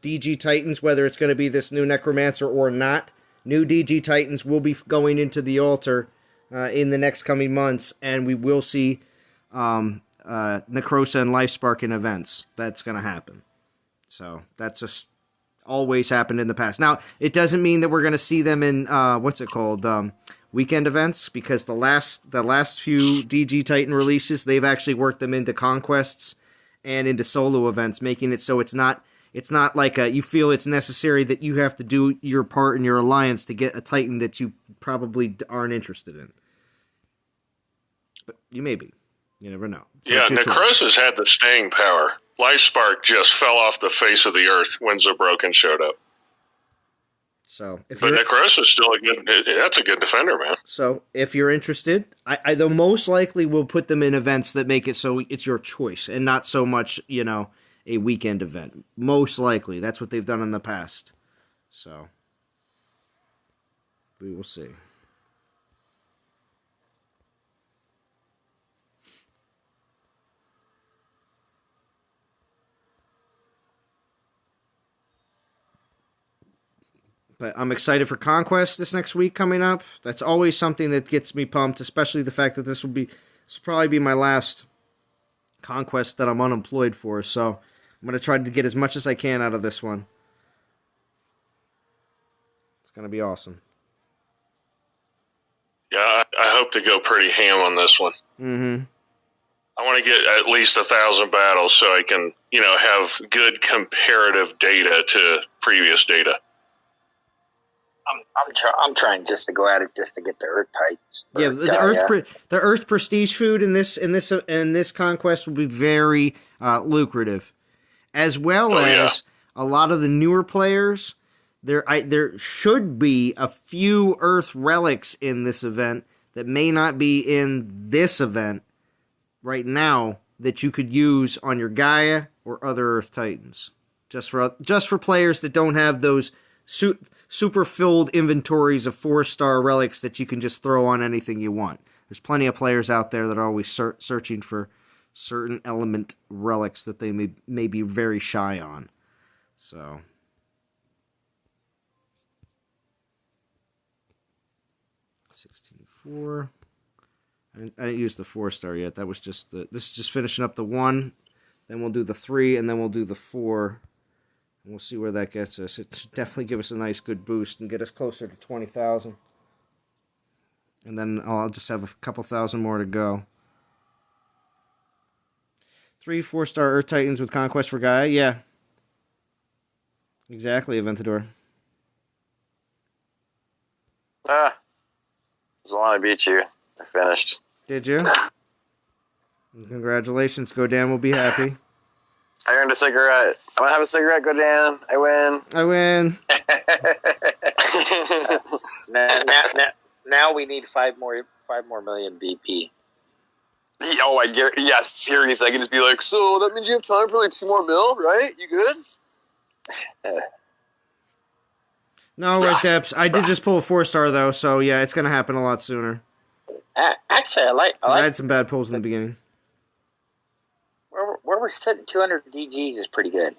DG Titans, whether it's going to be this new Necromancer or not, new DG Titans will be going into the altar in the next coming months, and we will see Necrosa and Lifespark in events. That's going to happen. So that's just always happened in the past. Now, it doesn't mean that we're going to see them in weekend events, because the last few DG Titan releases, they've actually worked them into conquests and into solo events, making it so it's not like you feel it's necessary that you have to do your part in your alliance to get a Titan that you probably aren't interested in. But you may be. You never know. So yeah, Necrosa's had the staying power. Lifespark just fell off the face of the earth when Zabroken showed up. So, but Necrosa's still that's a good defender, man. So, if you're interested, I the most likely will put them in events that make it so it's your choice and not so much, a weekend event. Most likely. That's what they've done in the past. So, we will see. But I'm excited for Conquest this next week coming up. That's always something that gets me pumped, especially the fact that this will probably be my last Conquest that I'm unemployed for. So I'm going to try to get as much as I can out of this one. It's going to be awesome. Yeah, I hope to go pretty ham on this one. Mm-hmm. I want to get at least 1,000 battles so I can, have good comparative data to previous data. I'm trying just to go at it just to get the Earth Titans. Yeah, the Earth prestige food in this conquest will be very lucrative, as well as a lot of the newer players. There should be a few Earth relics in this event that may not be in this event right now that you could use on your Gaia or other Earth Titans, just for players that don't have those super filled inventories of 4-star relics that you can just throw on anything you want. There's plenty of players out there that are always searching for certain element relics that they may be very shy on. So, $16.4. I didn't use the 4-star yet. That was just this is just finishing up the 1. Then we'll do the 3, and then we'll do the 4. And we'll see where that gets us. It should definitely give us a nice good boost and get us closer to 20,000. And then I'll just have a couple thousand more to go. 3 4-star Earth Titans with Conquest for Gaia? Yeah. Exactly, Aventador. Zalana beat you. I finished. Did you? Congratulations. Godan will be happy. I earned a cigarette. I'm gonna have a cigarette, Godan. I win. Now we need 5 more million BP. Oh, I get. Yeah, seriously, I can just be like, so that means you have time for like 2 more mil, right? You good? No, Resdeps. I did just pull a 4-star though, so yeah, it's gonna happen a lot sooner. Actually, I had some bad pulls in the beginning. Where we're sitting 200 DGs is pretty good.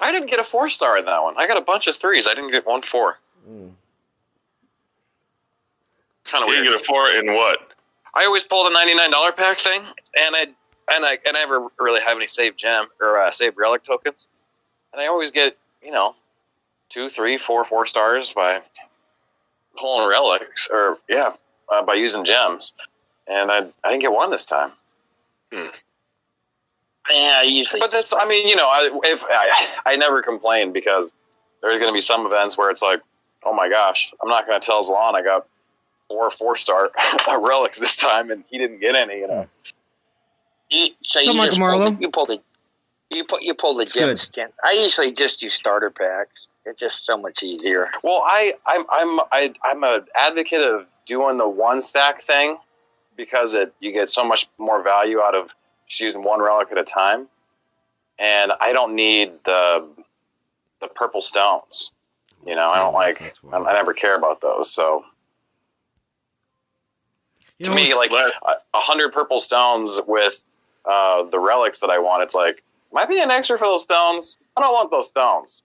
I didn't get a 4-star in that one. I got a bunch of 3s. I didn't get 1 4. Kind of weird. You get a 4 in what? I always pulled a $99 pack thing, and I never really have any saved gem or saved relic tokens, and I always get 2, 3, 4 4-stars by pulling relics by using gems, and I didn't get 1 this time. Yeah, usually. But that's, I mean, I never complain because there's going to be some events where it's like, oh my gosh, I'm not going to tell Zalon I got 4 4-star relics this time, and he didn't get any. You pulled the gems. I usually just do starter packs. It's just so much easier. Well, I'm an advocate of doing the 1-stack thing because you get so much more value out of just using 1 relic at a time, and I don't need the purple stones. I don't I never care about those. So to me, like 100 purple stones with the relics that I want, it's like, might be an extra for those stones. I don't want those stones.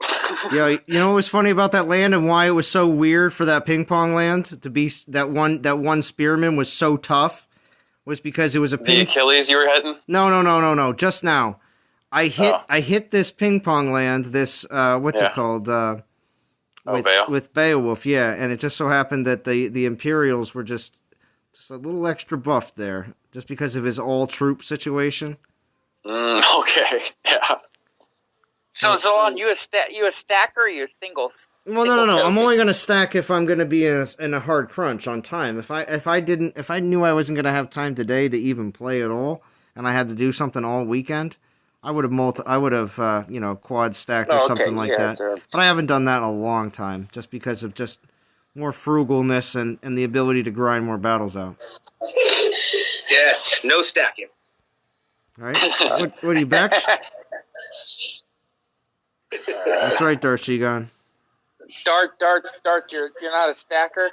Yeah, you know what was funny about that land and why it was so weird for that ping pong land to be that one spearman was so tough was because it was the Achilles you were hitting? No. Just now, I hit this ping pong land. This what's it called? With Beowulf, yeah, and it just so happened that the Imperials were just a little extra buffed there, just because of his all troop situation. Okay, yeah. So Zalon, you a stacker or you a single? Well, no. I'm only going to stack if I'm going to be in a hard crunch on time. If I knew I wasn't going to have time today to even play at all, and I had to do something all weekend, I would have quad stacked or something like that. Sure. But I haven't done that in a long time, just because of just more frugalness and the ability to grind more battles out. Yes, no stacking. All right, what are you back? That's right, Darcy. Dart, you're not a stacker?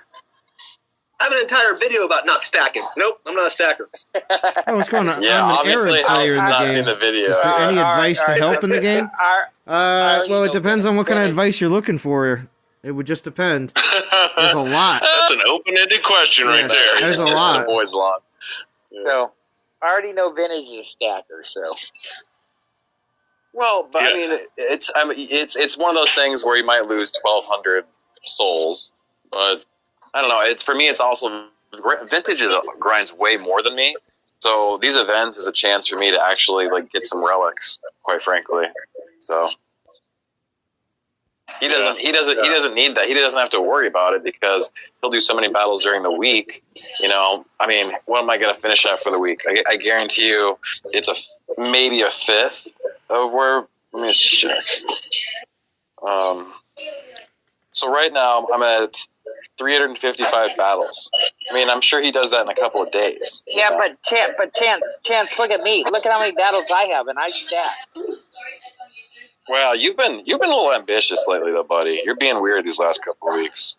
I have an entire video about not stacking. Nope, I'm not a stacker. Oh, what's going on? Yeah, obviously House has not seen the video. Is there any advice to help in the game? Well, it depends on what kind of advice you're looking for. It would just depend. There's a lot. That's an open-ended question right there. There's a lot. Boys a lot. Yeah. So, I already know Vintage is a stacker, so... Well, but yeah. It's one of those things where you might lose 1,200 souls, but I don't know. For me, it's also Vintage grinds way more than me, so these events is a chance for me to actually get some relics. Quite frankly, so he doesn't need that. He doesn't have to worry about it because he'll do so many battles during the week. What am I going to finish at for the week? I guarantee you, it's maybe a fifth. Let me check. So right now I'm at 355 battles. I'm sure he does that in a couple of days. Yeah, but Chance, look at me. Look at how many battles I have, and I stack. Well, you've been a little ambitious lately, though, buddy. You're being weird these last couple of weeks.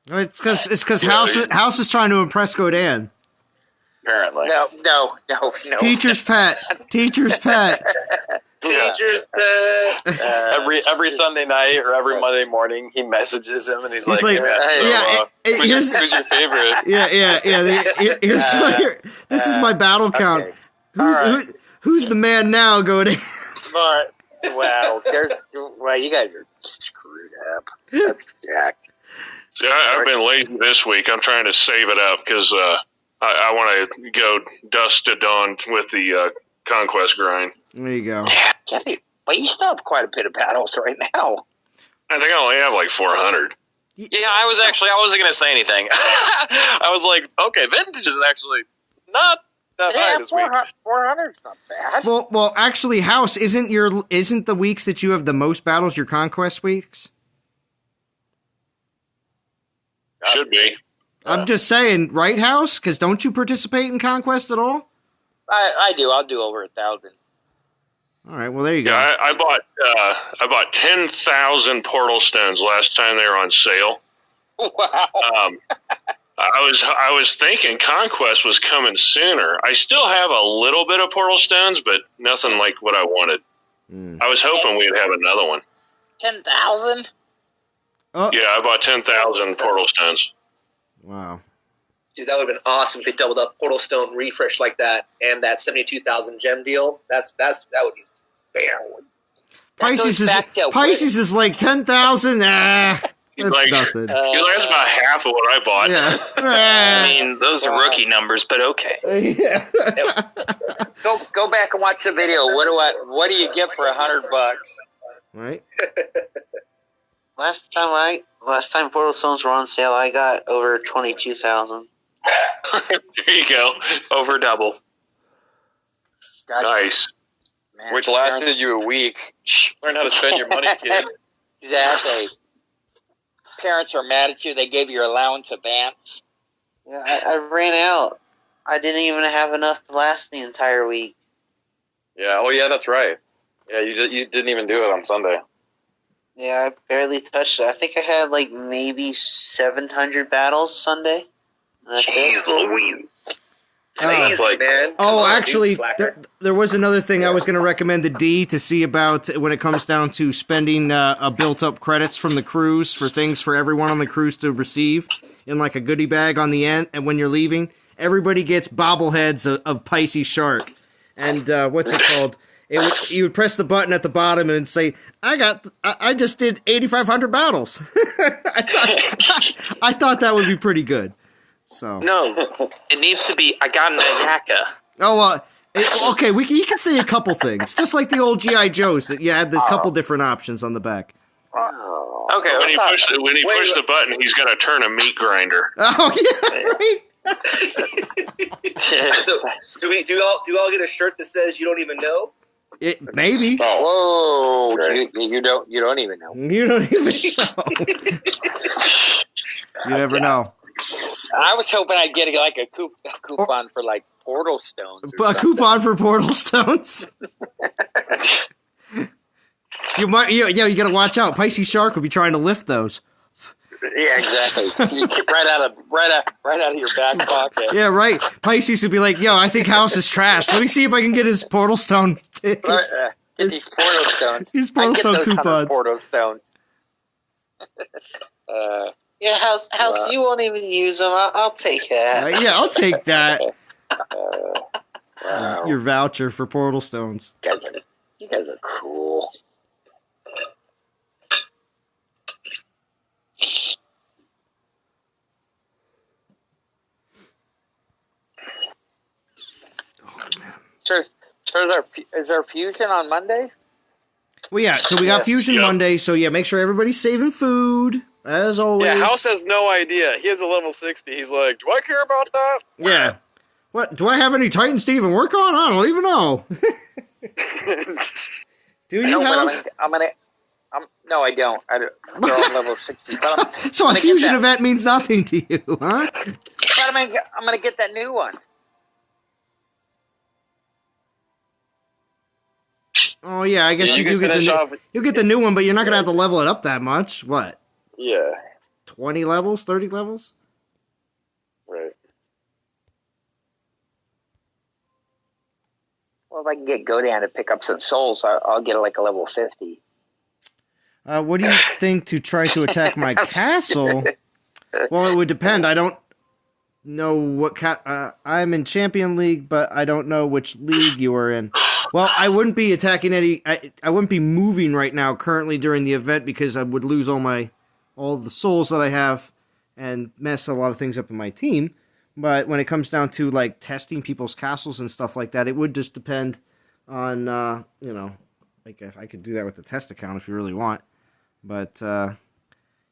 It's because House is trying to impress Godan. Apparently. No. Teacher's pet. Teacher's pet. Every Sunday night or every Monday morning, he messages him and he's like, hey, who's your favorite? Yeah. This is my battle count. Okay. Who's the man now, Godan? Well, you guys are screwed up. That's stacked. See, I've been lazy this week. I'm trying to save it up because I want to go dusk to dawn with the conquest grind. There you go. Yeah, but you still have quite a bit of battles right now. I think I only have 400. Yeah, I wasn't going to say anything. I was like, okay, Vintage is actually not that bad this week. 400's not bad. Well, actually, House, isn't the weeks that you have the most battles your conquest weeks? Should be. I'm just saying, right, House? Because don't you participate in conquest at all? I do. I'll do over 1,000. All right. Well, there you go. Yeah, I bought 10,000 portal stones last time they were on sale. Wow. I was thinking conquest was coming sooner. I still have a little bit of portal stones, but nothing like what I wanted. I was hoping we'd have another one. 10,000? Oh. Yeah, I bought 10,000 portal stones. Wow. Dude, that would have been awesome if they doubled up Portal Stone refresh like that and that 72,000 gem deal. That would be fair. Pisces is like 10,000. That's nothing. That's about half of what I bought. Yeah. I mean, those are rookie numbers, but okay. Yeah. Go back and watch the video. What do you get for $100? Right. Last time Portal Stones were on sale, I got over 22,000. There you go. Over double. Nice. Man, Which lasted you a week. Learn how to spend your money, kid. Exactly. Parents are mad at you. They gave your allowance advance. Yeah, I ran out. I didn't even have enough to last the entire week. Yeah. Oh, yeah. That's right. Yeah, you didn't even do it on Sunday. Yeah, I barely touched it. I think I had like maybe 700 battles Sunday. That's Jeez it. Louise. Amazing, man. Oh, actually, there was another thing I was going to recommend to D to see about when it comes down to spending built-up credits from the cruise for things for everyone on the cruise to receive in like a goodie bag on the end, and when you're leaving, everybody gets bobbleheads of Pisces Shark. And what's it called? You would press the button at the bottom and say, I just did 8,500 battles. I thought that would be pretty good. So No, it needs to be, I got an Ayaka. Oh, okay, you can say a couple things. Just like the old G.I. Joes, that you had a couple different options on the back. Okay, When he pushed the button, he's going to turn a meat grinder. Oh, yeah, right. So, do we all get a shirt that says "You don't even know"? Maybe. Whoa! You don't even know. You don't even know. You never know. I was hoping I'd get like a coupon for like Portal Stones. A coupon for Portal Stones. You got to watch out. Pisces Shark will be trying to lift those. Yeah, exactly. You keep right out of your back pocket. Yeah, right. Pisces would be like, "Yo, I think House is trash. Let me see if I can get his Portal Stone tickets." Get these Portal Stones. These Portal Stone coupons. Portal Stones. Yeah, House, you won't even use them. I'll take that. Yeah, I'll take that. Wow. Your voucher for Portal Stones. You guys are cool. So is there Fusion on Monday? Well, yeah, so we got Fusion Monday, so yeah, make sure everybody's saving food, as always. Yeah, House has no idea. He has a level 60. He's like, do I care about that? Yeah. What, do I have any Titans to even work on? I don't even know. Do you have? No, I don't. They're on level 60. So a Fusion event means nothing to you, huh? But I'm going to get that new one. Oh yeah, I guess you do get you'll get the new one, but you're not gonna have to level it up that much. What? Yeah. 20 levels, 30 levels? Right. Well, if I can get Godan to pick up some souls, I'll get like a level 50. What do you think to try to attack my castle? Well, it would depend. I don't know what I'm in Champion League, but I don't know which league you are in. Well, I wouldn't be attacking I wouldn't be moving right now currently during the event because I would lose all the souls that I have and mess a lot of things up in my team. But when it comes down to like testing people's castles and stuff like that, it would just depend on like if I could do that with the test account if you really want. But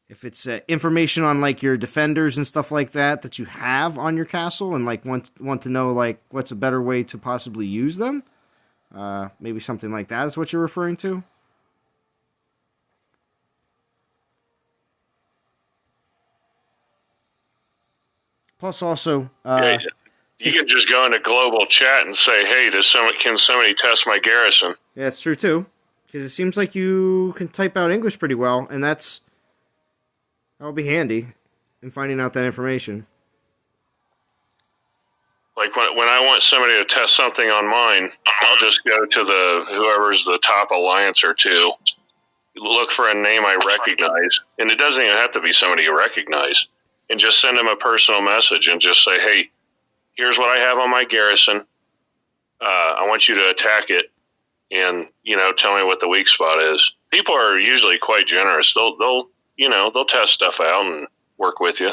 if it's information on like your defenders and stuff like that you have on your castle and like want to know like what's a better way to possibly use them, maybe something like that is what you're referring to. Plus, also, you can just go into global chat and say, "Hey, can somebody test my garrison?" Yeah, it's true too, because it seems like you can type out English pretty well, and that'll be handy in finding out that information. Like when I want somebody to test something on mine, I'll just go to whoever's the top alliance or two, look for a name I recognize, and it doesn't even have to be somebody you recognize, and just send them a personal message and just say, "Hey, here's what I have on my garrison. I want you to attack it, and tell me what the weak spot is." People are usually quite generous. They'll they'll test stuff out and work with you.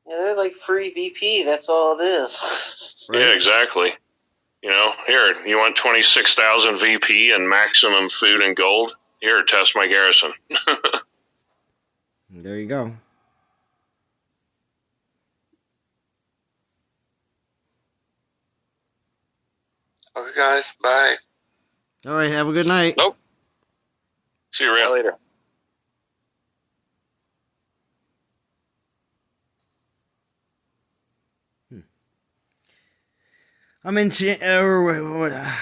Yeah, they're like free VP. That's all it is. Right? Yeah, exactly. Here, you want 26,000 VP and maximum food and gold? Here, test my garrison. There you go. Okay, guys. Bye. All right, have a good night. Nope. See you around later. I'm in. I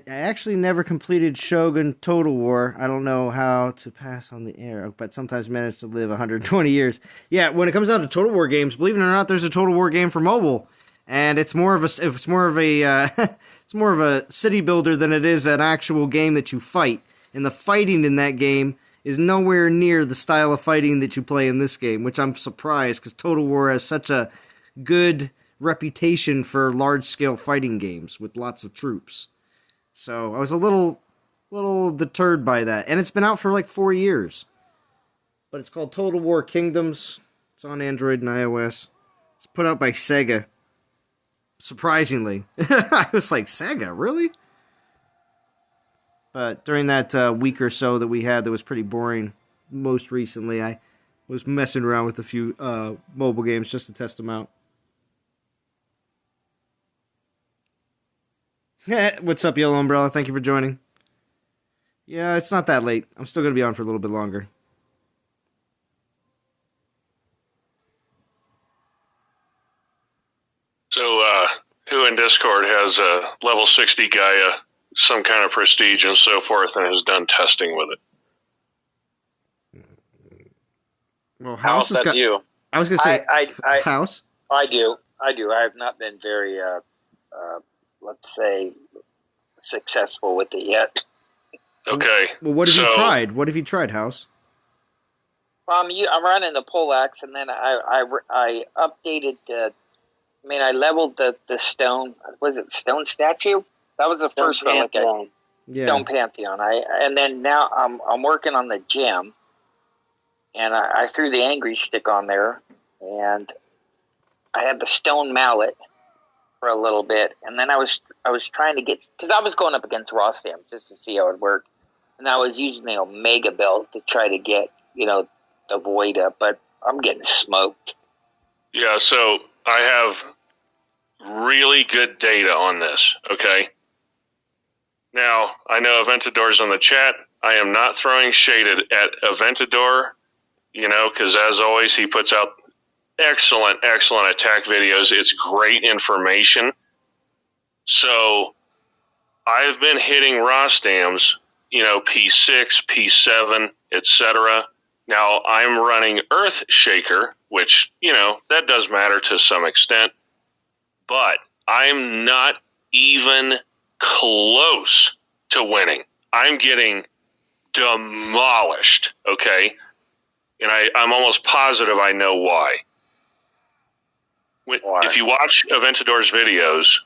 actually never completed Shogun Total War. I don't know how to pass on the air, but sometimes manage to live 120 years. Yeah, when it comes down to Total War games, believe it or not, there's a Total War game for mobile, and it's more of a city builder than it is an actual game that you fight. And the fighting in that game is nowhere near the style of fighting that you play in this game, which I'm surprised because Total War has such a good reputation for large-scale fighting games with lots of troops. So I was a little deterred by that. And it's been out for like 4 years. But it's called Total War Kingdoms. It's on Android and iOS. It's put out by Sega. Surprisingly. I was like, Sega? Really? But during that week or so that we had that was pretty boring, most recently, I was messing around with a few mobile games just to test them out. What's up, Yellow Umbrella? Thank you for joining. Yeah, it's not that late. I'm still going to be on for a little bit longer. So, who in Discord has a level 60 Gaia, some kind of prestige and so forth, and has done testing with it? Well, House, that's you. I was going to say, I House? I do. I have not been very, let's say, successful with it yet. Okay. Well, what have you tried? What have you tried, House? I'm running the poleaxe, and then I updated I leveled the stone. Was it stone statue? That was the first relic. Stone Pantheon. And then now I'm working on the gem, and I threw the angry stick on there, and I had the stone mallet for a little bit, and then I was trying to get, because I was going up against Rostam just to see how it worked, and I was using the Omega belt to try to get the void up, but I'm getting smoked. Yeah, so I have really good data on this. Okay. Now I know Aventador's on the chat. I am not throwing shade at Aventador, because as always he puts out excellent attack videos. It's great information. So I've been hitting Rostam's, P6, P7, etc. Now I'm running Earth Shaker, which, that does matter to some extent, but I'm not even close to winning. I'm getting demolished, okay? And I'm almost positive I know why. If you watch Aventador's videos,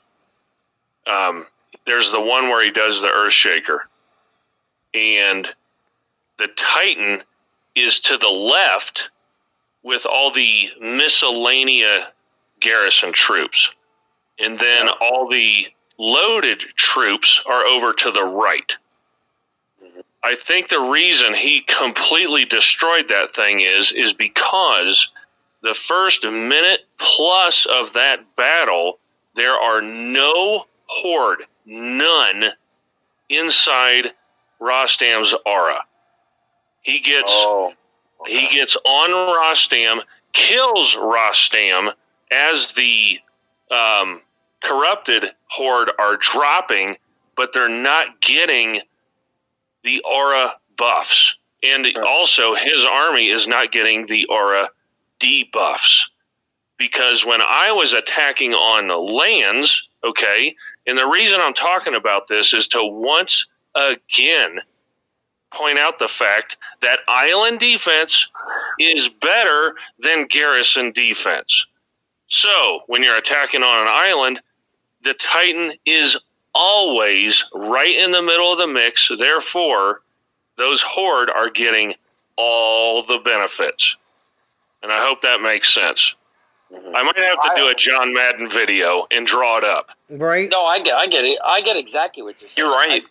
there's the one where he does the Earth Shaker, and the Titan is to the left with all the miscellanea garrison troops, and then all the loaded troops are over to the right. I think the reason he completely destroyed that thing is because the first minute plus of that battle, there are no horde, none, inside Rostam's aura. He gets on Rostam, kills Rostam as the corrupted horde are dropping, but they're not getting the aura buffs. And also his army is not getting the aura debuffs. Because when I was attacking on lands, okay, and the reason I'm talking about this is to once again point out the fact that island defense is better than garrison defense. So when you're attacking on an island, the Titan is always right in the middle of the mix. Therefore, those horde are getting all the benefits. And I hope that makes sense. Mm-hmm. I might have to do a John Madden video and draw it up. Right? No, I get it. I get exactly what you're saying. You're right.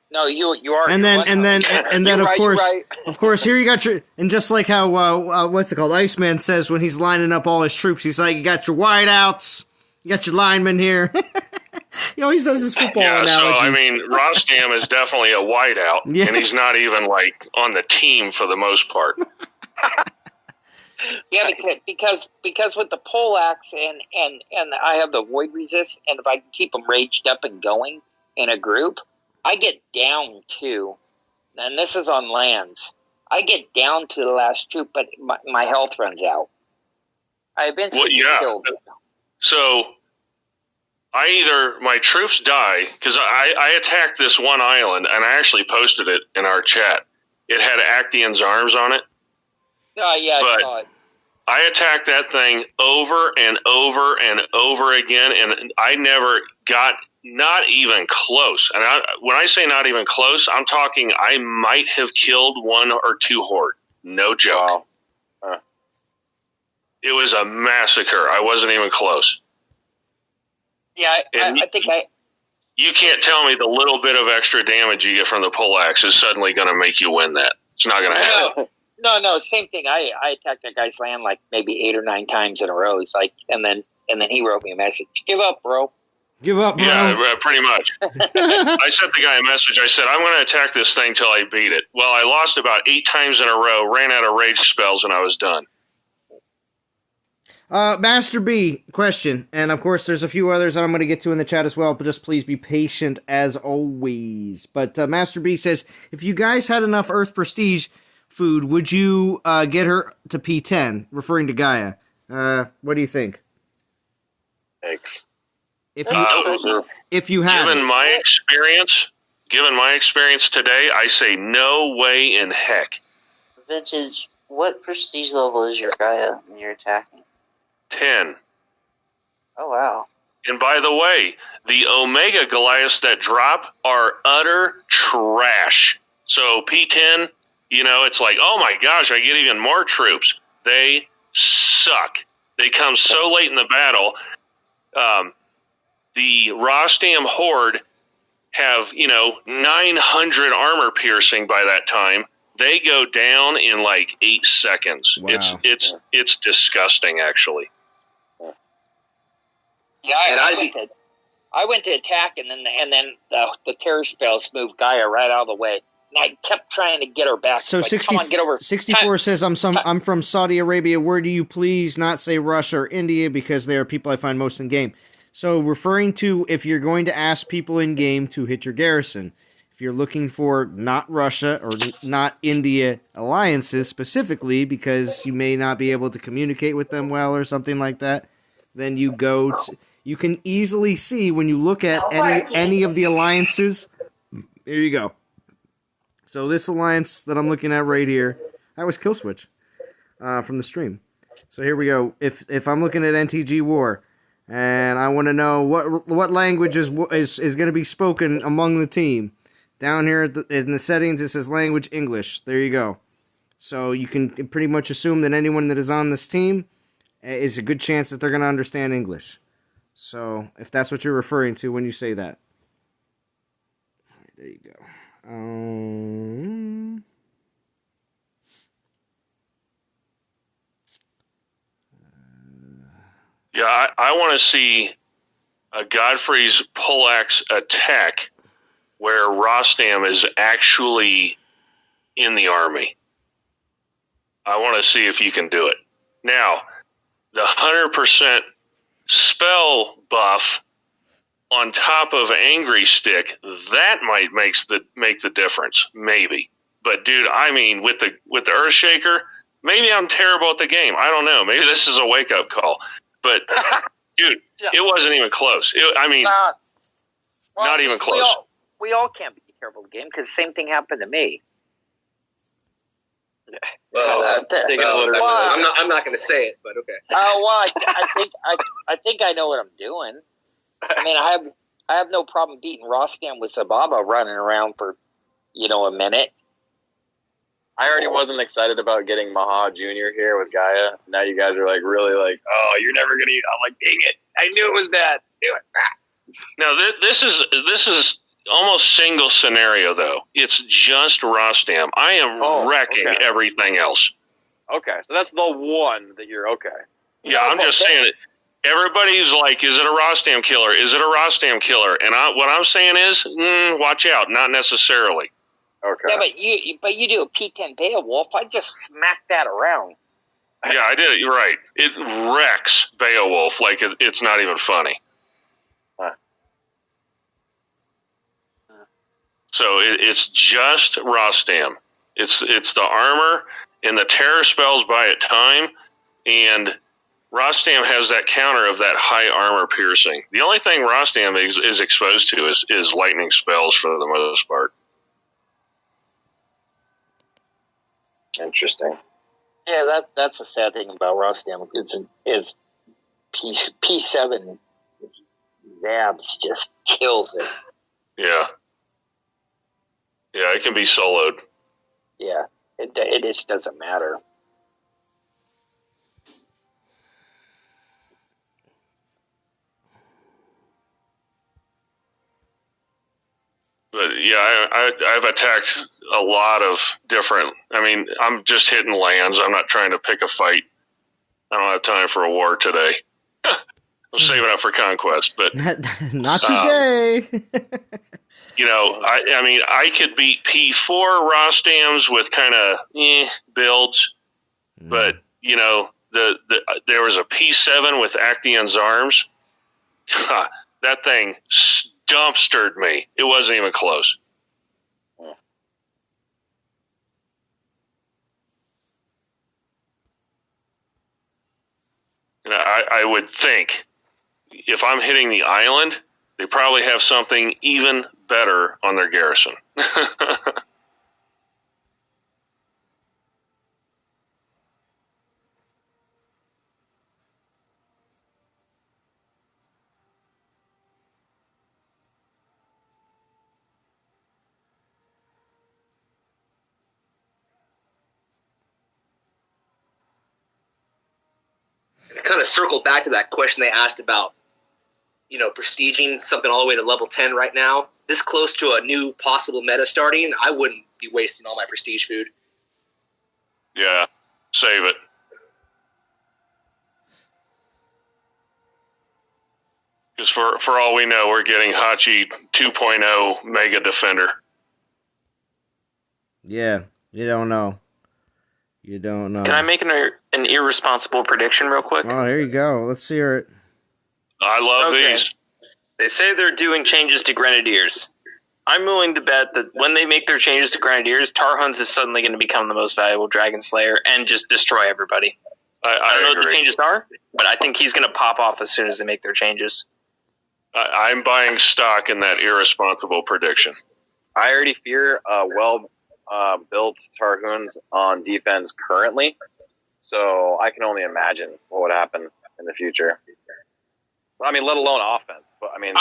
No, you are. And then of right, course, right. of course, here you got your, and just like how what's it called? Iceman says when he's lining up all his troops, he's like, you got your wideouts, you got your linemen here. He always does his football analogies. So I mean, Rostam is definitely a wideout, and he's not even like on the team for the most part. Yeah, because with the poleaxe and I have the void resist, and if I can keep them raged up and going in a group, I get down to, and this is on lands, I get down to the last troop, but my health runs out. I eventually get killed. So my troops die, because I attacked this one island, and I actually posted it in our chat. It had Actian's arms on it. Yeah, but I saw it. I attacked that thing over and over and over again, and I never got not even close. And when I say not even close, I'm talking I might have killed one or two horde. No joke. Wow. It was a massacre. I wasn't even close. Yeah, I think You can't tell me the little bit of extra damage you get from the poleaxe is suddenly going to make you win that. It's not going to happen. No, same thing. I attacked that guy's land like maybe 8 or 9 times in a row. It's like, and then he wrote me a message. Give up, bro. Give up, bro. Yeah, pretty much. I sent the guy a message. I said, I'm going to attack this thing till I beat it. Well, I lost about 8 times in a row, ran out of rage spells, and I was done. Master B, question, and of course there's a few others that I'm going to get to in the chat as well, but just please be patient as always. But Master B says, if you guys had enough Earth Prestige food, would you get her to P10, referring to Gaia? What do you think? Thanks. If you had given my experience today, I say no way in heck. Vintage, what prestige level is your Gaia when you're attacking? 10. Oh, wow. And by the way, the Omega Goliaths that drop are utter trash. So P10, it's like, oh my gosh, I get even more troops. They suck. They come so late in the battle. The Rostam Horde have, 900 armor piercing by that time. They go down in like 8 seconds. Wow. It's disgusting, actually. Yeah, I went to attack, and then the terror spells moved Gaia right out of the way, and I kept trying to get her back. So like, come on, get over. 64 says, I'm from Saudi Arabia. Where do you please not say Russia or India, because they are people I find most in game. So referring to if you're going to ask people in game to hit your garrison, if you're looking for not Russia or not India alliances specifically, because you may not be able to communicate with them well or something like that, then you go to, you can easily see when you look at any of the alliances. There you go. So this alliance that I'm looking at right here, that was Killswitch from the stream. So here we go. If I'm looking at NTG War, and I want to know what language is going to be spoken among the team, down here in the settings it says language English. There you go. So you can pretty much assume that anyone that is on this team is a good chance that they're going to understand English. So, if that's what you're referring to when you say that. There you go. Yeah, I want to see a Godfrey's poleaxe attack where Rostam is actually in the army. I want to see if you can do it. Now, the 100% spell buff on top of Angry Stick, that might make the difference, maybe. But dude, I mean, with the Earthshaker, maybe I'm terrible at the game. I don't know. Maybe this is a wake up call. But dude, it wasn't even close. Not even close. We all can't be terrible at the game because the same thing happened to me. Well, I'm not going to say it, but okay. I think I know what I'm doing. I mean, I have no problem beating Rostam with Zababa running around for, a minute. I already wasn't excited about getting Maha Jr. here with Gaia. Now you guys are like really like, oh, you're never gonna. I'm like, dang it! I knew it was bad. Knew it. Now this is almost single scenario though. It's just Rostam. I am wrecking everything else. Okay, so that's the one that you're okay. Yeah, I'm just saying it. Everybody's like, is it a Rostam killer? Is it a Rostam killer? And what I'm saying is, watch out. Not necessarily. Okay. Yeah, but you do a P10 Beowulf. I just smacked that around. Yeah, I did it. You're right. It wrecks Beowulf like it's not even funny. So it's just Rostam. It's the armor and the terror spells by time, and Rostam has that counter of that high armor piercing. The only thing Rostam is exposed to is lightning spells for the most part. Interesting. Yeah, that's the sad thing about Rostam. Is P7 Zabs just kills it. Yeah. Yeah, it can be soloed. Yeah, it just doesn't matter. But yeah, I've attacked a lot of different. I mean, I'm just hitting lands. I'm not trying to pick a fight. I don't have time for a war today. I'm saving up for conquest, but not today. I mean, I could beat P4 Rostams with kind of builds, but there was a P7 with Actaeon's arms. That thing dumpstered me. It wasn't even close. I would think if I'm hitting the island, they probably have something even better on their garrison. Kind of circle back to that question they asked about, prestiging something all the way to level 10 right now. This close to a new possible meta starting, I wouldn't be wasting all my prestige food. Yeah, save it. Because for all we know, we're getting Hachi 2.0 Mega Defender. Yeah, you don't know. You don't know. Can I make an irresponsible prediction real quick? Oh, here you go. Let's hear it. I love these. They say they're doing changes to Grenadiers. I'm willing to bet that when they make their changes to Grenadiers, Tarhuns is suddenly going to become the most valuable Dragon Slayer and just destroy everybody. I don't know what the changes are, but I think he's going to pop off as soon as they make their changes. I'm buying stock in that irresponsible prediction. I already fear built Tarhuns on defense currently, so I can only imagine what would happen in the future. I mean, let alone offense. But I mean,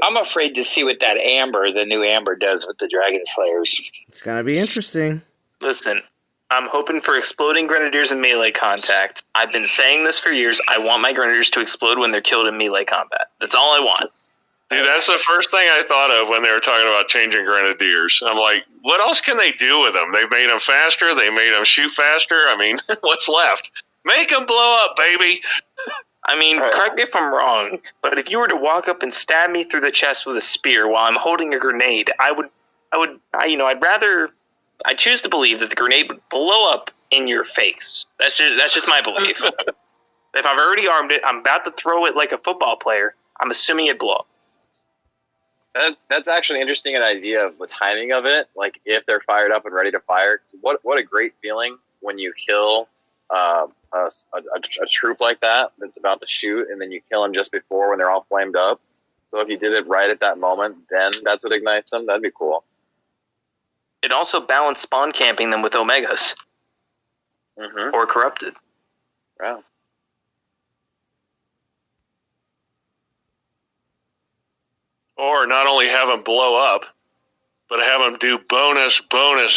I'm afraid to see what that the new Amber, does with the Dragon Slayers. It's gonna be interesting. Listen, I'm hoping for exploding Grenadiers in melee contact. I've been saying this for years. I want my Grenadiers to explode when they're killed in melee combat. That's all I want. Dude, that's the first thing I thought of when they were talking about changing Grenadiers. I'm like, what else can they do with them? They've made them faster. They made them shoot faster. I mean, what's left? Make them blow up, baby. I mean, correct me if I'm wrong, but if you were to walk up and stab me through the chest with a spear while I'm holding a grenade, I'd choose to believe that the grenade would blow up in your face. That's just my belief. If I've already armed it, I'm about to throw it like a football player. I'm assuming it'd blow up. That's actually interesting, an idea of the timing of it. Like, if they're fired up and ready to fire. What a great feeling when you kill a troop like that's about to shoot, and then you kill them just before when they're all flamed up. So if you did it right at that moment, then that's what ignites them. That'd be cool. It also balanced spawn camping them with Omegas. Mm-hmm. Or Corrupted. Wow. Or not only have them blow up, but have them do bonus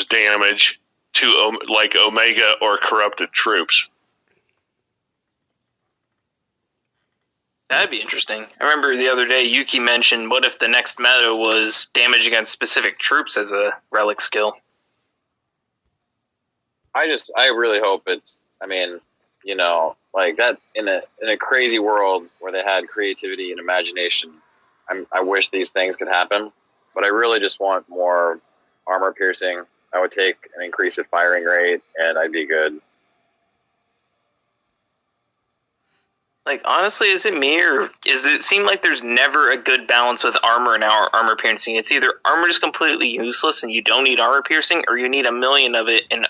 damage to like Omega or corrupted troops. That'd be interesting. I remember the other day Yuki mentioned, what if the next meta was damage against specific troops as a relic skill? I really hope it's, I mean, you know, like that in a crazy world where they had creativity and imagination. I wish these things could happen, but I really just want more armor piercing. I would take an increase of firing rate, and I'd be good. Like, honestly, is it me, or does it seem like there's never a good balance with armor and armor piercing? It's either armor is completely useless and you don't need armor piercing, or you need a million of it, and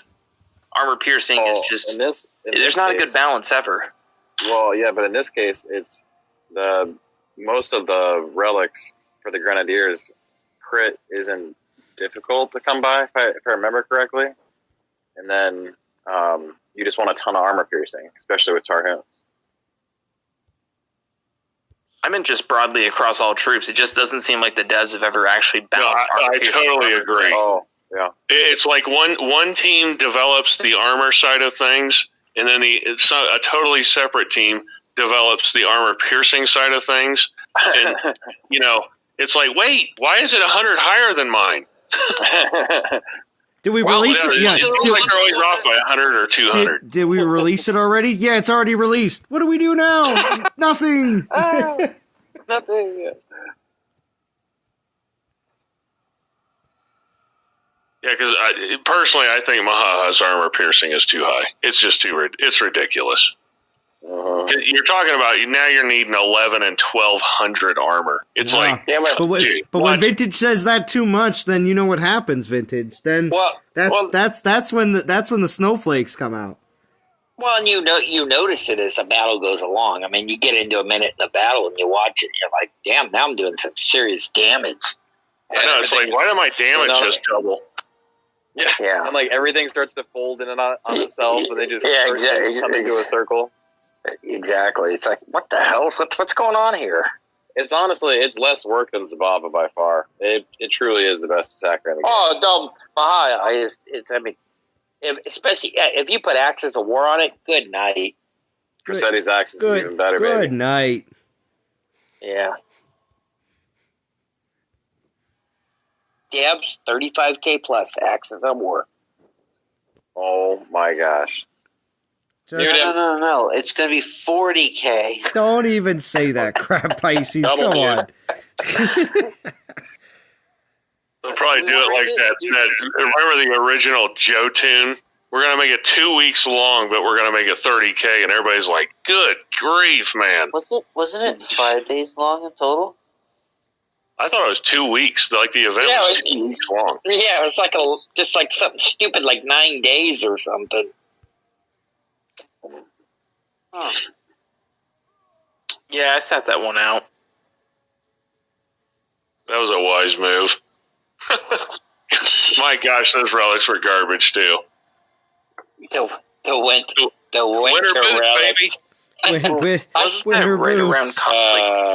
armor piercing is just... there's not a good balance ever. Well, yeah, but in this case, it's most of the relics for the Grenadiers, crit isn't difficult to come by, if I remember correctly. And then you just want a ton of armor piercing, especially with Tarhun. I meant just broadly across all troops. It just doesn't seem like the devs have ever actually balanced armor piercing. I totally agree. Oh, yeah. It's like one team develops the armor side of things, and then a totally separate team develops the armor piercing side of things. And, you know, it's like, wait, why is it 100 higher than mine? Did we release it? Yeah. They're always off by 100 or 200. Did we release it already? Yeah, it's already released. What do we do now? Nothing. Nothing. Yeah. Yeah, because personally, I think Mahaha's armor piercing is too high. It's just it's ridiculous. You're talking about now you're needing 11 and 1200 armor. It's like, but when Vintage says that too much, then you know what happens, Vintage. Then that's when the snowflakes come out. Well, and you notice it as the battle goes along. I mean, you get into a minute in the battle and you watch it, and you're like, damn, now I'm doing some serious damage. I know, it's like, why did my damage just double? Yeah. And like everything starts to fold in and on itself, and they just come into a circle. Exactly. It's like, what the hell? What's going on here? It's honestly, it's less work than Zababa by far. It truly is the best attacker in the game. Oh, no, Maha it's I mean, especially if you put Axis of War on it, good night. Crusad's Axis is even better, baby. Good night. Yeah. Dabs, 35k plus Axis of War. Oh my gosh. No. It's going to be 40k. Don't even say that crap, Pisces. Come on. They'll probably do it like that. Remember the original Joe tune? We're going to make it 2 weeks long, but we're going to make it 30k, and everybody's like, good grief, man. Wasn't it 5 days long in total? I thought it was 2 weeks. Like the event was 2 weeks long. Yeah, it was just like something stupid like 9 days or something. Huh. Yeah, I sat that one out. That was a wise move. My gosh, those relics were garbage too. The winter relics. Wasn't that right around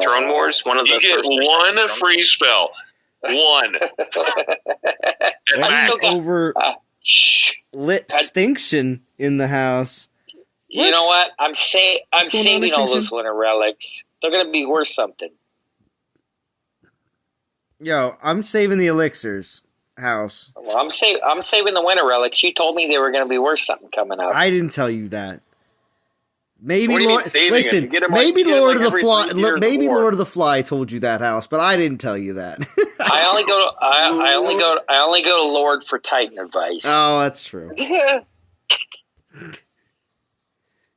Throne Wars? One of the you get one free spell. One. Over lit Stinction in the house. You know what? I'm saving all those winter relics. They're gonna be worth something. Yo, I'm saving the elixirs house. Well, I'm saving the winter relics. You told me they were gonna be worth something coming up. I didn't tell you that. Maybe Lord of the Fly told you that, house, but I didn't tell you that. I only go to Lord for Titan advice. Oh, that's true.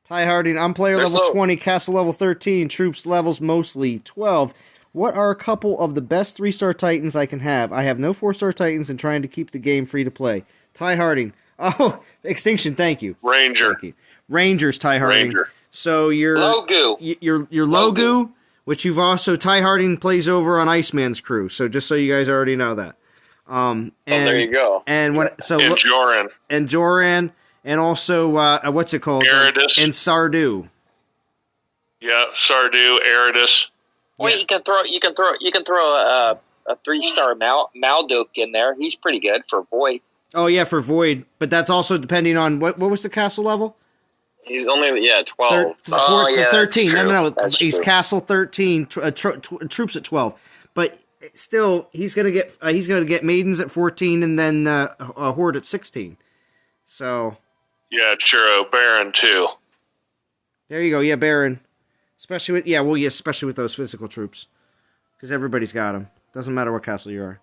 Ty Harding, I'm player level 20, castle level 13, troops levels mostly 12. What are a couple of the best 3-star Titans I can have? I have no 4-star Titans and trying to keep the game free to play. Ty Harding. Oh, Extinction, thank you. Ranger. Thank you. Rangers, Ty Harding. Ranger. So your Logu, which you've also, Ty Harding plays over on Iceman's crew. So just so you guys already know that. There you go. And Joran. And Joran. And also, what's it called? Eridus. And Sardu. Yeah, Sardu, Eridus. Wait, you can throw a 3-star Malduk in there. He's pretty good for Void. Oh yeah, for Void, but that's also depending on what was the castle level? He's only 12. 13. No. That's He's true. castle 13. Troops at 12. But still, he's gonna get maidens at 14, and then a horde at 16. So Yeah, Churro, Baron too. there you go. Yeah, Baron. Especially with those physical troops, because everybody's got them. Doesn't matter what castle you are.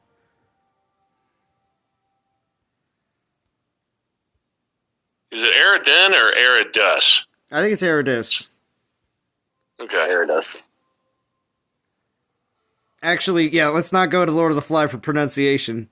Is it Eridan or Eridus? I think it's Eridus. Okay. Eridus. Actually, yeah, let's not go to Lord of the Fly for pronunciation.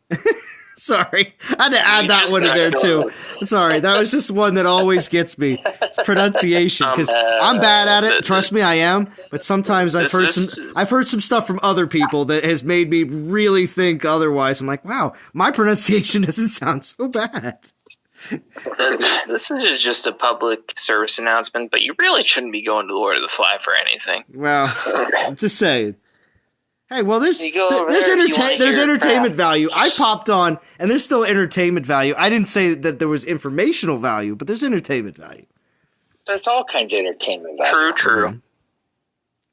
Sorry. I had to add that one in there, too. Sorry, that was just one that always gets me. It's pronunciation, because I'm bad at it. Trust me, I am. But sometimes I've heard some stuff from other people that has made me really think otherwise. I'm like, wow, my pronunciation doesn't sound so bad. This is just a public service announcement, but you really shouldn't be going to Lord of the Fly for anything. Well, I'm just saying. Hey, well, there's there's entertainment value. I popped on, and there's still entertainment value. I didn't say that there was informational value, but there's entertainment value. There's all kinds of entertainment value. True.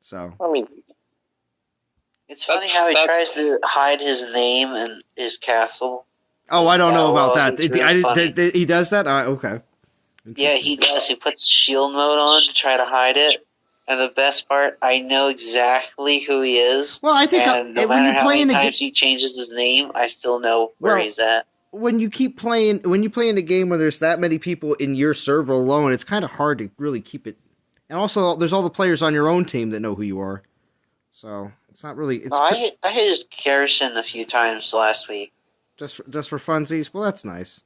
So, I mean, It's funny how he tries to hide his name and his castle. oh, I don't know about that. It's really funny. He does that? Okay. Yeah, he does. He puts shield mode on to try to hide it. And the best part, I know exactly who he is. Well, I think and no when matter you how play many in a times he changes his name, I still know where he's at. when you play in a game where there's that many people in your server alone, it's kind of hard to really keep it. And also, there's all the players on your own team that know who you are. So it's not really. I hit his garrison a few times last week. Just for funsies. Well, that's nice.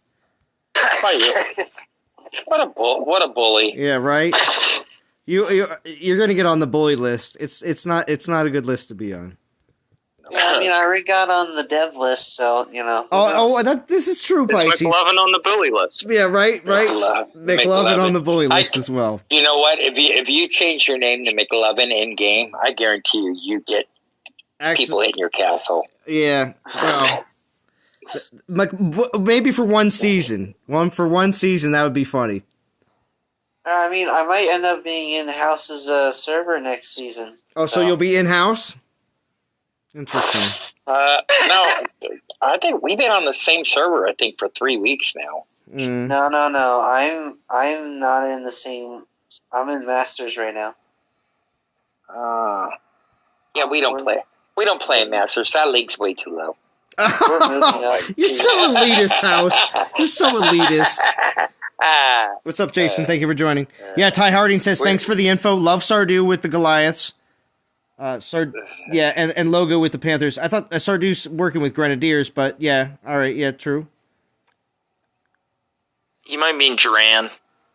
what a bully. Yeah, right. You're gonna get on the bully list. It's not a good list to be on. Yeah, I mean, I already got on the dev list, so you know. This is true, It's Pisces. McLovin on the bully list. Yeah, right. McLovin on the bully list as well. You know what? If you change your name to McLovin in game, I guarantee you get people hitting your castle. Yeah. Well, maybe for one season. One season, that would be funny. I mean, I might end up being in House's server next season. Oh, so you'll be in house? Interesting. No, I think we've been on the same server. I think for 3 weeks now. Mm. No. I'm not in the same. I'm in Masters right now. Yeah, we don't play. We don't play in Masters. That league's way too low. You're so elitist, House. You're so elitist. What's up, Jason? Thank you for joining. Yeah, Ty Harding says, thanks for the info. Love Sardu with the Goliaths. And Logo with the Panthers. I thought Sardu's working with Grenadiers, but yeah, all right, yeah, true. You might mean Duran.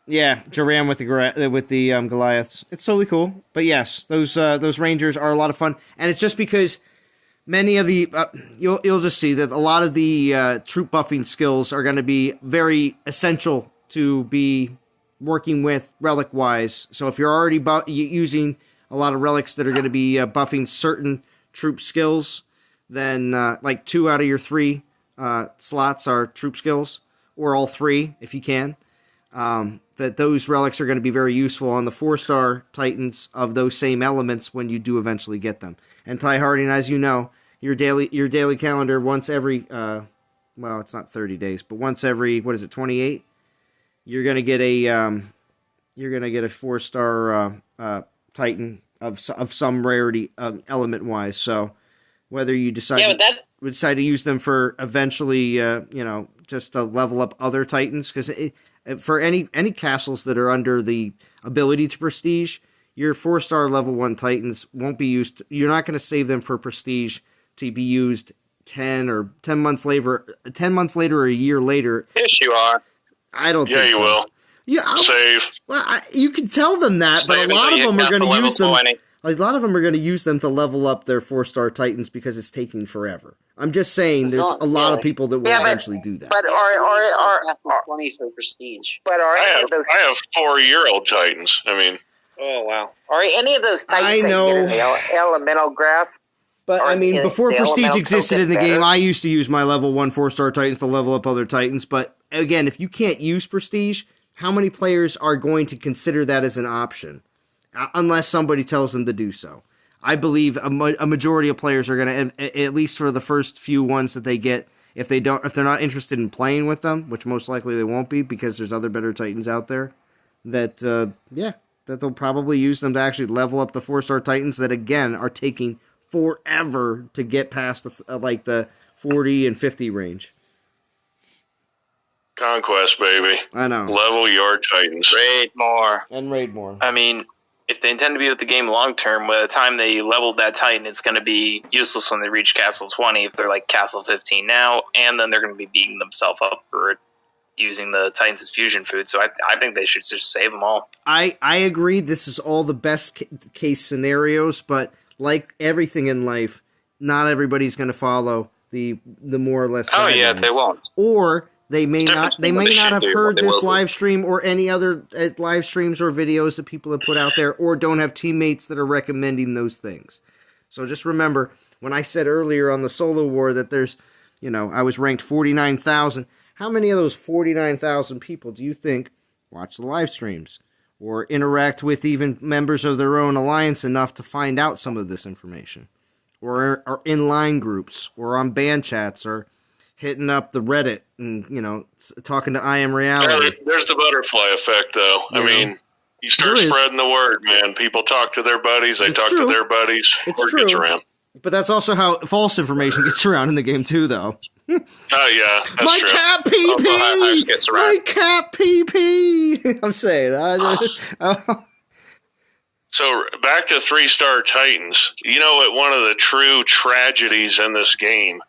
Yeah, Duran with the Goliaths. It's totally cool, but yes, those Rangers are a lot of fun, and it's just because many of the you'll just see that a lot of the troop buffing skills are going to be very essential to be working with relic-wise. So if you're already using a lot of relics that are going to be buffing certain troop skills, then like 2 out of your 3 slots are troop skills, or all 3 if you can. That those relics are going to be very useful on the 4-star Titans of those same elements when you do eventually get them. And Ty Harding, as you know, your daily calendar once every well, it's not 30 days, but once every 28. You're gonna get a 4-star Titan of some rarity element wise. So whether you decide to use them for eventually just to level up other Titans, because for any castles that are under the ability to prestige, your 4-star level 1 Titans won't be used. You're not going to save them for prestige to be used 10 months later or a year later. Yes, you are. I don't think so. Yeah, you will. Yeah, Save. Well, you can tell them that, but a lot of them are going to use them. A lot of them are going to use them to level up their 4-star Titans because it's taking forever. I'm just saying, there's a lot of people that will eventually do that. But are 20 for prestige. But are any of those? I have 4-year-old Titans. I mean, oh wow! Are any of those Titans that get an elemental grasp? But, I mean, before Prestige existed in the game, I used to use my level 1 4-star Titans to level up other Titans. But, again, if you can't use Prestige, how many players are going to consider that as an option? Unless somebody tells them to do so. I believe a majority of players are going to, at least for the first few ones that they get, if they're not interested in playing with them, which most likely they won't be because there's other better Titans out there, that they'll probably use them to actually level up the 4-star Titans that, again, are taking forever to get past the 40 and 50 range. Conquest, baby. I know. Level your Titans. Raid more. And raid more. I mean, if they intend to be with the game long term, by the time they leveled that Titan, it's going to be useless when they reach Castle 20 if they're like Castle 15 now, and then they're going to be beating themselves up for it using the Titans as fusion food. So I think they should just save them all. I agree. This is all the best case scenarios, but like everything in life, not everybody's going to follow the more or less. Oh yeah, they won't. Or they may not have heard this live stream or any other live streams or videos that people have put out there, or don't have teammates that are recommending those things. So just remember, when I said earlier on the solo war that there's, I was ranked 49,000. How many of those 49,000 people do you think watch the live streams or interact with even members of their own alliance enough to find out some of this information? Or are in line groups, or on band chats, or hitting up the Reddit and, talking to I Am Reality. Yeah, there's the butterfly effect, though. I mean, you start spreading the word, man. People talk to their buddies. They talk to their buddies. Word gets around. But that's also how false information gets around in the game, too, though. Oh, yeah. That's My true. cat PP! My cat PP! I'm saying. So, back to 3-star Titans. You know what one of the true tragedies in this game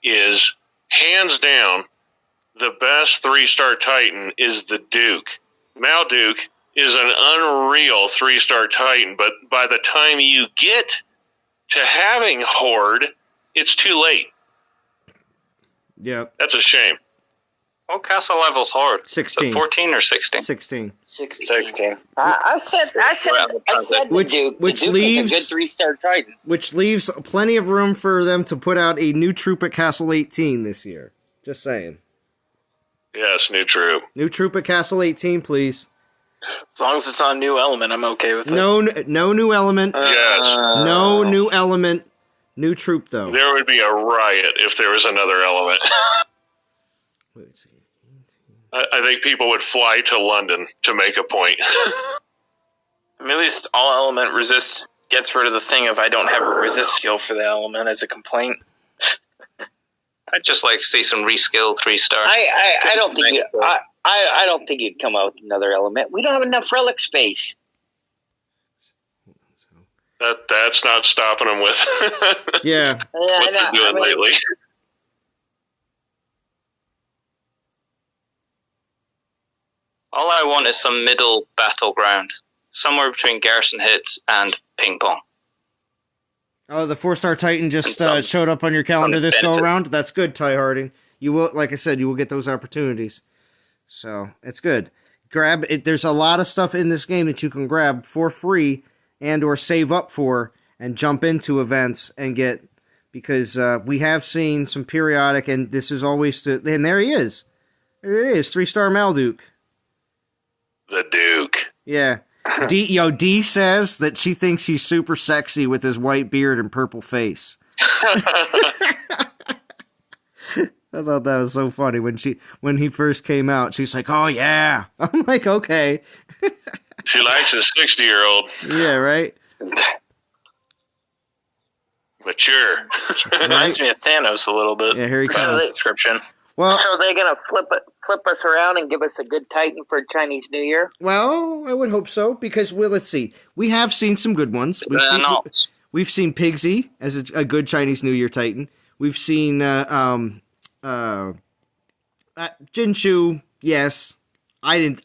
is, hands down, the best 3-star Titan is the Duke. Malduke is an unreal 3-star Titan, but by the time you get to having Horde, it's too late. Yeah. That's a shame. What castle level's Horde? 16. 14 or 16? 16. 16. I said the Duke. Which the Duke leaves is a good 3-star Titan. Which leaves plenty of room for them to put out a new troop at Castle 18 this year. Just saying. Yes, new troop. New troop at Castle 18, please. As long as it's on new element, I'm okay with it. No new element. Yes. No new element. New troop, though. There would be a riot if there was another element. Let's see. I think people would fly to London to make a point. I mean, at least all element resist gets rid of the thing of I don't have a resist skill for the element as a complaint. I'd just like to see some reskill 3-star. I don't think I don't think you'd come out with another element. We don't have enough relic space. That's not stopping them with what they're doing lately. All I want is some middle battleground, somewhere between Garrison Hits and Ping Pong. Oh, the 4-star Titan just showed up on your calendar this go around. That's good, Ty Harding. You will, like I said, you will get those opportunities. So it's good. Grab it. There's a lot of stuff in this game that you can grab for free and or save up for and jump into events and get, because we have seen some periodic, and this is always and there he is. There it is, 3-star Malduke. The Duke. Yeah. D says that she thinks he's super sexy with his white beard and purple face. I thought that was so funny when he first came out. She's like, "Oh yeah." I'm like, "Okay." She likes a 60-year-old. Yeah, right. Mature. Reminds me of Thanos a little bit. Yeah, here he comes. Description. Well, so they're gonna flip us around and give us a good Titan for Chinese New Year? Well, I would hope so, because let's see. We have seen some good ones. We've seen Pigsy as a good Chinese New Year Titan. We've seen Jinshu. Yes, I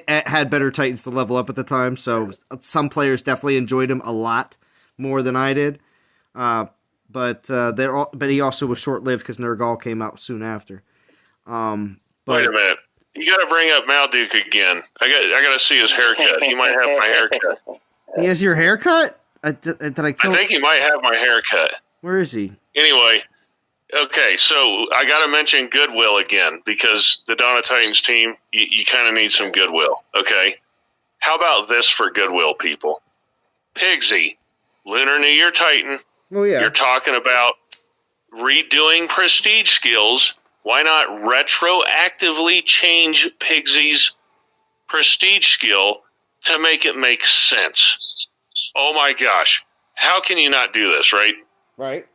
had better Titans to level up at the time, so some players definitely enjoyed him a lot more than I did. But he also was short-lived because Nergal came out soon after. Wait a minute. You got to bring up Malduke again. I got to see his haircut. He might have my haircut. He has your haircut? Did I kill? I think he might have my haircut. Where is he? Anyway, okay, so I got to mention Goodwill again because the Dawn of Titans team, you kind of need some Goodwill, okay? How about this for Goodwill, people? Pigsy, Lunar New Year Titan. Oh, yeah. You're talking about redoing prestige skills. Why not retroactively change Pigsy's prestige skill to make it make sense? Oh my gosh. How can you not do this, right? Right.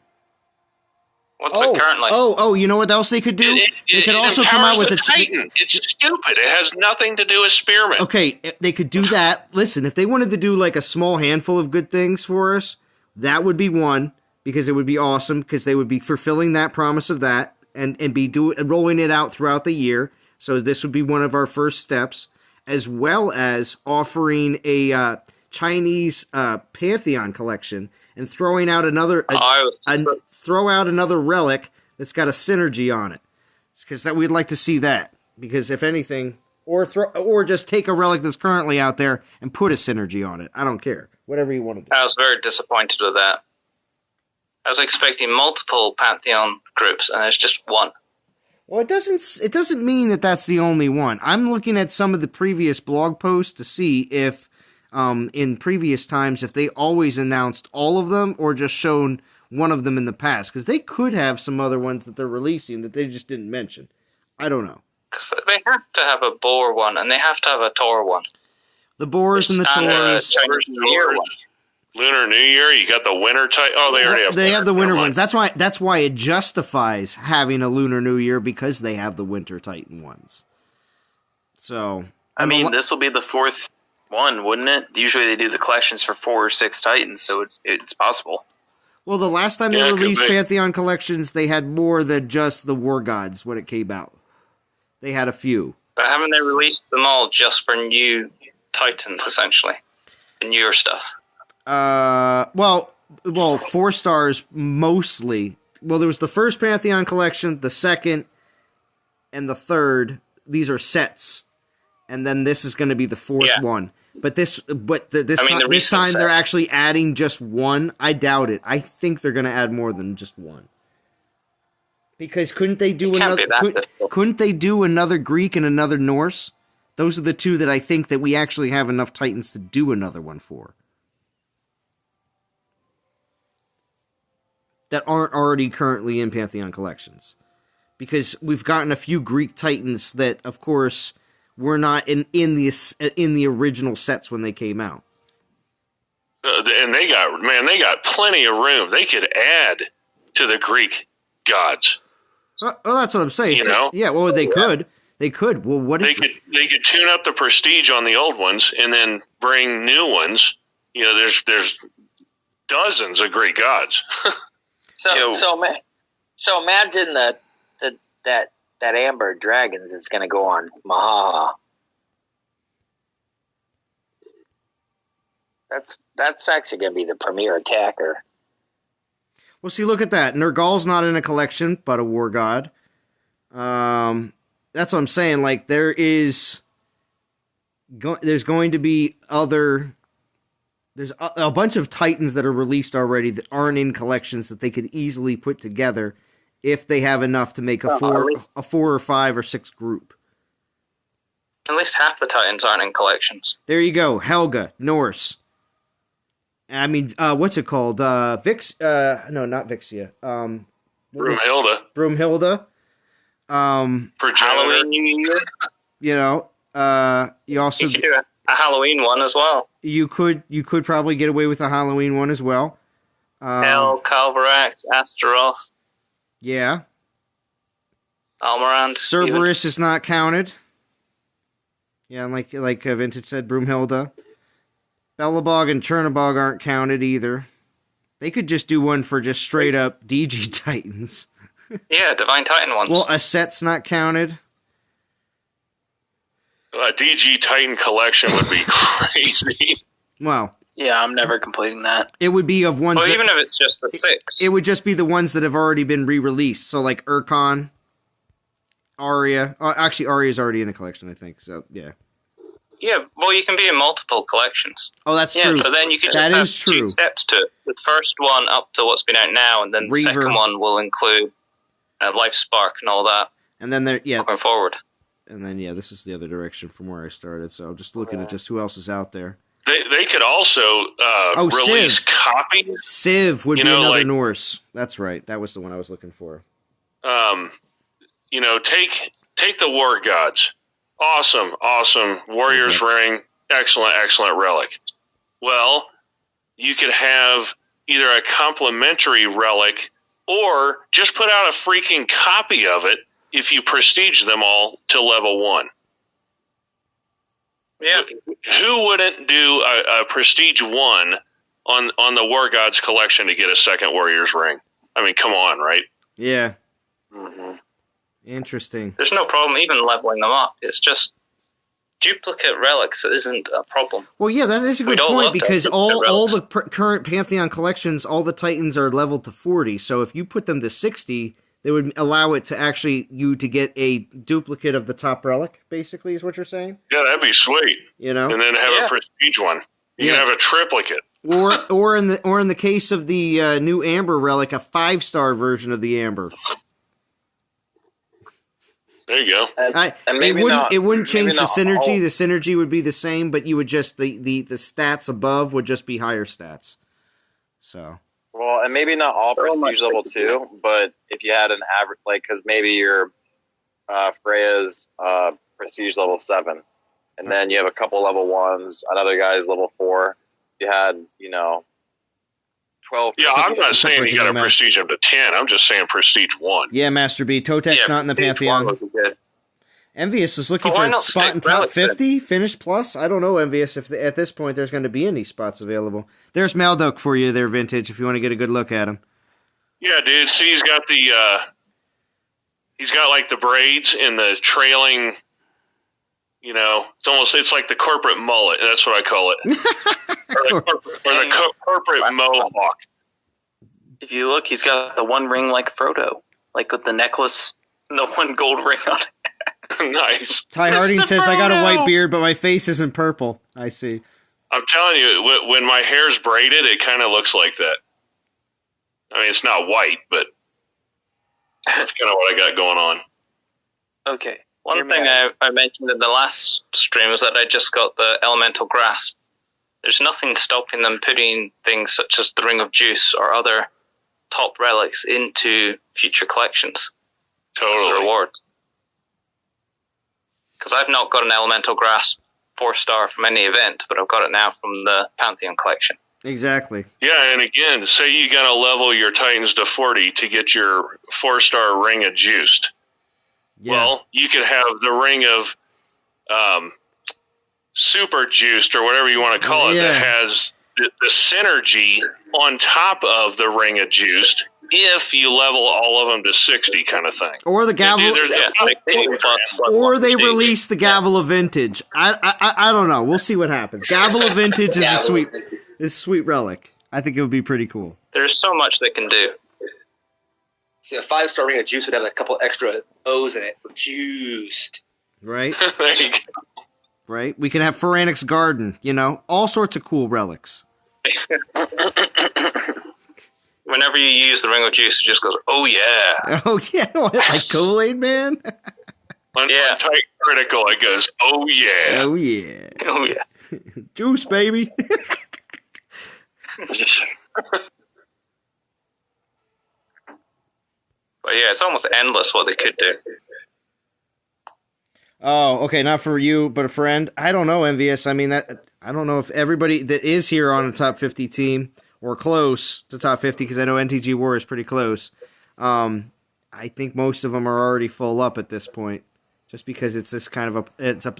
What's it currently? Oh, you know what else they could do? They could also come out with a Titan. It's stupid. It has nothing to do with Spearman. Okay, they could do that. Listen, if they wanted to do like a small handful of good things for us, that would be one, because it would be awesome, because they would be fulfilling that promise of that and be rolling it out throughout the year. So this would be one of our first steps, as well as offering a Chinese Pantheon collection and throwing out another relic that's got a synergy on it, because we'd like to see that. Because if anything, or just take a relic that's currently out there and put a synergy on it. I don't care, whatever you want to do. I was very disappointed with that. I was expecting multiple Pantheon groups, and there's just one. Well, it doesn't mean that that's the only one. I'm looking at some of the previous blog posts to see if in previous times, if they always announced all of them or just shown one of them in the past, because they could have some other ones that they're releasing that they just didn't mention. I don't know. Because they have to have a boar one, and they have to have a Tor one. The boars and the Tors. Lunar New Year, you got the winter Titan. Oh, they already have. They have the winter ones. That's why it justifies having a Lunar New Year, because they have the winter Titan ones. So I mean, this will be the fourth one, wouldn't it? Usually they do the collections for 4 or 6 Titans, so it's possible. Well, the last time they released Pantheon collections, they had more than just the War Gods when it came out. They had a few. But haven't they released them all just for new Titans, essentially? The newer stuff? Well, 4 stars mostly. Well, there was the first Pantheon collection, the second, and the third. These are sets. And then this is going to be the fourth one. But this time they're actually adding just one. I doubt it. I think they're going to add more than just one. Because couldn't they do another Greek and another Norse? Those are the two that I think that we actually have enough Titans to do another one for. That aren't already currently in Pantheon collections. Because we've gotten a few Greek Titans that, of course, were not in the original sets when they came out. And they got plenty of room. They could add to the Greek gods. Well, that's what I'm saying. You know? Yeah, well, they could. They could. Well, what if they could tune up the prestige on the old ones and then bring new ones? You know, there's dozens of Greek gods. So imagine that Amber Dragons is going to go on Mahaha. That's actually going to be the premier attacker. Well, see, look at that. Nergal's not in a collection, but a war god. That's what I'm saying. Like, there's going to be there's a bunch of Titans that are released already that aren't in collections that they could easily put together if they have enough to make a 4 or 5 or 6 group. At least half the Titans aren't in collections. There you go. Helga, Norse. I mean, what's it called? No, not Vixia. Broomhilda. For Halloween New Year. You know, you also could do a Halloween one as well. You could probably get away with a Halloween one as well. Hel, Calvarax, Astaroth. Yeah. Almorand. Cerberus is not counted. Yeah, like Vintage said, Broomhilda. Belobog and Chernobog aren't counted either. They could just do one for just straight up DG Titans. Yeah, Divine Titan ones. Well, a set's not counted. A DG Titan collection would be crazy. Well, yeah, I'm never completing that. It would be of ones. Well, even if it's just the 6, it would just be the ones that have already been re-released. So, like Urkon, Arya. Actually, Arya's already in a collection, I think. So, yeah. Yeah, well, you can be in multiple collections. Oh, that's true. So then you can that just is have true. 2 steps to it. The first one up to what's been out now, and then the second one will include Life Spark and all that. And then going forward. And then this is the other direction from where I started. So I'm just looking at just who else is out there. They could also release Civ. copies. Civ would be another Norse. That's right. That was the one I was looking for. Take the War Gods. Awesome Warrior's Ring. Excellent relic. Well, you could have either a complimentary relic or just put out a freaking copy of it if you prestige them all to level 1. Yeah. Who wouldn't do a prestige 1 on the War Gods collection to get a second Warrior's Ring? I mean, come on, right? Yeah. Mm-hmm. Interesting. There's no problem even leveling them up. It's just duplicate relics isn't a problem. Well, yeah, that is a good point because all the current Pantheon collections, all the Titans are leveled to 40. So if you put them to 60, they would allow it to actually you to get a duplicate of the top relic. Basically, is what you're saying? Yeah, that'd be sweet. You know, and then have a prestige one. You can have a triplicate. Or in the case of the new Amber relic, a 5-star version of the Amber. There you go. It wouldn't change the synergy. The synergy would be the same, but you would just the stats above would just be higher stats. So. Well, and maybe not all prestige level 2, but if you had an average, because maybe your Freya's prestige level 7, and then you have a couple level 1s, another guy's level 4. You had 12. Yeah, I'm not saying you got to prestige him to 10. I'm just saying prestige 1. Yeah, Master B. Totek's not in the Pantheon. Envious is looking for a spot in top 50, finish plus. I don't know, Envious, if at this point there's going to be any spots available. There's Maldok for you there, Vintage, if you want to get a good look at him. Yeah, dude. See, he's got like the braids and the trailing. It's like the corporate mullet. That's what I call it. or the corporate mohawk. If you look, he's got the one ring like Frodo, like with the necklace and the one gold ring on it. Nice. Ty Harding says, I got a white beard, but my face isn't purple. I see. I'm telling you, when my hair's braided, it kind of looks like that. I mean, it's not white, but that's kind of what I got going on. Okay. One thing I mentioned in the last stream was that I just got the Elemental Grasp. There's nothing stopping them putting things such as the Ring of Juice or other top relics into future collections. Totally. As a reward. Because I've not got an Elemental Grasp 4-star from any event, but I've got it now from the Pantheon collection. Exactly. Yeah, and again, say you got to level your Titans to 40 to get your 4-star Ring of Juiced. Yeah. Well, you could have the Ring of Super Juiced or whatever you want to call it that has the synergy on top of the Ring of Juiced if you level all of them to 60 kind of thing. Or the Gavel, or they release the Gavel of Vintage. I don't know. We'll see what happens. Gavel of Vintage is a sweet relic. I think it would be pretty cool. There's so much they can do. See, a 5-star Ring of Juice would have a couple extra O's in it for juiced. Right? Right? We can have Pharanyx Garden, all sorts of cool relics. Whenever you use the Ring of Juice, it just goes, oh yeah. Oh yeah, like Kool-Aid Man? On Tight Critical, it goes, oh yeah. Oh yeah. Oh yeah. Juice, baby. But yeah, it's almost endless what they could do. Oh, okay, not for you, but a friend. I don't know, Envious. I mean, I don't know if everybody that is here on a top 50 team or close to top 50, because I know NTG War is pretty close. I think most of them are already full up at this point, just because it's this kind of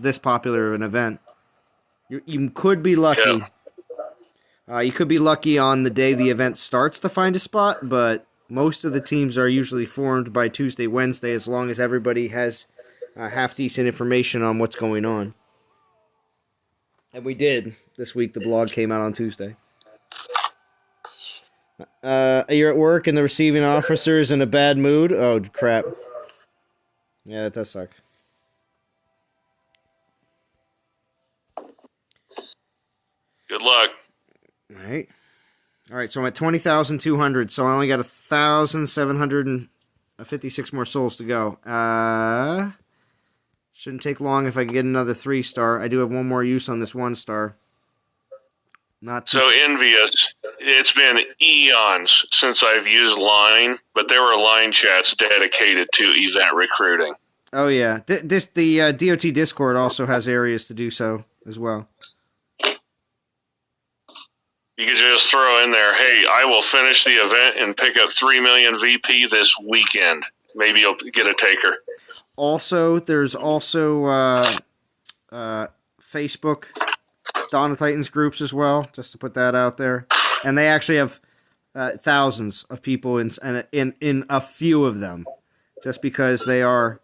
this popular of an event. You could be lucky. Yeah. You could be lucky on the day the event starts to find a spot, but most of the teams are usually formed by Tuesday, Wednesday, as long as everybody has half-decent information on what's going on. And we did. This week the blog came out on Tuesday. You're at work and the receiving officer is in a bad mood? Oh, crap. Yeah, that does suck. Good luck. All right. So I'm at 20,200. So I only got 1,756 more souls to go. Shouldn't take long if I can get another 3-star. I do have one more use on this 1-star. Not too so envious. It's been eons since I've used Line, but there were Line chats dedicated to event recruiting. Oh yeah, the DOT Discord also has areas to do so as well. You could just throw in there, hey, I will finish the event and pick up 3 million VP this weekend. Maybe you'll get a taker. Also, there's also Facebook Dawn of Titans groups as well, just to put that out there. And they actually have thousands of people in a few of them, just because they are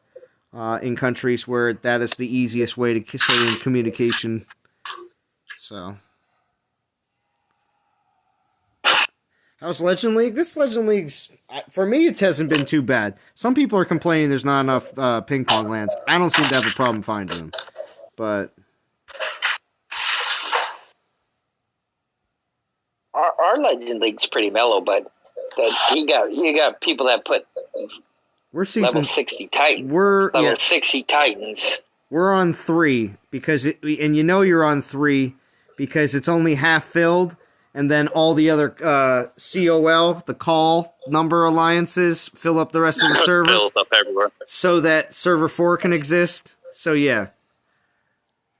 in countries where that is the easiest way to stay in communication. So, how's Legend League? This Legend League's, for me, it hasn't been too bad. Some people are complaining there's not enough ping pong lands. I don't seem to have a problem finding them, but our Legend League's pretty mellow, but you got people that put level 60 Titans. Level 60 Titans. We're on 3 because and you know you're on 3 because it's only half filled, and then all the other COL, the call number alliances, fill up the rest of the server. Fills up everywhere. So that server 4 can exist. So yeah.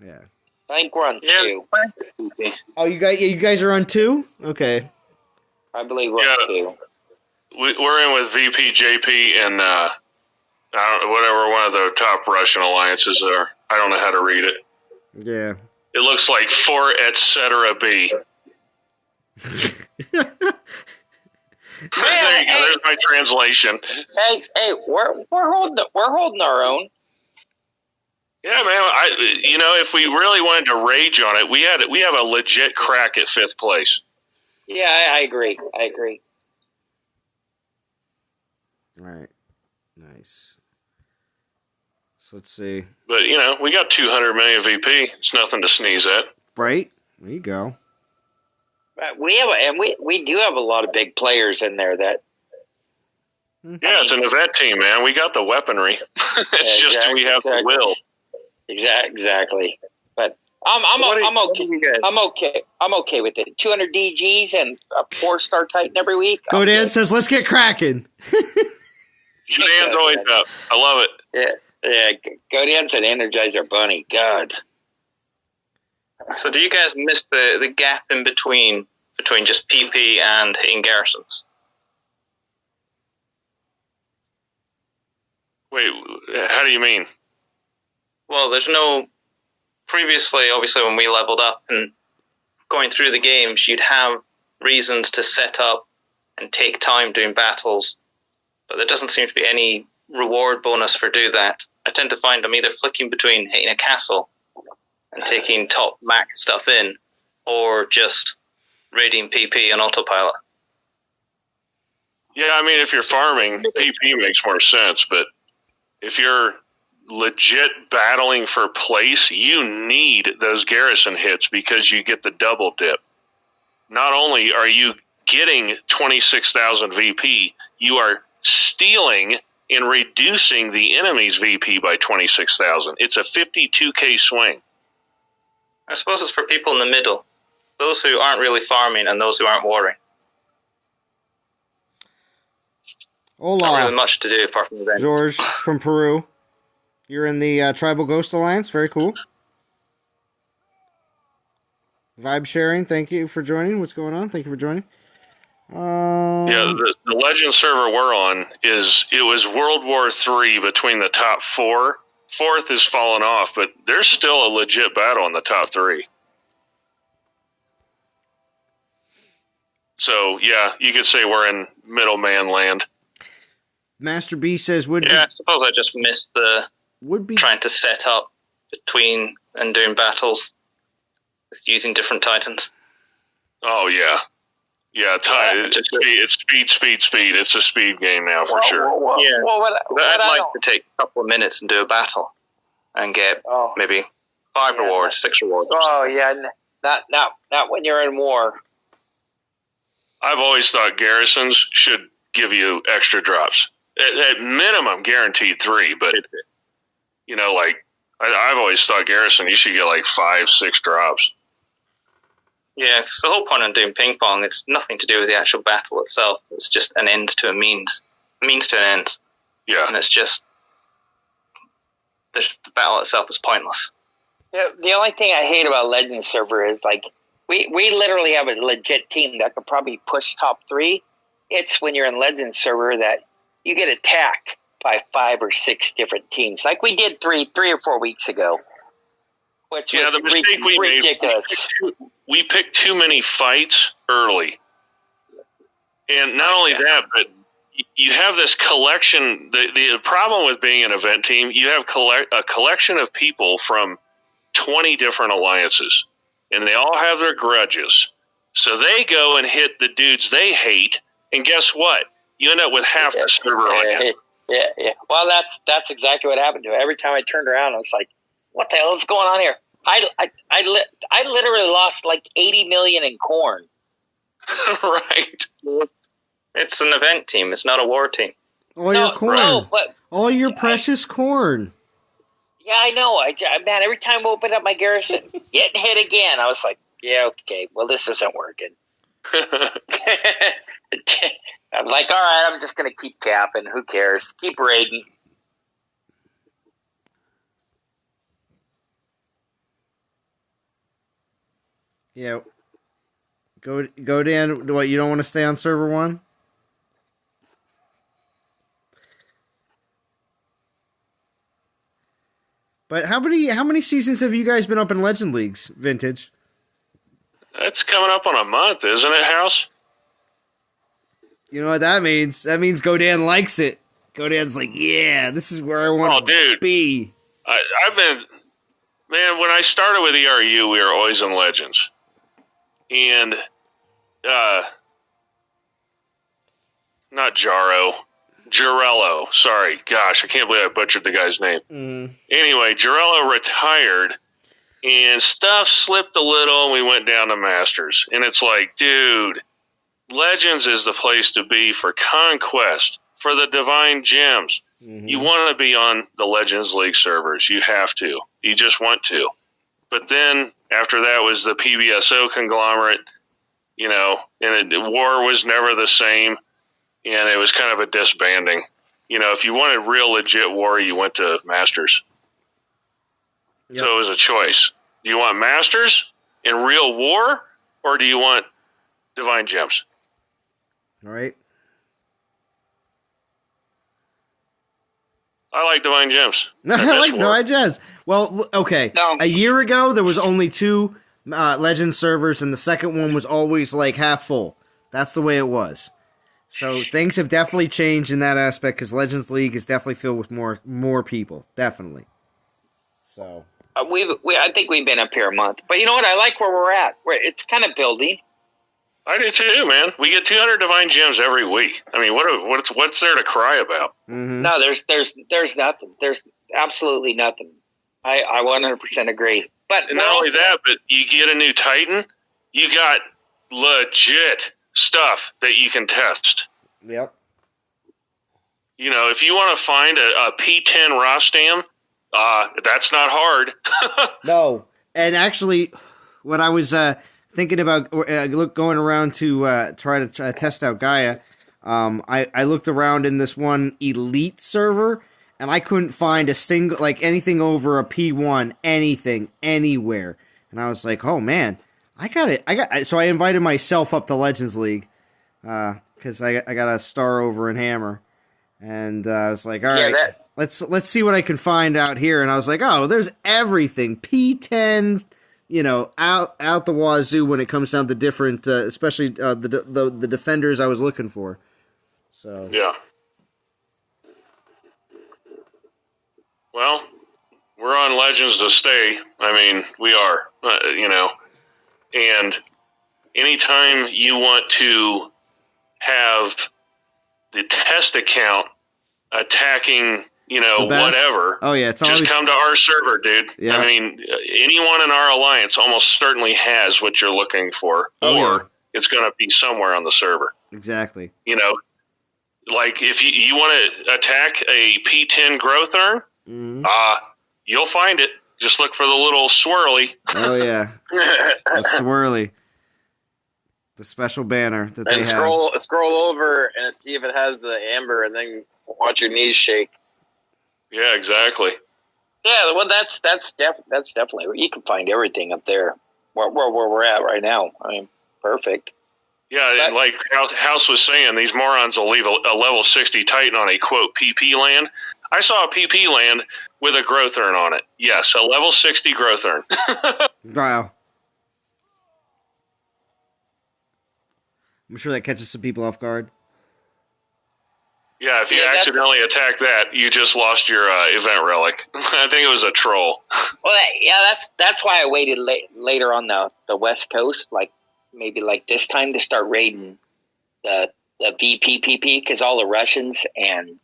I think we're on 2. Oh, you guys are on 2? Okay. I believe we're on 2. We're in with VPJP and whatever one of the top Russian alliances are. I don't know how to read it. Yeah. It looks like for etc. B. There you go. There's my translation. Hey, we're holding our own. Yeah, man. If we really wanted to rage on it, we have a legit crack at 5th place. Yeah, I agree. All right. Nice. So let's see. But we got 200 million VP. It's nothing to sneeze at. Right. There you go. We do have a lot of big players in there that. Yeah, it's an event team, man. We got the weaponry. We have the will. Exactly. But I'm okay. I'm okay with it. 200 DGs and a 4-star Titan every week. Godan says, "Let's get cracking." Godan's always up. I love it. Yeah. Godan's an Energizer Bunny. God. So do you guys miss the gap in between just PP and hitting garrisons? Wait, how do you mean? Well, there's no... Previously, obviously, when we leveled up and going through the games, you'd have reasons to set up and take time doing battles, but there doesn't seem to be any reward bonus for doing that. I tend to find I'm either flicking between hitting a castle and taking top max stuff in, or just raiding PP on autopilot. Yeah, I mean, if you're farming, PP makes more sense, but if you're legit battling for place, you need those garrison hits because you get the double dip. Not only are you getting 26,000 VP, you are stealing and reducing the enemy's VP by 26,000. It's a 52k swing. I suppose it's for people in the middle, those who aren't really farming and those who aren't warring. Hola. Not really much to do apart from events. George from Peru. You're in the Tribal Ghost Alliance. Very cool. Vibe sharing. Thank you for joining. What's going on? Thank you for joining. Yeah, the Legend server we're on it was World War III between the top 4. 4th has fallen off, but there's still a legit battle in the top 3. So, yeah, you could say we're in middleman land. Master B says, I suppose I just missed trying to set up between and doing battles with using different Titans. Oh, yeah. Yeah, it's speed. It's a speed game now for sure. I'd like to take a couple of minutes and do a battle and get maybe 5 rewards, 6 rewards. Oh, yeah. Not when you're in war. I've always thought garrisons should give you extra drops. At minimum, guaranteed 3, but, like, I've always thought garrison, you should get like 5, 6 drops. Yeah, because the whole point of doing ping pong, it's nothing to do with the actual battle itself. It's just an end to a means to an end. Yeah. And it's just, the battle itself is pointless. Yeah, the only thing I hate about Legends server is, like, we literally have a legit team that could probably push top 3. It's when you're in Legends server that you get attacked by 5 or 6 different teams, like we did 3 or 4 weeks ago. Which was the mistake we ridiculous. made, we picked too many fights early. And not only that, but you have this collection. The problem with being an event team, you have a collection of people from 20 different alliances, and they all have their grudges. So they go and hit the dudes they hate, and guess what? You end up with half the server on you. Yeah. Well, that's exactly what happened to me. Every time I turned around, I was like, "What the hell is going on here?" I literally lost like 80 million in corn. Right. It's an event team. It's not a war team. All your corn. No, but all your precious corn. Yeah, I know. Man, every time I open up my garrison, getting hit again. I was like, yeah, okay, well, this isn't working. I'm like, all right, I'm just going to keep capping. Who cares? Keep raiding. Yeah. Go Dan. What, you don't want to stay on server 1? But how many seasons have you guys been up in Legend Leagues, Vintage? That's coming up on a month, isn't it, House? You know what that means? That means Godan likes it. Godan's like, yeah, this is where I want to be. I've been... Man, when I started with ERU, we were always in Legends. And, not Jaro. Jarello. Sorry. Gosh, I can't believe I butchered the guy's name. Anyway, Jarello retired, and stuff slipped a little, and we went down to Masters. And it's like, dude, Legends is the place to be for Conquest, for the Divine Gems. You want to be on the Legends League servers. You have to. You just want to. But then, after that was the PBSO conglomerate, and war was never the same, and it was kind of a disbanding. If you wanted real legit war, you went to Masters. Yep. So it was a choice. Do you want Masters in real war, or do you want Divine Gems? All right. I like Divine Gems. I like Divine Gems. Well, okay. A year ago, there was only 2 Legend servers, and the second one was always like half full. That's the way it was. So things have definitely changed in that aspect, because Legends League is definitely filled with more people. Definitely. So I think we've been up here a month, but you know what? I like where we're at. It's kind of building. I do too, man. We get 200 Divine Gems every week. I mean, what's there to cry about? No, there's nothing. There's absolutely nothing. I 100% agree. But not only that, but you get a new Titan, you got legit stuff that you can test. Yep. If you want to find a P10 Rostam, that's not hard. No. And actually, what I was thinking about going around to try to test out Gaia, I looked around in this one elite server, and I couldn't find a single, like, anything over a P1, anything, anywhere. And I was like, oh man, I got it. So I invited myself up to Legends League, because I got a star over in Hammer. And I was like, all right, let's see what I can find out here. And I was like, oh, there's everything. P10, out the wazoo when it comes down to different, especially the defenders I was looking for. So yeah. Well, we're on Legends to stay. I mean, we are, and anytime you want to have the test account attacking whatever. Oh yeah, it's just always come to our server, dude. Yeah. I mean, anyone in our alliance almost certainly has what you're looking for, or it's going to be somewhere on the server. Exactly. Like if you want to attack a P10 growth urn, you'll find it. Just look for the little swirly. Oh yeah, the swirly, the special banner that they have. Scroll over and see if it has the amber, and then watch your knees shake. Yeah, exactly. Yeah, well, that's definitely you can find everything up there where we're at right now. I mean, perfect. Yeah, and like House was saying, these morons will leave a level 60 Titan on a, quote, PP land. I saw a PP land with a growth urn on it. Yes, a level 60 growth urn. Wow. I'm sure that catches some people off guard. Yeah, if you accidentally attack that, you just lost your event relic. I think it was a troll. Well, that's why I waited later on the West Coast, like maybe like this time to start raiding the VPPP, because all the Russians and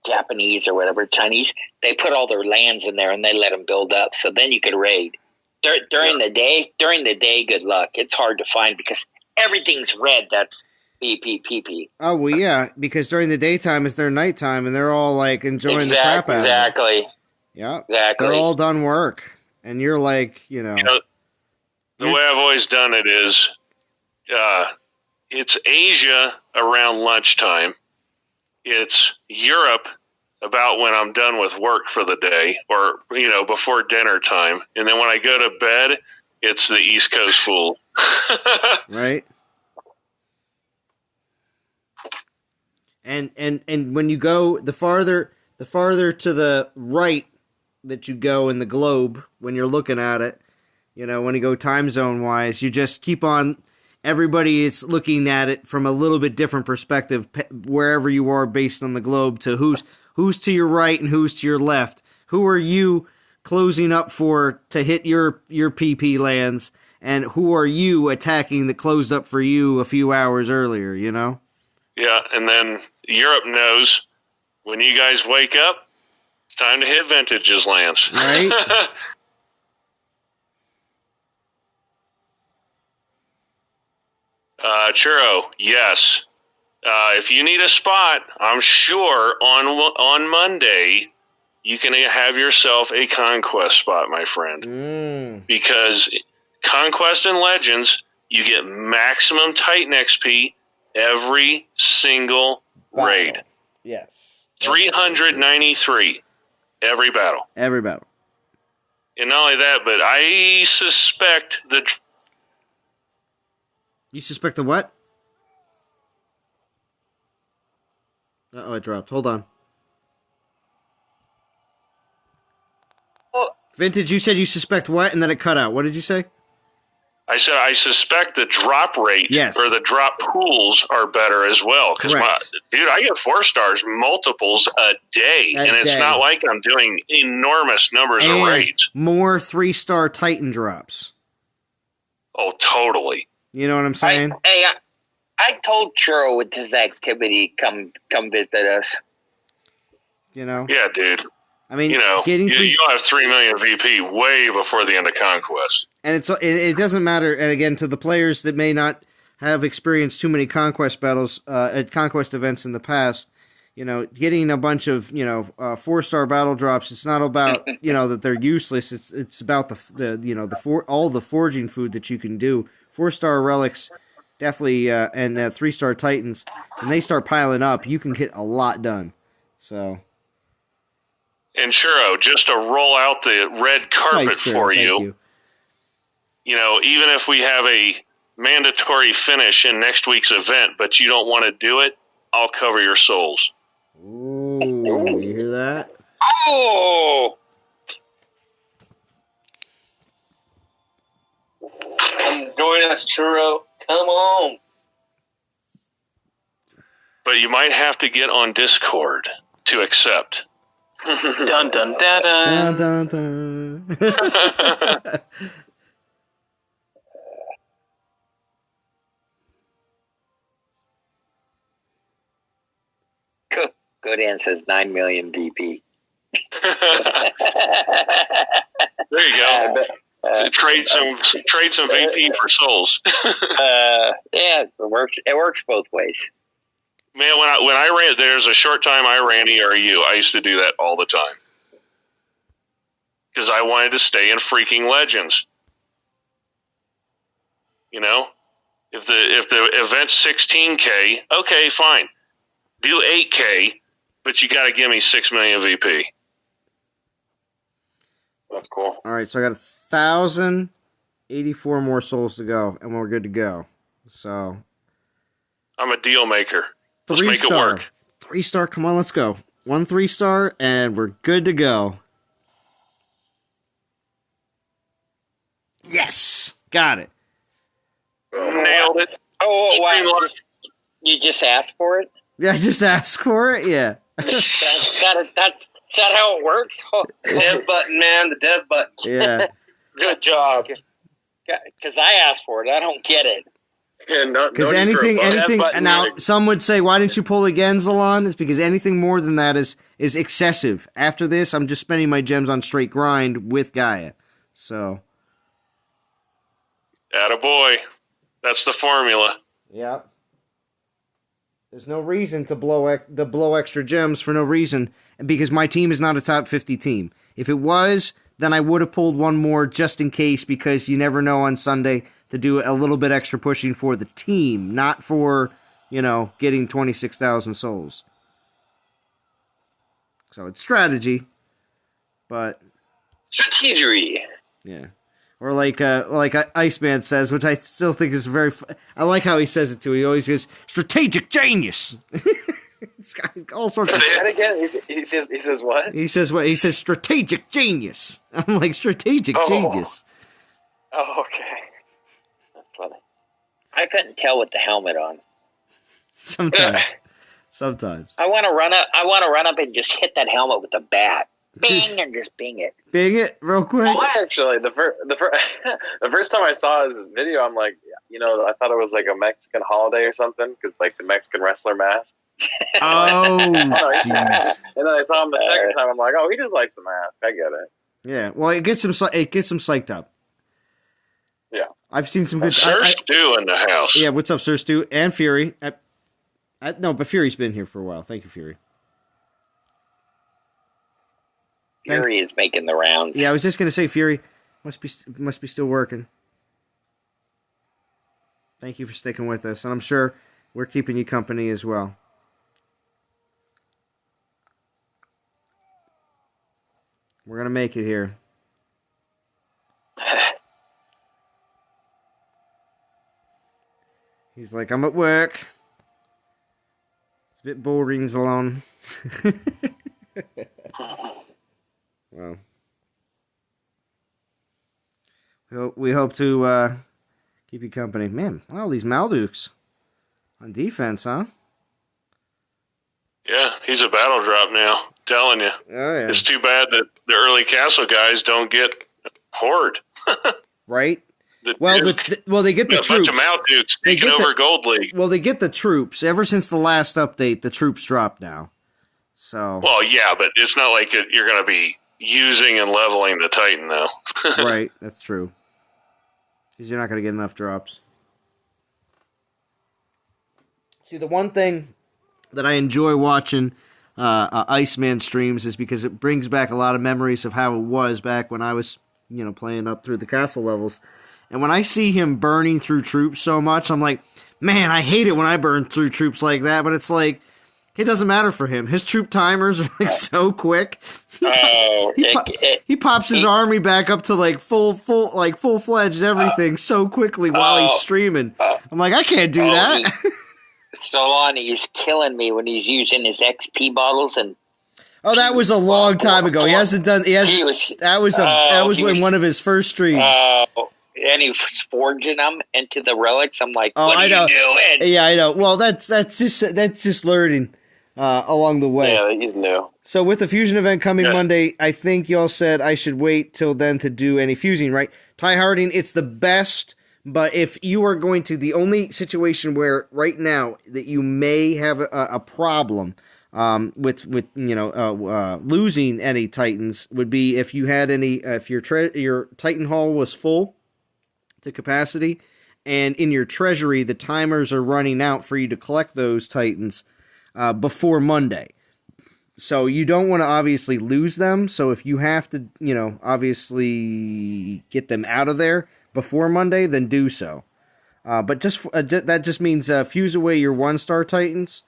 Japanese or whatever, Chinese, they put all their lands in there and they let them build up. So then you could raid. During the day, good luck. It's hard to find because everything's red. That's VPPP. Oh well, yeah, because during the daytime is their nighttime, and they're all like enjoying the crap out of it. Exactly. Yeah. Exactly. They're all done work, and you're like, the way I've always done it is, it's Asia around lunchtime. It's Europe about when I'm done with work for the day, or before dinner time, and then when I go to bed, it's the East Coast fool. Right. And when you go the farther to the right that you go in the globe, when you're looking at it, when you go time zone wise, you just keep on. Everybody is looking at it from a little bit different perspective, wherever you are based on the globe, to who's to your right and who's to your left. Who are you closing up for to hit your PP lands, and who are you attacking that closed up for you a few hours earlier, Yeah, and then Europe knows when you guys wake up, it's time to hit Vintage's lands. Right? Churro, yes. If you need a spot, I'm sure on Monday you can have yourself a Conquest spot, my friend. Because Conquest and Legends, you get maximum Titan XP every single raid. Yes. 393 every battle. Every battle. And not only that, but I suspect You suspect the what? Uh-oh, it dropped. Hold on. Vintage, you said you suspect what, and then it cut out. What did you say? I said I suspect the drop rate or the drop pools are better as well. Because, dude, I get 4 stars multiples a day, and it's not like I'm doing enormous numbers of raids. More 3-star Titan drops. Oh, totally. You know what I'm saying? I told Churro with his activity, come visit us. Yeah, dude. I mean, you'll have 3 million VP way before the end of Conquest. And it doesn't matter. And again, to the players that may not have experienced too many Conquest battles at Conquest events in the past, getting a bunch of 4-star battle drops. It's not about that they're useless. It's about all the forging food that you can do. 4-star relics, definitely, and 3-star Titans. When they start piling up, you can get a lot done. So. And Churro, just to roll out the red carpet for you. Even if we have a mandatory finish in next week's event, but you don't want to do it, I'll cover your souls. Ooh, you hear that? Oh! Join us, Churro. Come on. But you might have to get on Discord to accept. Dun dun dun dun. Dun, dun, dun. Good answer says 9 million VP. There you go. Trade some VP for souls. Yeah, it works. It works both ways. Man, when I ran, there's a short time I ran ERU. I used to do that all the time because I wanted to stay in freaking Legends. You know, if the event's 16K, okay, fine, do 8K, but you got to give me 6 million VP. That's cool. All right, so I got 1,084 more souls to go, and we're good to go. So I'm a deal maker. Let's make it work. 3-star, come on, let's go. 1 3-star, and we're good to go. Yes! Got it. Nailed it. Oh, wow. You just asked for it? Yeah, I just asked for it, yeah. Is that how it works? Dev button, man. The dev button. Yeah. Good job. Because I asked for it. I don't get it. Because anything, now some would say, why didn't you pull again, Zalon? It's because anything more than that is excessive. After this, I'm just spending my gems on straight grind with Gaia. So. Attaboy. That's the formula. Yep. There's no reason to blow extra gems for no reason, because my team is not a top 50 team. If it was, then I would have pulled one more just in case, because you never know on Sunday to do a little bit extra pushing for the team, not for, getting 26,000 souls. So it's strategy, but... Strategery. Yeah. Or like Iceman says, which I still think is very... I like how he says it too. He always goes, strategic genius! It's got all sorts of... Say that again? He says what? He says what? He says strategic genius. I'm like, strategic genius. Oh, okay. That's funny. I couldn't tell with the helmet on. Sometimes. I want to run up and just hit that helmet with a bat. Bing, and just bing it. Bing it real quick. Well, actually, the first time I saw his video, I'm like, I thought it was like a Mexican holiday or something, because like the Mexican wrestler mask. Oh, jeez. And then I saw him the second time. I'm like, oh, he just likes the mask. I get it. Yeah, well, it gets him psyched up. Yeah, I've seen some good. Sir Stu in the house. Yeah, what's up, Sir Stu and Fury? No, but Fury's been here for a while. Thank you, Fury. Fury is making the rounds. Yeah, I was just gonna say Fury must be still working. Thank you for sticking with us, and I'm sure we're keeping you company as well. We're gonna make it here. He's like, I'm at work. It's a bit boring, Zalon. Well, we hope to keep you company. Man, all these Maldukes on defense, huh? Yeah, he's a battle drop now. Telling you. Oh, yeah. It's too bad that the early castle guys don't get Horde. Right? They get the troops. A bunch of Maldukes taking over Gold League. Well, they get the troops. Ever since the last update, the troops dropped now. So. Well, yeah, but it's not like you're going to be using and leveling the Titan, though. Right, that's true. Because you're not going to get enough drops. See, the one thing that I enjoy watching Iceman streams is because it brings back a lot of memories of how it was back when I was, playing up through the castle levels. And when I see him burning through troops so much, I'm like, man, I hate it when I burn through troops like that. But it's like, it doesn't matter for him. His troop timers are like so quick. He pops his army back up to like full-fledged everything so quickly while he's streaming. I'm like, I can't do that. Solani's killing me when he's using his XP bottles and. Oh, that was a long time ago. He hasn't done. That was when one of his first streams. And he was forging them into the relics. I'm like, what are you doing? Yeah, I know. Well, that's just learning along the way. Yeah, he's new. So with the fusion event coming Monday, I think y'all said I should wait till then to do any fusing, right? Ty Harding, it's the best. But if you are going to, the only situation where right now that you may have a problem with losing any Titans would be if you had any if your Titan Hall was full to capacity, and in your treasury the timers are running out for you to collect those Titans before Monday. So you don't want to obviously lose them. So if you have to, obviously get them out of there before Monday, then do so. But that just means fuse away your 1-star Titans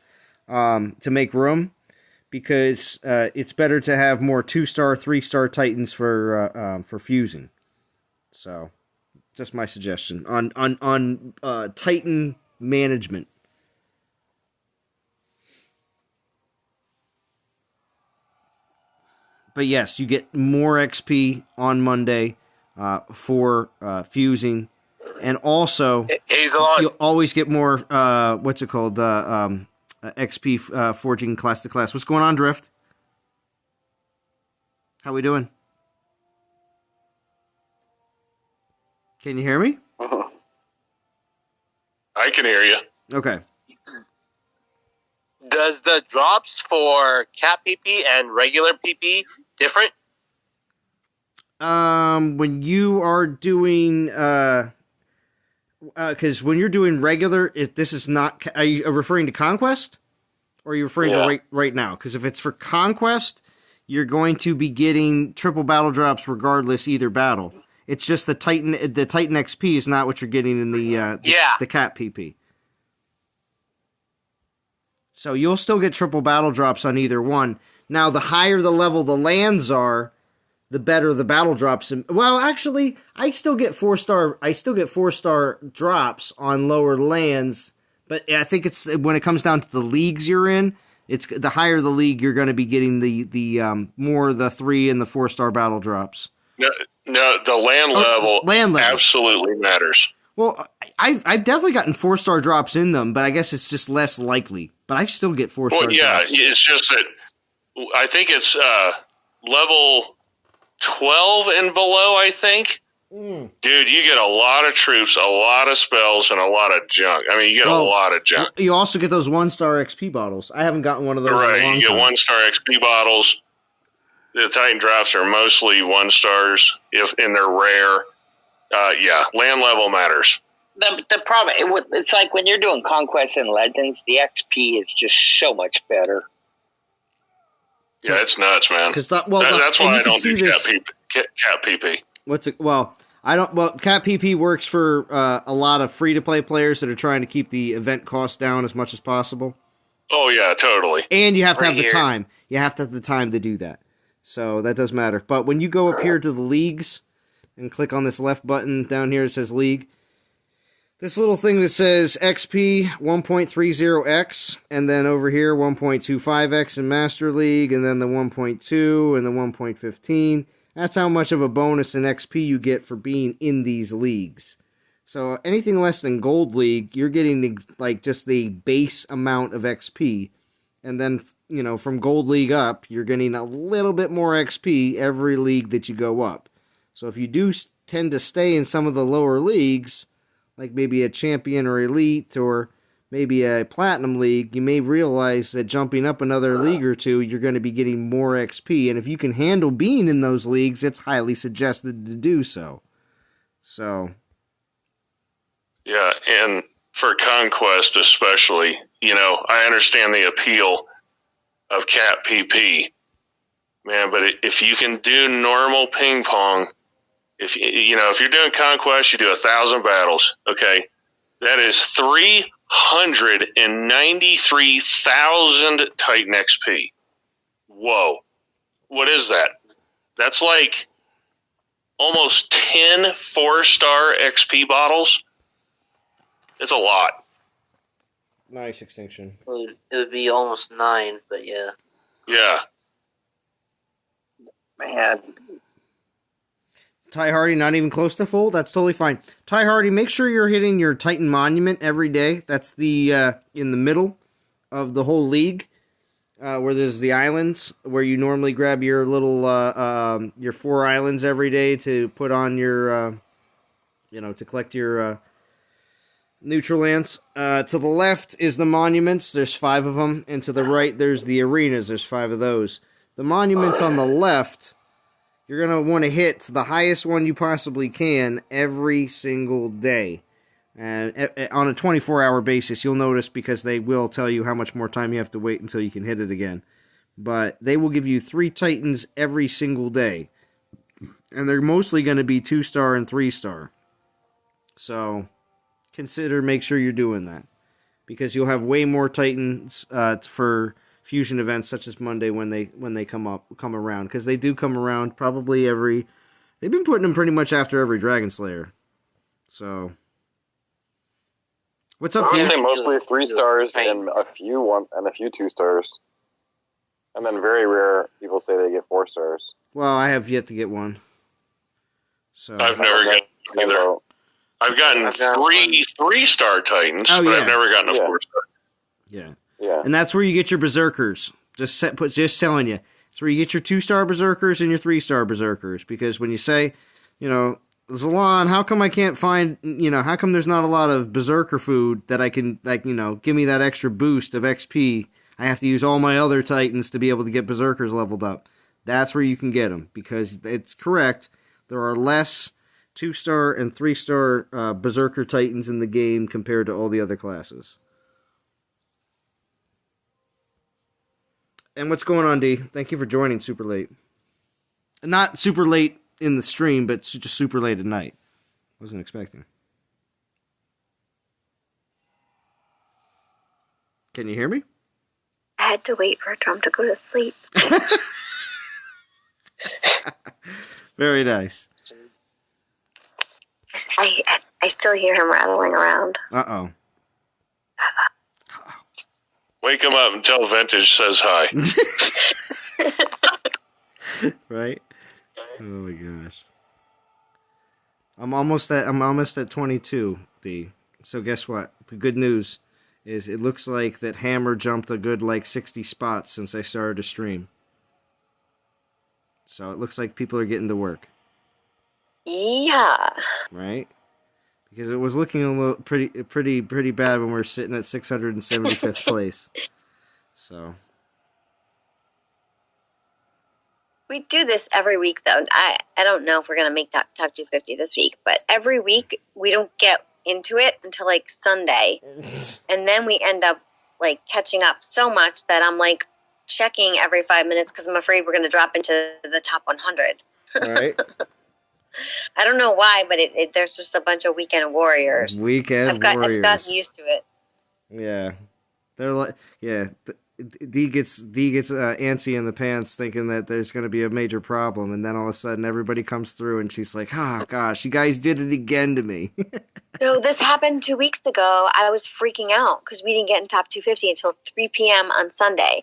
to make room, because it's better to have more 2-star, 3-star Titans for fusing. So, just my suggestion on Titan management. But yes, you get more XP on Monday for fusing, and also you'll always get more. What's it called? XP forging class to class. What's going on, Drift? How we doing? Can you hear me? I can hear you. Okay. Does the drops for cat PP and regular PP different? When you are doing, because when you're doing regular, this is not. Are you referring to Conquest, or are you referring to right now? Because if it's for Conquest, you're going to be getting triple battle drops regardless either battle. It's just the Titan XP is not what you're getting in the cat PP. So you'll still get triple battle drops on either one. Now, the higher the level the lands are, the better the battle drops. Well, actually, I still get 4-star drops on lower lands, but I think it's when it comes down to the leagues you're in, it's the higher the league you're going to be getting the more the 3 and the 4-star battle drops. No, the land level absolutely matters. Well, I've definitely gotten 4-star drops in them, but I guess it's just less likely. But I still get 4-star drops. Yeah, it's just that I think it's level 12 and below, I think. Dude, you get a lot of troops, a lot of spells, and a lot of junk. I mean, you get a lot of junk. You also get those 1-star XP bottles. I haven't gotten one of those in a long you get time. 1-star XP bottles. The Titan drops are mostly 1-stars, and they're rare. Land level matters. The problem, it's like when you're doing Conquest and Legends, the XP is just so much better. Yeah, it's nuts, man. That's why I don't do cat PP. Cat PP works for a lot of free-to-play players that are trying to keep the event cost down as much as possible. Oh, yeah, totally. And you have to have the time. You have to have the time to do that. So that does matter. But when you go up here to the leagues and click on this left button down here, it says League. This little thing that says XP 1.30x, and then over here 1.25x in Master League, and then the 1.2 and the 1.15. That's how much of a bonus in XP you get for being in these leagues. So anything less than Gold League, you're getting like just the base amount of XP. And then, from Gold League up, you're getting a little bit more XP every league that you go up. So if you do tend to stay in some of the lower leagues, like maybe a Champion or Elite or maybe a Platinum League, you may realize that jumping up another league or two, you're going to be getting more XP. And if you can handle being in those leagues, it's highly suggested to do so. Yeah, and for Conquest especially, I understand the appeal of cat PP, man, but if you can do normal ping pong, if you're doing Conquest, you do 1,000 battles, okay? That is 393,000 Titan XP. Whoa. What is that? That's like almost 10 4-star XP bottles. It's a lot. Nice extinction. It would be almost 9, but yeah. Yeah. Man. Ty Hardy, not even close to full? That's totally fine. Ty Hardy, make sure you're hitting your Titan Monument every day. That's the in the middle of the whole league, where there's the islands, where you normally grab your little, your 4 islands every day to put on your, to collect your Neutral lands. To the left is the monuments. There's 5 of them. And to the right, there's the arenas. There's 5 of those. The monuments on the left, you're going to want to hit the highest one you possibly can every single day. And on a 24-hour basis, you'll notice because they will tell you how much more time you have to wait until you can hit it again. But they will give you 3 Titans every single day. And they're mostly going to be 2-star and 3-star. So make sure you're doing that. Because you'll have way more Titans for fusion events such as Monday when they come around. Because they do come around probably they've been putting them pretty much after every Dragon Slayer. So what's up, I would Dan? say mostly 3 stars and a few 2 stars. And then very rare people say they get 4 stars. Well, I have yet to get one. So I've never gotten either. I've gotten 3-star Titans, but I've never gotten a 4-star. Yeah. Yeah. And that's where you get your Berserkers. Just telling you. It's where you get your 2-star Berserkers and your 3-star Berserkers. Because when you say, Zalon, how come I can't find, how come there's not a lot of Berserker food that I can, give me that extra boost of XP? I have to use all my other Titans to be able to get Berserkers leveled up. That's where you can get them. Because it's correct. There are less 2-star and 3-star Berserker Titans in the game compared to all the other classes. And what's going on, D? Thank you for joining super late. Not super late in the stream, but just super late at night. Wasn't expecting. Can you hear me? I had to wait for Tom to go to sleep. Very nice. I still hear him rattling around. Uh-oh. Wake him up and tell Vintage says hi. Right? Oh my gosh. I'm almost at 22, D. So guess what? The good news is it looks like that Hammer jumped a good 60 spots since I started to stream. So it looks like people are getting to work. Yeah. Right? Because it was looking a little pretty bad when we were sitting at 675th place. So we do this every week, though. I don't know if we're gonna make top 250 this week, but every week we don't get into it until Sunday, and then we end up catching up so much that I'm checking every 5 minutes because I'm afraid we're gonna drop into the top 100. Right. I don't know why, but there's just a bunch of weekend warriors. Warriors. I've gotten used to it. Yeah, they're D gets antsy in the pants, thinking that there's going to be a major problem, and then all of a sudden everybody comes through, and she's like, "Oh gosh, you guys did it again to me." So this happened 2 weeks ago. I was freaking out because we didn't get in top 250 until 3 p.m. on Sunday,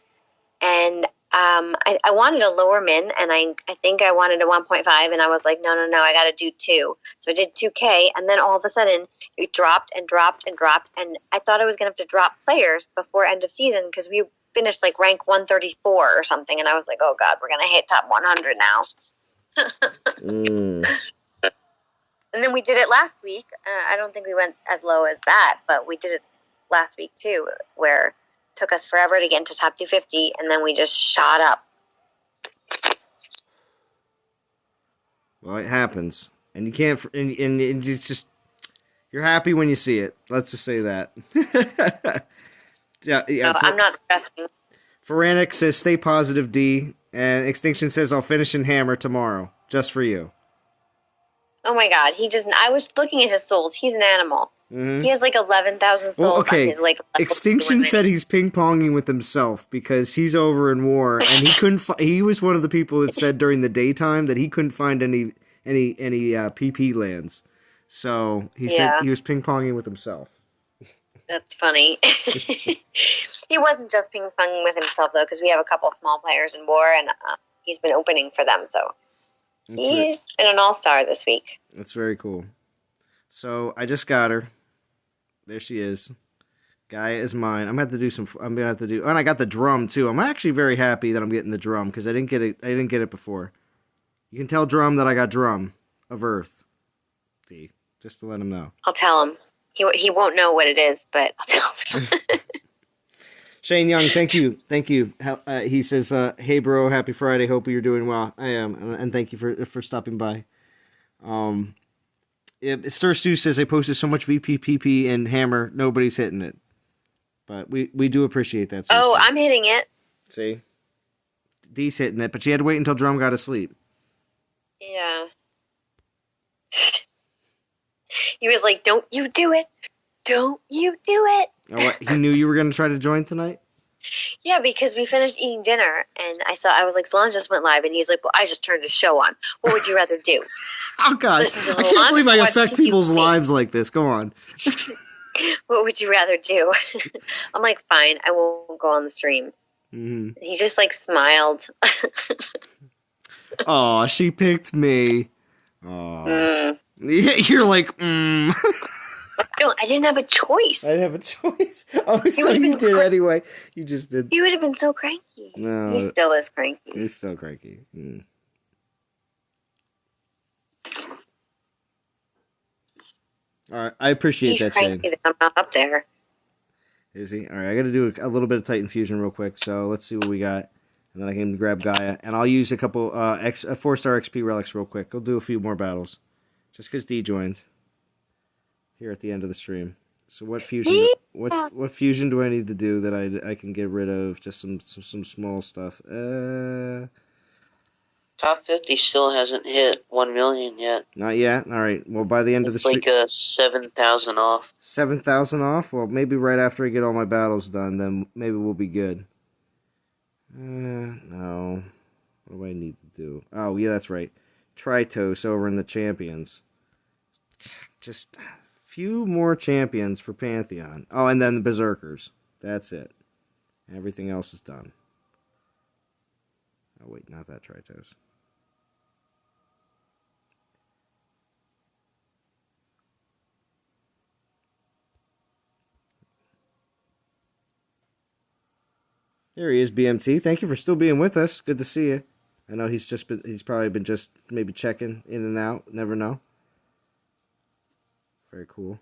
and I wanted a lower min, and I think I wanted a 1.5, and I was like, no, I got to do 2. So I did 2K, and then all of a sudden it dropped and dropped and dropped, and I thought I was going to have to drop players before end of season because we finished rank 134 or something, and I was like, oh God, we're going to hit top 100 now. And then we did it last week. I don't think we went as low as that, but we did it last week too, where took us forever to get into top 250, and then we just shot up. Well, it happens, and you can't, and it's just, you're happy when you see it. Let's just say that. yeah. No, I'm not stressing. Feranic says, "Stay positive, D," and Extinction says, "I'll finish in Hammer tomorrow, just for you." Oh my God, I was looking at his souls. He's an animal. Mm-hmm. He has 11,000 souls. Well, okay. On his Extinction said he's ping-ponging with himself because he's over in war, and he couldn't. He was one of the people that said during the daytime that he couldn't find any PP lands. So he said he was ping-ponging with himself. That's funny. He wasn't just ping-ponging with himself though, because we have a couple small players in war, and he's been opening for them. So he's been an all-star this week. That's very cool. So I just got her. There she is. Gaia is mine. I'm gonna have to do. And I got the drum too. I'm actually very happy that I'm getting the drum because I didn't get it before. You can tell Drum that I got Drum of Earth. See, just to let him know. I'll tell him. He won't know what it is, but I'll tell him. Shane Young, thank you. He says, "Hey bro, happy Friday. Hope you're doing well. I am, and thank you for stopping by." Stir Stu says, "I posted so much VPPP and Hammer, nobody's hitting it, but we do appreciate that." Oh, I'm hitting it. See, Dee's hitting it, but she had to wait until Drum got asleep. Yeah. He was like, "Don't you do it! Don't you do it!" Oh, what? He knew you were going to try to join tonight? Yeah, because we finished eating dinner, and I was like, Solange just went live, and he's like, well, I just turned a show on. What would you rather do? Oh, God. I can't believe I affect people's lives like this. Go on. What would you rather do? I'm like, fine, I won't go on the stream. Mm-hmm. He just, like, smiled. Aw, she picked me. Aw. You're like, No, I didn't have a choice. I didn't have a choice. Oh, so you did anyway. You just did. He would have been so cranky. No. He still is cranky. He's still cranky. All right, I appreciate that, Shane. He's cranky that I'm not up there. Is he? All right, I got to do a little bit of Titan Fusion real quick, so let's see what we got. And then I can grab Gaia. And I'll use a couple 4-star XP relics real quick. I'll do a few more battles. Just because D joined. Here at the end of the stream. So what fusion? What fusion do I need to do that I can get rid of? Just some small stuff. Top 50 still hasn't hit 1 million yet. Not yet. All right. Well, by the end of the stream, it's like 7,000 off. 7,000 off. Well, maybe right after I get all my battles done, then maybe we'll be good. No. What do I need to do? Oh yeah, that's right. Tritos over in the champions. Just few more champions for Pantheon. Oh, and then the Berserkers. That's it. Everything else is done. Oh, wait, not that Tritos. There he is, BMT. Thank you for still being with us. Good to see you. I know he's probably been just maybe checking in and out. Never know. Very cool.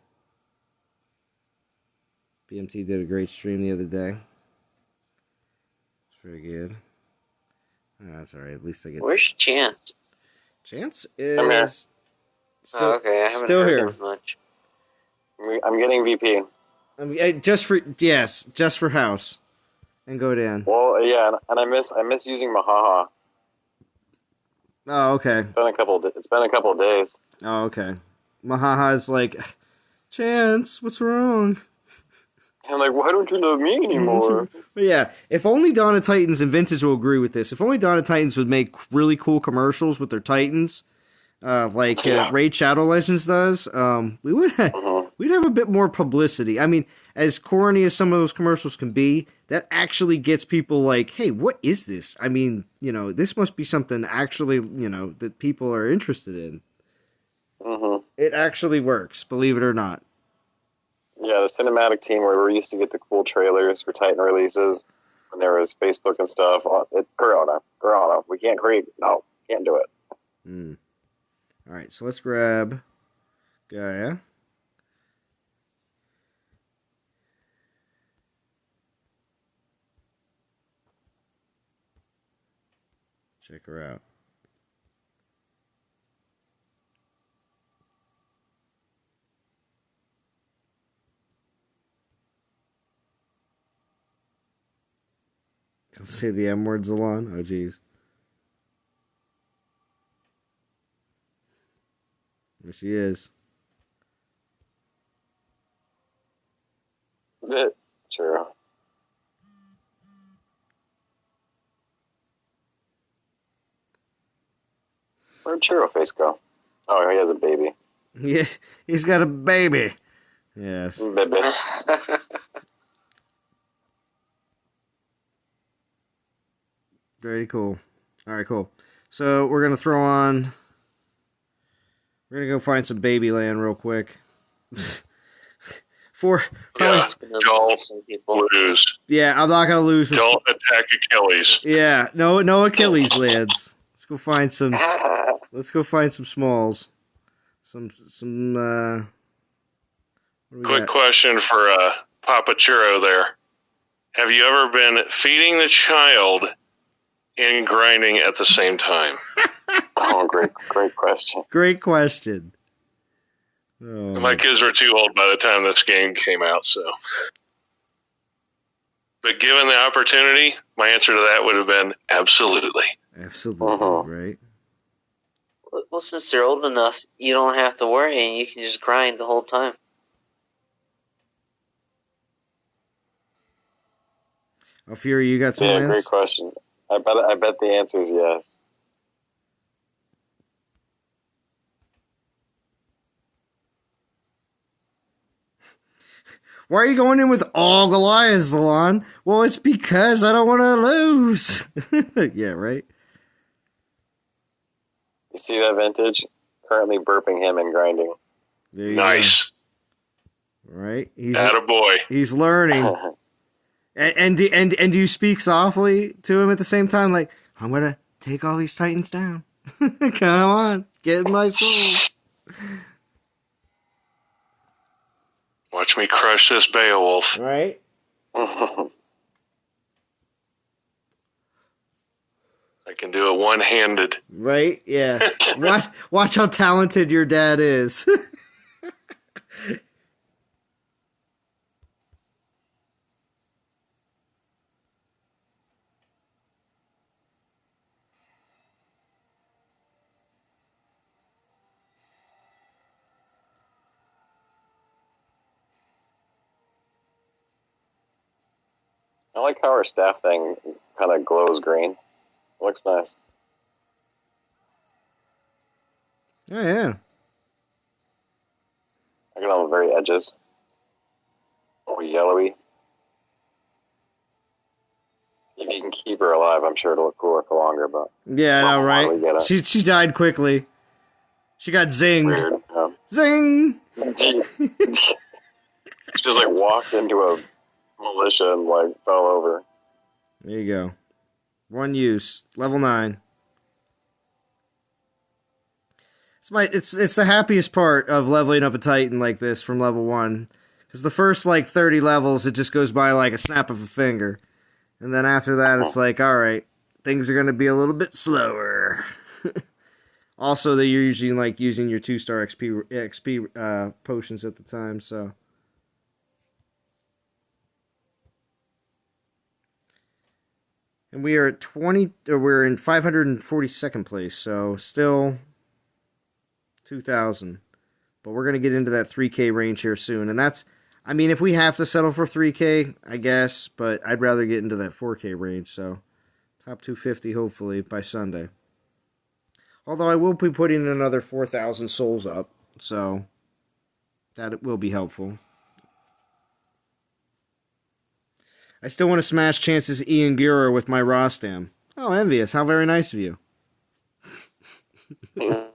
BMT did a great stream the other day. It's very good. Oh, that's alright. At least I get. Where's Chance? Chance is still, okay. I haven't still heard here. him much. I'm getting VP. Just for house, and go down. Well, yeah, and I miss using Mahaha. Oh, okay. It's been a couple of days. Oh, okay. Mahaha's like, Chance, what's wrong? I'm like, why don't you love me anymore? But yeah, if only Dawn of Titans and Vintage will agree with this. If only Dawn of Titans would make really cool commercials with their Titans, like Raid Shadow Legends does, we'd have a bit more publicity. I mean, as corny as some of those commercials can be, that actually gets people like, hey, what is this? I mean, this must be something actually, that people are interested in. It actually works, believe it or not. Yeah, the cinematic team where we used to get the cool trailers for Titan releases when there was Facebook and stuff. Corona. We can't create. No, can't do it. All right, so let's grab Gaia. Check her out. Don't say the M word, Zalon. Oh, jeez. There she is. True. Where'd Churro Face go? Oh, he has a baby. Yeah, he's got a baby. Yes. Baby. Very cool. All right, cool. So we're gonna throw on. We're gonna go find some baby land real quick. Don't lose. Yeah, I'm not gonna lose. Don't attack Achilles. Yeah, no Achilles lands. Let's go find some. Let's go find some smalls. Some. Where Quick question for Papa Churro there. Have you ever been feeding the child and grinding at the same time? Oh, great question. Great question. Oh. My kids were too old by the time this game came out, so. But given the opportunity, my answer to that would have been absolutely. Absolutely, right? Well, since they're old enough, you don't have to worry, and you can just grind the whole time. Oh, Fury, you got some Yeah, else? great question. I bet the answer is yes. Why are you going in with all Goliaths, Zalon? Well, it's because I don't want to lose. Yeah, right? You see that vintage? Currently burping him and grinding. Nice. Go. Right? He's attaboy. He's learning. and do you speak softly to him at the same time? Like, I'm going to take all these Titans down. Come on. Get in my soul. Watch me crush this Beowulf. Right? I can do it one-handed. Right? Yeah. Watch how talented your dad is. I like how our staff thing kind of glows green. It looks nice. Oh, yeah. I got on the very edges. All yellowy. If you can keep her alive, I'm sure it'll look cooler for longer, but... Yeah, I know, right? She died quickly. She got zinged. Weird, yeah. Zing! She just, like, walked into a militia and, like, fell over. There you go. One use. Level 9. It's the happiest part of leveling up a Titan like this from level 1. Because the first, like, 30 levels, it just goes by like a snap of a finger. And then after that, it's like, alright, things are going to be a little bit slower. Also, that you're usually, like, using your 2-star XP potions at the time, so... And we are at we're in 542nd place, so still 2,000. But we're going to get into that 3K range here soon. And that's, I mean, if we have to settle for 3K, I guess, but I'd rather get into that 4K range, so top 250 hopefully by Sunday. Although I will be putting another 4,000 souls up, so that will be helpful. I still want to smash Chance's Ian Gura with my Rostam. Oh, envious. How very nice of you. I'll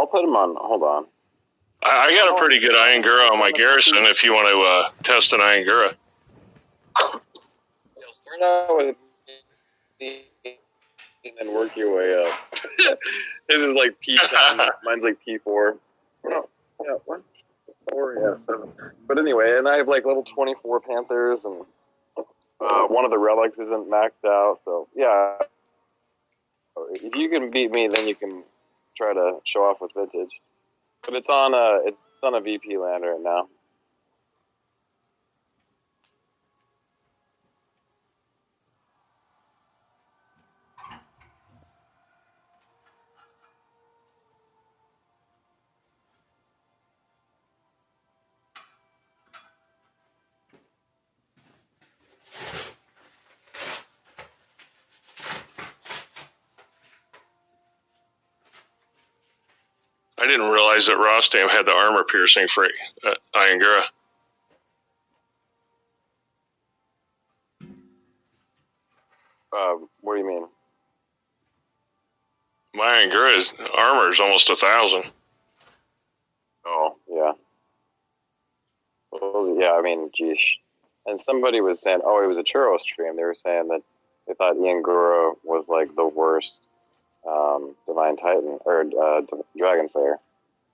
put him on. Hold on. I got a pretty good Ian Gura on my garrison if you want to test an Ian Gura. You'll start out with and then work your way up. This is like P10. Mine's like P4. Oh, yeah, what? 4, yeah, 7. But anyway, and I have like level 24 Panthers, and one of the relics isn't maxed out, so yeah. If you can beat me, then you can try to show off with vintage. But it's on a VP land right now. I didn't realize that Rostam had the armor piercing for Ian Gura. What do you mean? My Ian Gura's armor is almost 1,000. Oh, yeah. Yeah, I mean, geesh. And somebody was saying, oh, it was a churro stream. They were saying that they thought Ian Gura was like the worst Divine Titan or Dragon Slayer,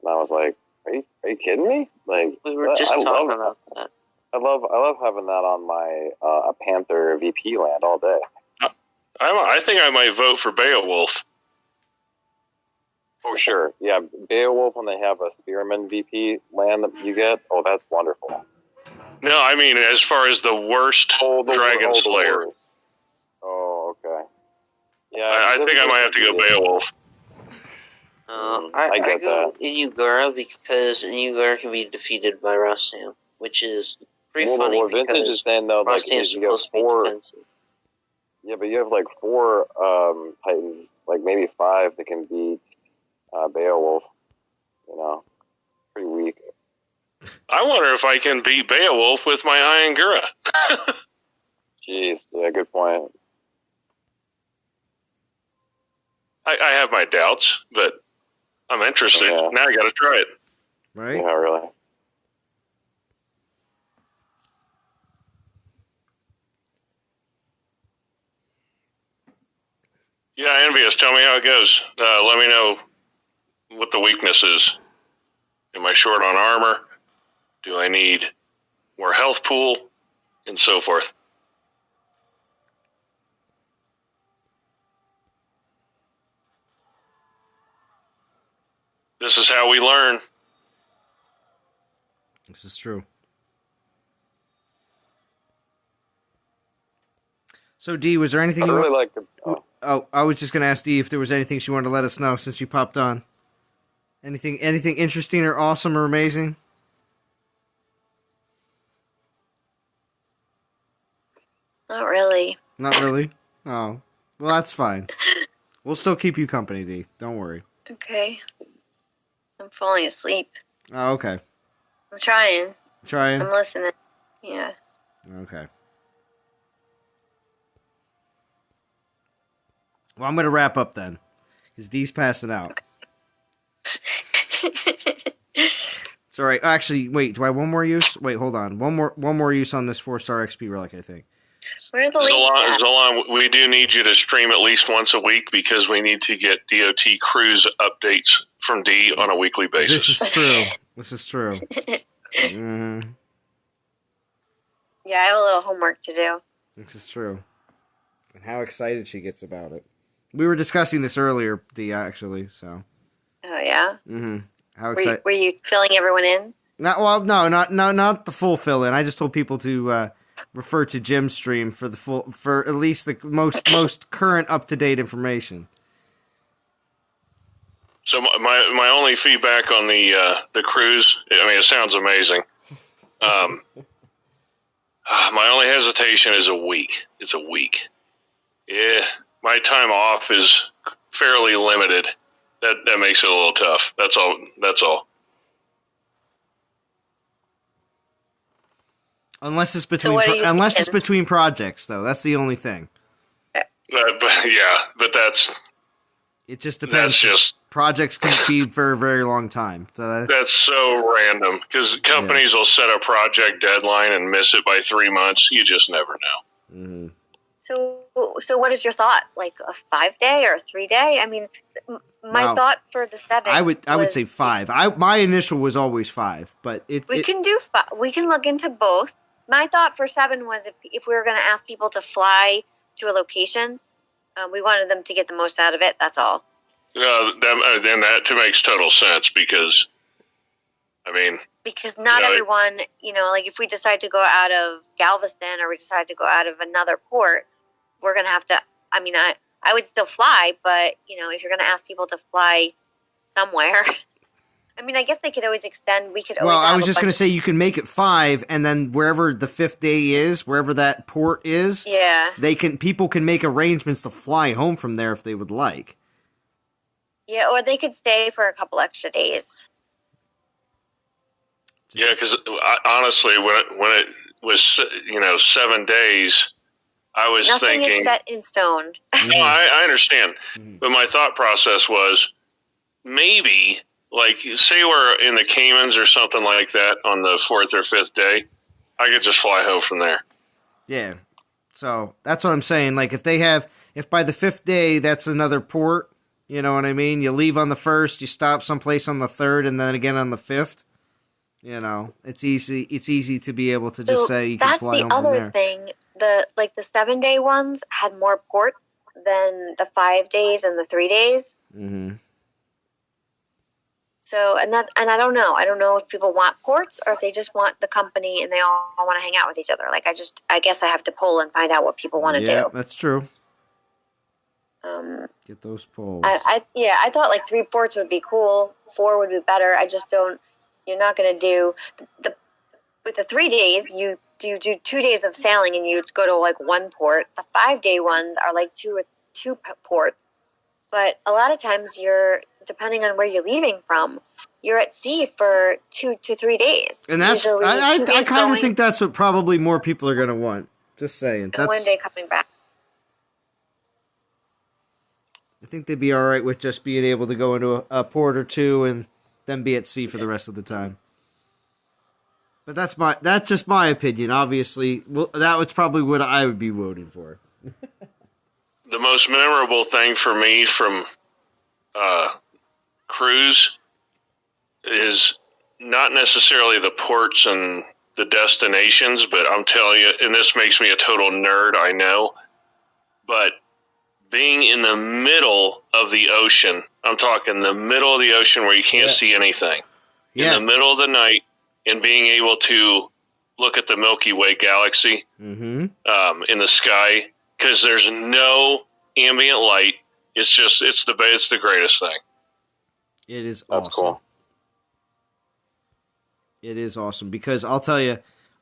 and I was like, are you kidding me? Like, we were just talking about that. I love having that on my a Panther VP land all day. I think I might vote for Beowulf. For sure, yeah. Beowulf, when they have a Spearman VP land that you get, that's wonderful. No, I mean as far as the worst Dragon Slayer. Oh, okay. Yeah, I think I might have to go Beowulf. I go Inugara because Inugara can be defeated by Rossam, which is pretty funny. What Vintage is saying though, like is you have 4. Yeah, but you have like 4 Titans, like maybe 5 that can beat Beowulf. You know, pretty weak. I wonder if I can beat Beowulf with my Iangura. Jeez, yeah, good point. I have my doubts, but I'm interested. Yeah. Now I got to try it. Right? Yeah, really. Yeah, Envious, tell me how it goes. Let me know what the weakness is. Am I short on armor? Do I need more health pool? And so forth. This is how we learn. This is true. So, Dee, was there anything you really I was just going to ask Dee if there was anything she wanted to let us know since you popped on. Anything interesting or awesome or amazing? Not really. Not really? Oh. Well, that's fine. We'll still keep you company, Dee. Don't worry. Okay. I'm falling asleep. Oh, okay. I'm trying. Trying? I'm listening. Yeah. Okay. Well, I'm going to wrap up then, because Dee's passing out. It's all right. Actually, wait. Do I have one more use? Wait, hold on. One more use on this 4-star XP relic, I think. Where are the ladies Zolan, we do need you to stream at least once a week because we need to get DOT cruise updates from D on a weekly basis. This is true. Mm-hmm. Yeah, I have a little homework to do. This is true. And how excited she gets about it. We were discussing this earlier, D, actually, so. Oh, yeah? Mm-hmm. How excited? Were you filling everyone in? Not the full fill-in. I just told people to refer to Jim's stream for at least the most current up-to-date information. So my only feedback on the cruise, I mean, it sounds amazing. My only hesitation is a week. It's a week. Yeah, my time off is fairly limited. That makes it a little tough. That's all. Unless it's between projects, though. That's the only thing. But it just depends. Projects can be for a very long time. So that's so random because companies will set a project deadline and miss it by 3 months. You just never know. Mm-hmm. So what is your thought? Like a 5-day or a 3-day? I mean, my thought for the 7. I would say 5. My initial was always 5, but we can do 5. We can look into both. My thought for 7 was if we were going to ask people to fly to a location, we wanted them to get the most out of it. That's all. Then that makes total sense because not everyone, like if we decide to go out of Galveston or we decide to go out of another port, we're going to have to, I would still fly, but, if you're going to ask people to fly somewhere, I guess they could always extend. We could always. Well, I was just going to say you can make it 5, and then wherever the 5th day is, wherever that port is, people can make arrangements to fly home from there if they would like. Yeah, or they could stay for a couple extra days. Yeah, because honestly, when it was 7 days, I was thinking nothing is set in stone. No, I understand, but my thought process was maybe. Like, say we're in the Caymans or something like that on the 4th or 5th day, I could just fly home from there. Yeah. So, that's what I'm saying. Like, if by the 5th day, that's another port, You know what I mean? You leave on the 1st, you stop someplace on the 3rd, and then again on the 5th. You know, it's easy. It's easy to be able to just say you can fly home from there. That's the other thing. The 7-day ones had more ports than the 5 days and the 3 days. Mm-hmm. So, and I don't know. I don't know if people want ports or if they just want the company and they all want to hang out with each other. Like, I guess I have to poll and find out what people want to do. Yeah, that's true. Get those polls. I thought like 3 ports would be cool. 4 would be better. I just don't. You're not going to do with the 3 days. You do 2 days of sailing and you go to like 1 port. The 5-day ones are like two ports. But a lot of times depending on where you're leaving from, you're at sea for 2 to 3 days. And that's I kind of think that's what probably more people are going to want. Just saying. And 1 day coming back. I think they'd be all right with just being able to go into a port or 2 and then be at sea for the rest of the time. But that's just my opinion. Obviously, that was probably what I would be voting for. The most memorable thing for me from cruise is not necessarily the ports and the destinations, but I'm telling you, and this makes me a total nerd, I know, but being in the middle of the ocean, I'm talking the middle of the ocean where you can't see anything, in the middle of the night, and being able to look at the Milky Way galaxy in the sky, because there's no ambient light. It's the greatest thing. It is awesome. That's cool. It is awesome because I'll tell you,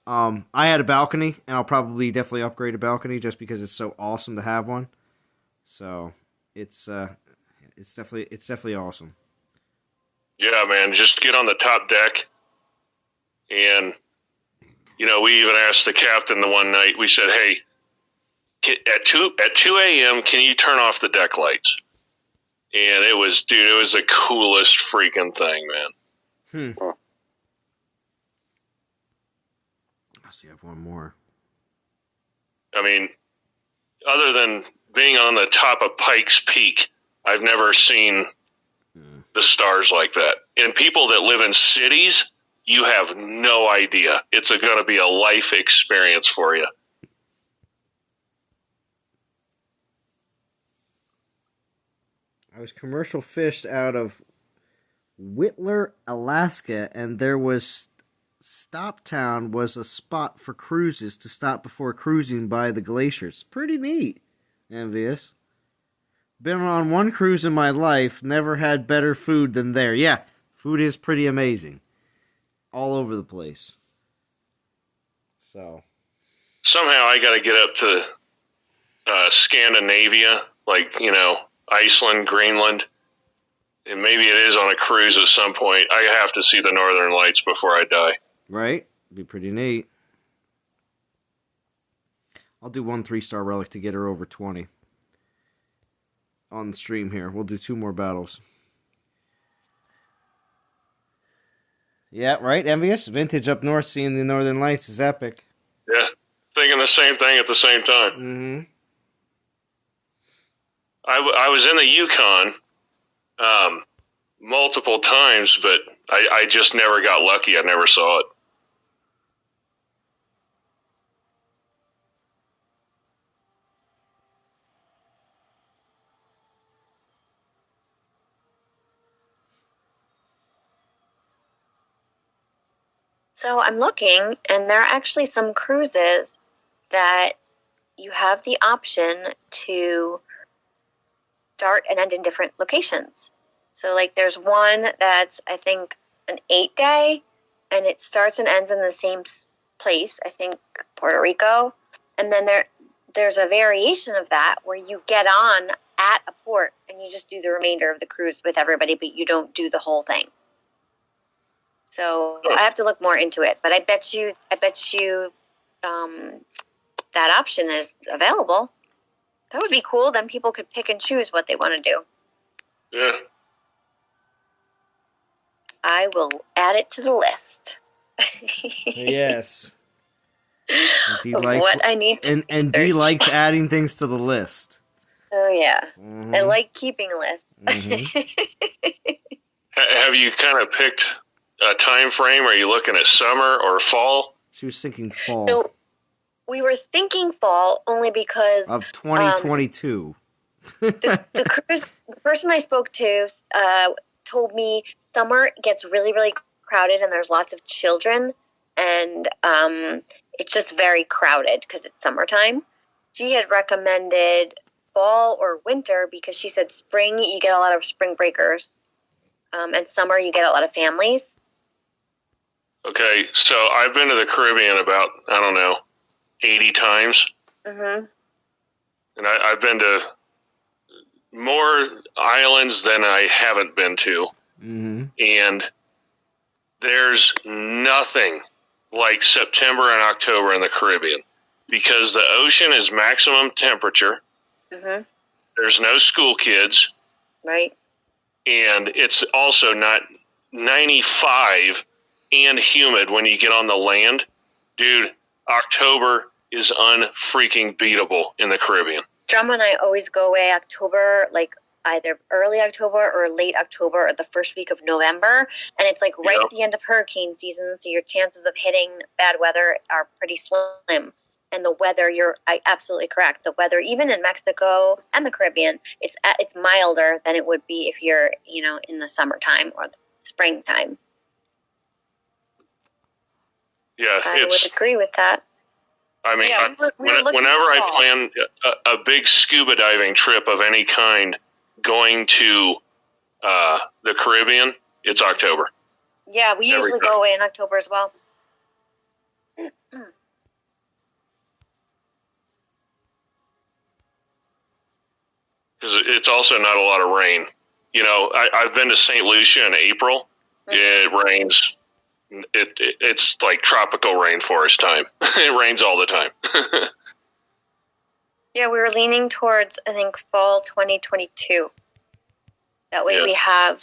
I had a balcony, and I'll probably definitely upgrade a balcony just because it's so awesome to have one. So it's definitely awesome. Yeah, man, just get on the top deck, and we even asked the captain the one night. We said, "Hey, at 2 a.m., can you turn off the deck lights?" And it was the coolest freaking thing, man. I'll see. I have one more. I mean, other than being on the top of Pikes Peak, I've never seen the stars like that. And people that live in cities, you have no idea. It's going to be a life experience for you. I was commercial fished out of Whitler, Alaska, and there was Stoptown was a spot for cruises to stop before cruising by the glaciers. Pretty neat. Envious. Been on one cruise in my life, never had better food than there. Yeah, food is pretty amazing. All over the place. So. Somehow I got to get up to Scandinavia, like, Iceland, Greenland. And maybe it is on a cruise at some point. I have to see the Northern Lights before I die. Right? Be pretty neat. I'll do 1 3-star relic to get her over 20. On the stream here. We'll do 2 more battles. Yeah, right? Envious? Vintage up north seeing the Northern Lights is epic. Yeah. Thinking the same thing at the same time. Mm-hmm. I was in the Yukon multiple times, but I just never got lucky. I never saw it. So I'm looking, and there are actually some cruises that you have the option to start and end in different locations. So, like, there's one that's, I think, an 8-day, and it starts and ends in the same place, I think, Puerto Rico. And then there's a variation of that where you get on at a port, and you just do the remainder of the cruise with everybody, but you don't do the whole thing. So I have to look more into it, but I bet you that option is available. That would be cool. Then people could pick and choose what they want to do. Yeah. I will add it to the list. Yes. What I need to and Dee likes adding things to the list. Oh, yeah. Mm-hmm. I like keeping lists. Mm-hmm. Have you kind of picked a time frame? Are you looking at summer or fall? She was thinking fall. So we were thinking fall only because of 2022. the person I spoke to told me summer gets really, really crowded and there's lots of children and it's just very crowded because it's summertime. She had recommended fall or winter because she said spring you get a lot of spring breakers and summer you get a lot of families. Okay, so I've been to the Caribbean about, 80 times. Mm-hmm. And I've been to more islands than I haven't been to. Mm-hmm. And there's nothing like September and October in the Caribbean because the ocean is maximum temperature. Mm-hmm. There's no school kids. Right. And it's also not 95 and humid when you get on the land. Dude, October is unfreaking beatable in the Caribbean. Drum and I always go away October, like either early October or late October or the first week of November. And it's like right at the end of hurricane season, so your chances of hitting bad weather are pretty slim. And the weather, you're absolutely correct. The weather, even in Mexico and the Caribbean, it's milder than it would be if you're, in the summertime or the springtime. Yeah, I would agree with that. I mean, whenever I plan a big scuba diving trip of any kind going to the Caribbean, it's October. Yeah, we usually go away in October as well. Because it's also not a lot of rain. I've been to St. Lucia in April. Mm-hmm. It rains. It's like tropical rainforest time. It rains all the time. Yeah, we were leaning towards, I think, fall 2022. That way we have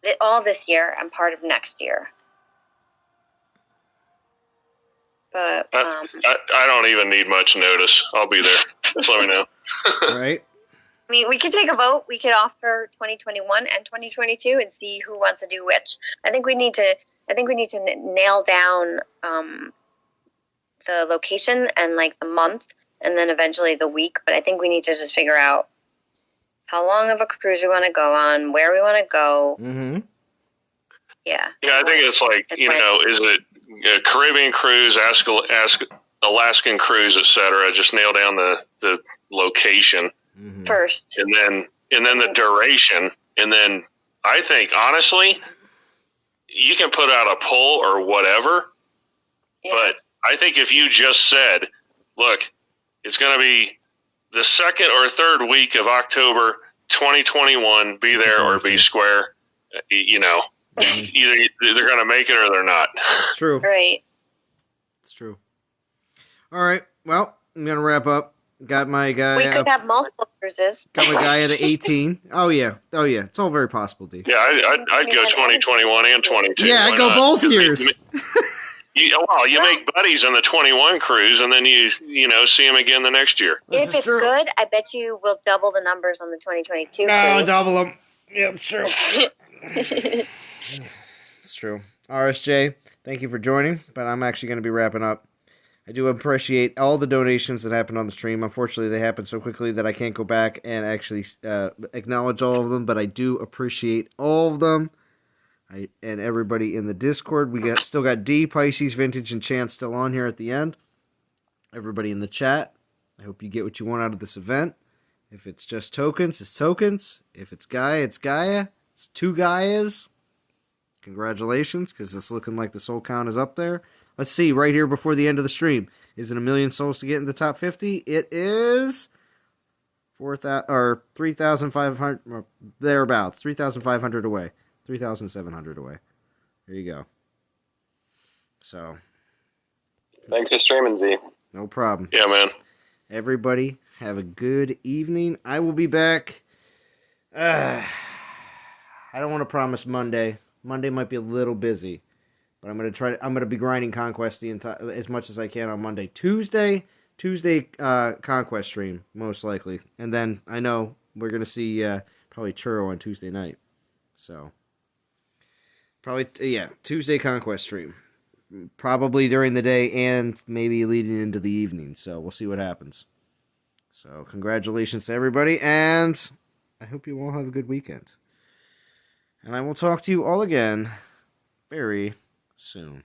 it all this year and part of next year. But I don't even need much notice. I'll be there. Just let me know. Right. I mean, we could take a vote. We could offer 2021 and 2022 and see who wants to do which. I think we need to nail down the location and like the month, and then eventually the week. But I think we need to just figure out how long of a cruise we want to go on, where we want to go. Mm-hmm. Yeah. Yeah, I think it's like, is it a Caribbean cruise, Alaskan cruise, etc. Just nail down the location first, and then the duration, and then I think honestly, you can put out a poll or whatever. Yeah. But I think if you just said, look, it's going to be the second or third week of October 2021, be there or be square, either they're going to make it or they're not. It's true. Right. It's true. All right. Well, I'm going to wrap up. Got my guy. We could have multiple cruises. Got my guy at 18. Oh yeah. It's all very possible, D. Yeah, I'd go 2021 and 22. Yeah, I'd go both years. You make buddies on the 21 cruise, and then you see them again the next year. If it's good, I bet you we'll double the numbers on the 2022 cruise. Double them. Yeah, it's true. It's true. RSJ, thank you for joining, but I'm actually going to be wrapping up. I do appreciate all the donations that happened on the stream. Unfortunately, they happened so quickly that I can't go back and actually acknowledge all of them, but I do appreciate all of them. And everybody in the Discord. We still got D, Pisces, Vintage, and Chance still on here at the end. Everybody in the chat, I hope you get what you want out of this event. If it's just tokens, it's tokens. If it's Gaia, it's Gaia. It's 2 Gaias. Congratulations, because it's looking like the soul count is up there. Let's see, right here before the end of the stream. Is it 1 million souls to get in the top 50? It is 3,500, thereabouts. 3,500 away. 3,700 away. There you go. So. Thanks for streaming, Z. No problem. Yeah, man. Everybody, have a good evening. I will be back. I don't want to promise Monday. Monday might be a little busy. But I'm going to be grinding Conquest as much as I can on Monday. Tuesday Tuesday Conquest stream, most likely. And then I know we're going to see probably Churro on Tuesday night. So, probably, Tuesday Conquest stream. Probably during the day and maybe leading into the evening. So, we'll see what happens. So, congratulations to everybody, and I hope you all have a good weekend. And I will talk to you all again very soon.